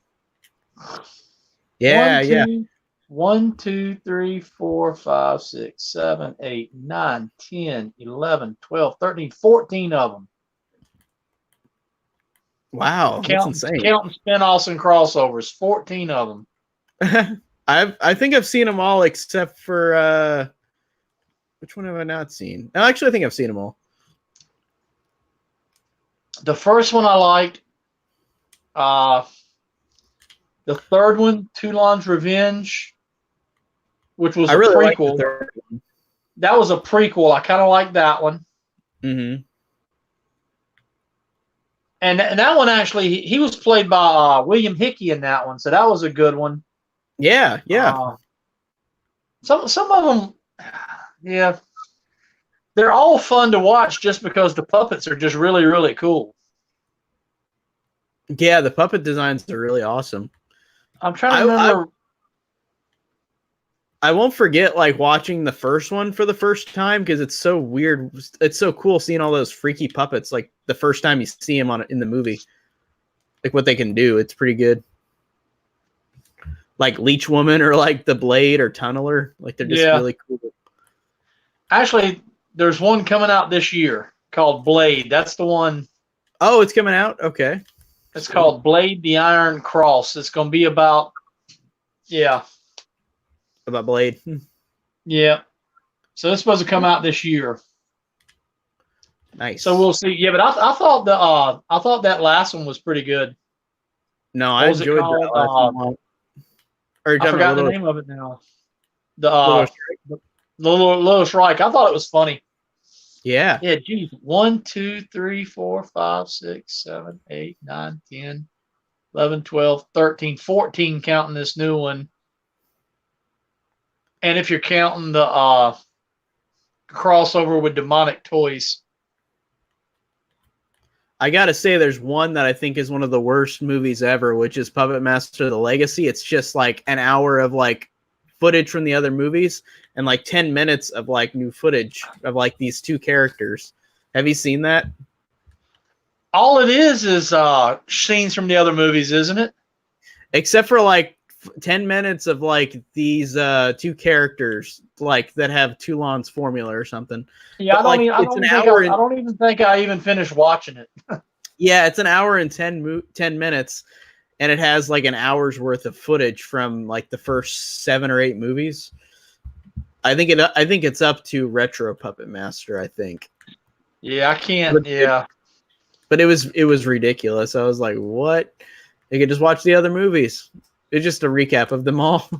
Yeah. 1, 2, 3, 4, 5, 6, 7, 8, 9, 10, 11, 12, 13, 14 of them. Wow, that's insane. Counting spin-offs and crossovers, 14 of them. I think I've seen them all except for which one have I not seen? No, actually, I think I've seen them all. The first one I liked. The third one, Toulon's Revenge, which was a prequel. That was a prequel. I kind of liked that one. Mm-hmm. And that one actually, he was played by William Hickey in that one, so that was a good one. Yeah. Some of them, yeah, they're all fun to watch just because the puppets are just really, really cool. Yeah, the puppet designs are really awesome. I'm trying to remember. I won't forget like watching the first one for the first time because it's so weird. It's so cool seeing all those freaky puppets like the first time you see them in the movie. Like what they can do. It's pretty good. Like Leech Woman or like the Blade or Tunneler. Like they're just really cool. Actually, there's one coming out this year called Blade. That's the one. Oh, it's coming out? Okay. It's called Blade the Iron Cross. It's going to be about, About Blade. Yeah. So it's supposed to come out this year. Nice. So we'll see. Yeah, but I thought that last one was pretty good. No, I enjoyed that last one. I forgot the name of it now. The Little Shrike. I thought it was funny. Yeah. Yeah, geez. 1, 2, 3, 4, 5, 6, 7, 8, 9, 10, 11, 12, 13, 14 counting this new one. And if you're counting the crossover with Demonic Toys. I gotta say, there's one that I think is one of the worst movies ever, which is Puppet Master: The Legacy. It's just like an hour of like footage from the other movies and like 10 minutes of like new footage of like these two characters. Have you seen that? All it is scenes from the other movies, isn't it? Except for like 10 minutes of like these two characters like that have Toulon's formula or something. Yeah, I don't even think I even finished watching it. Yeah, it's an hour and 10 minutes, and it has like an hour's worth of footage from like the first 7 or 8 movies. I think it's up to Retro Puppet Master, I think. Yeah, I can't. But it was ridiculous. I was like, what? You could just watch the other movies. It's just a recap of them all.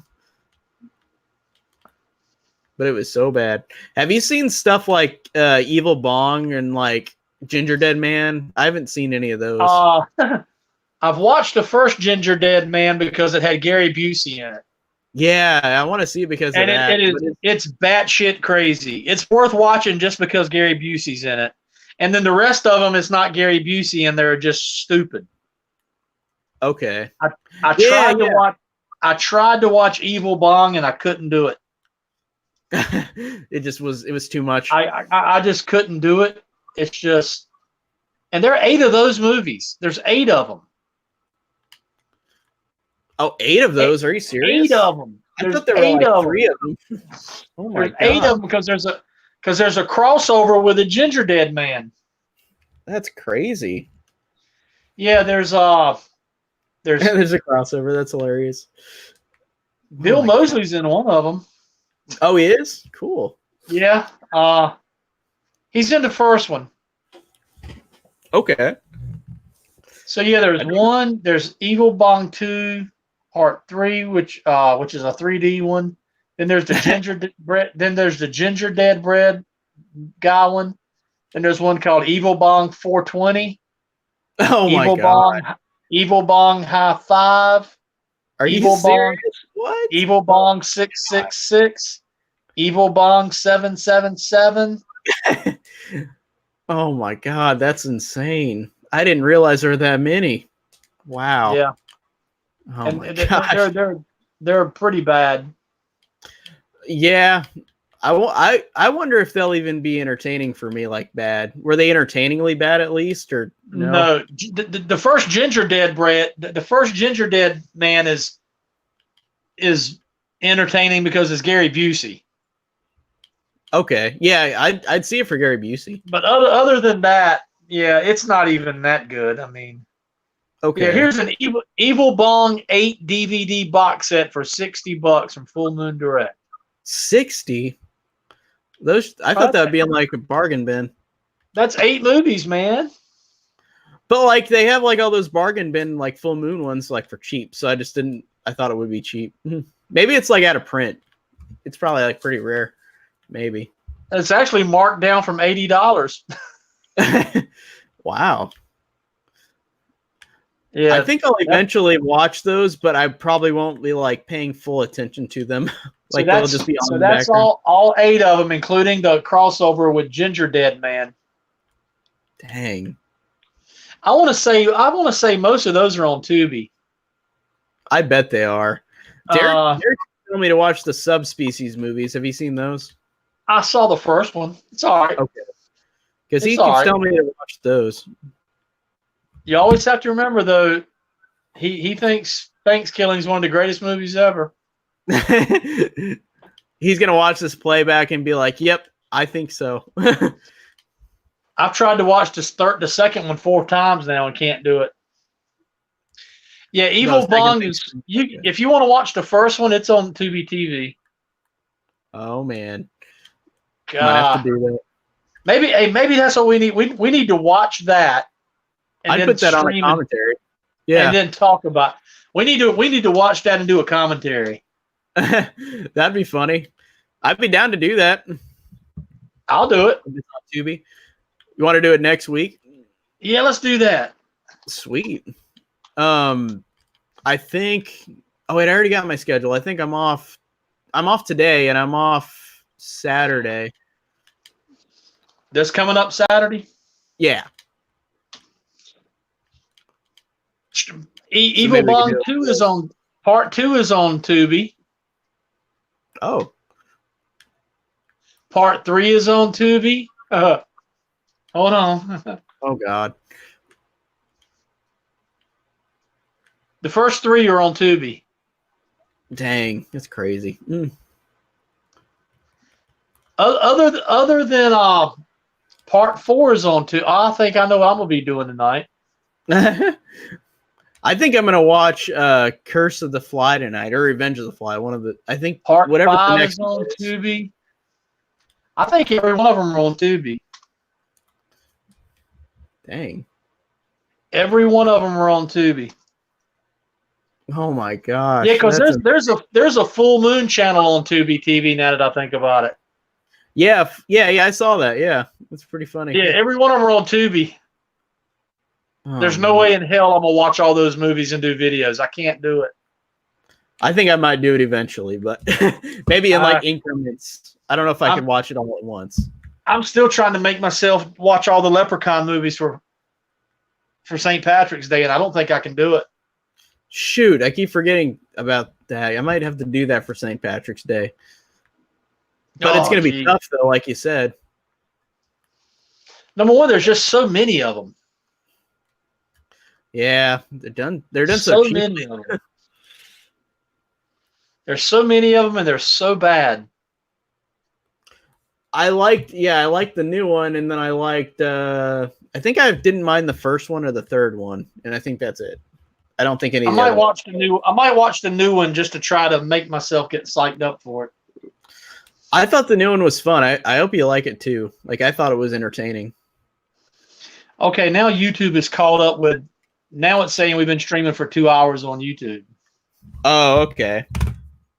But it was so bad. Have you seen stuff like Evil Bong and like Ginger Dead Man? I haven't seen any of those. I've watched the first Ginger Dead Man because it had Gary Busey in it. Yeah, I want to see it because of that. It's batshit crazy. It's worth watching just because Gary Busey's in it. And then the rest of them, it's not Gary Busey, and they're just stupid. Okay. I tried to watch Evil Bong, and I couldn't do it. It was too much. I just couldn't do it. It's just, and there are 8 of those movies. There's 8 of them. Oh, 8 of those? Are you serious? 8 of them. I thought there were like 3 of them. Oh my God. 8 of them because there's a crossover with a Ginger Dead Man. That's crazy. Yeah, there's a crossover. That's hilarious. Bill Moseley's in one of them. Oh, he is? Cool. Yeah. He's in the first one. Okay. So yeah, there's Evil Bong 2, Part 3, which is a 3D one. Then there's the Ginger Dead Bread guy one. Then there's one called Evil Bong 420. Oh my God. Evil Bong High 5. Are you serious? What? Evil Bong 666. Evil Bong 777. Oh my God, that's insane. I didn't realize there were that many. Wow. Yeah. Oh my gosh. They're pretty bad. Yeah. I wonder if they'll even be entertaining for me like bad. Were they entertainingly bad at least, or no? No. The first Ginger Dead Man is entertaining because it's Gary Busey. Okay. Yeah, I'd see it for Gary Busey. But other than that, yeah, it's not even that good. I mean, okay. Yeah, here's an Evil Bong 8 DVD box set for $60 from Full Moon Direct. 60? Those I thought that would be in like a bargain bin. That's 8 movies, man. But like they have like all those bargain bin like Full Moon ones like for cheap. So I thought it would be cheap. Maybe it's like out of print. It's probably like pretty rare. Maybe. It's actually marked down from $80. Wow. Yeah. I think I'll eventually watch those, but I probably won't be like paying full attention to them. Like they'll just be on the background. So that's all 8 of them, including the crossover with Ginger Dead Man. Dang. I want to say most of those are on Tubi. I bet they are. Derek told me to watch the Subspecies movies. Have you seen those? I saw the first one. It's all right. Okay. Because he keeps telling me to watch those. You always have to remember, though, he thinks Thanksgiving is one of the greatest movies ever. He's going to watch this playback and be like, yep, I think so. I've tried to watch the second one 4 times now and can't do it. Yeah, Evil Bong is if you want to watch the first one, it's on Tubi TV. Oh man, God. Might have to do that. Maybe that's what we need. We need to watch that. And I'd put that on a commentary. Yeah, and then talk about. We need to watch that and do a commentary. That'd be funny. I'd be down to do that. I'll do it. It's on Tubi. You want to do it next week? Yeah, let's do that. Sweet. I think. Oh wait, I already got my schedule. I think I'm off. I'm off today, and I'm off Saturday. This coming up Saturday? Yeah. Evil Bong 2 is on. Part 2 is on Tubi. Oh. Part 3 is on Tubi. Hold on. Oh God. The first 3 are on Tubi. Dang, that's crazy. Other than part 4 is on Tubi. I think I know what I'm gonna be doing tonight. I think I'm gonna watch Curse of the Fly tonight or Revenge of the Fly. One of the I think part whatever 5 the next is on Tubi. I think every one of them are on Tubi. Dang. Every one of them are on Tubi. Oh my gosh. Yeah, because there's a Full Moon channel on Tubi TV now that I think about it. Yeah, I saw that. Yeah, that's pretty funny. Yeah, every one of them are on Tubi. Oh, there's no way in hell I'm gonna watch all those movies and do videos. I can't do it. I think I might do it eventually, but maybe in like increments. I don't know if I can watch it all at once. I'm still trying to make myself watch all the Leprechaun movies for St. Patrick's Day, and I don't think I can do it. Shoot, I keep forgetting about that. I might have to do that for St. Patrick's Day. But it's going to be tough, though, like you said. Number one, there's just so many of them. Yeah, they're done so many of them. There's so many of them, and they're so bad. I liked the new one, and then I liked. I think I didn't mind the first one or the third one, and I think that's it. I don't think any. I might watch the new one just to try to make myself get psyched up for it. I thought the new one was fun. I hope you like it too. Like I thought it was entertaining. Okay, now YouTube is caught up with. Now it's saying we've been streaming for 2 hours on YouTube. Oh, okay.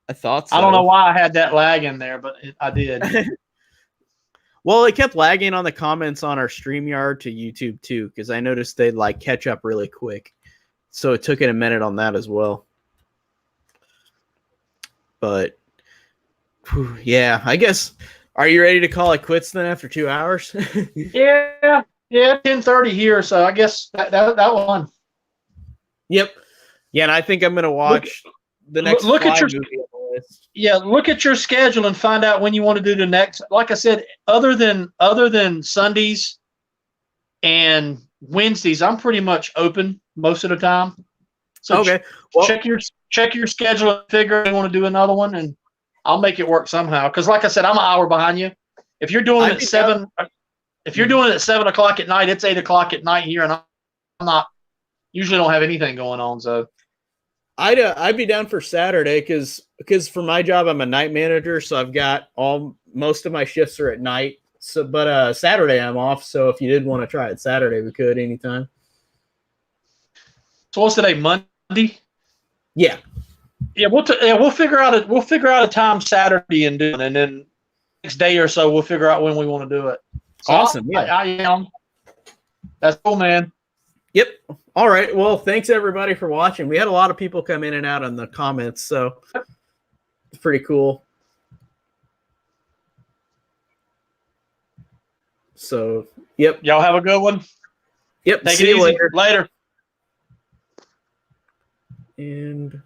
I thought so. I don't know why I had that lag in there, but I did. Well, it kept lagging on the comments on our StreamYard to YouTube too, because I noticed they'd like catch up really quick. So it took it a minute on that as well. But yeah, I guess. Are you ready to call it quits then after 2 hours? Yeah, 10:30 here. So I guess that one. Yep. Yeah, and I think I'm gonna watch the next look at your movie on the list. Yeah, look at your schedule and find out when you want to do the next. Like I said, other than Sundays and Wednesdays, I'm pretty much open most of the time. So okay, well, check your schedule and figure if you want to do another one, and I'll make it work somehow. Because like I said, I'm an hour behind you. If you're doing it at 7, if you're doing it at 7 o'clock at night, it's 8 o'clock at night here, and I'm not usually don't have anything going on. So I'd be down for Saturday because for my job I'm a night manager, so I've got most of my shifts are at night. So, but Saturday I'm off. So if you did want to try it Saturday, we could anytime. So what's today? Monday. Yeah. Yeah, we'll figure out a time Saturday and do it, and then next day or so we'll figure out when we want to do it. So awesome. I am. That's cool, man. Yep. All right. Well, thanks everybody for watching. We had a lot of people come in and out on the comments, so it's pretty cool. So, yep. Y'all have a good one. Yep. Take it easy. Later. And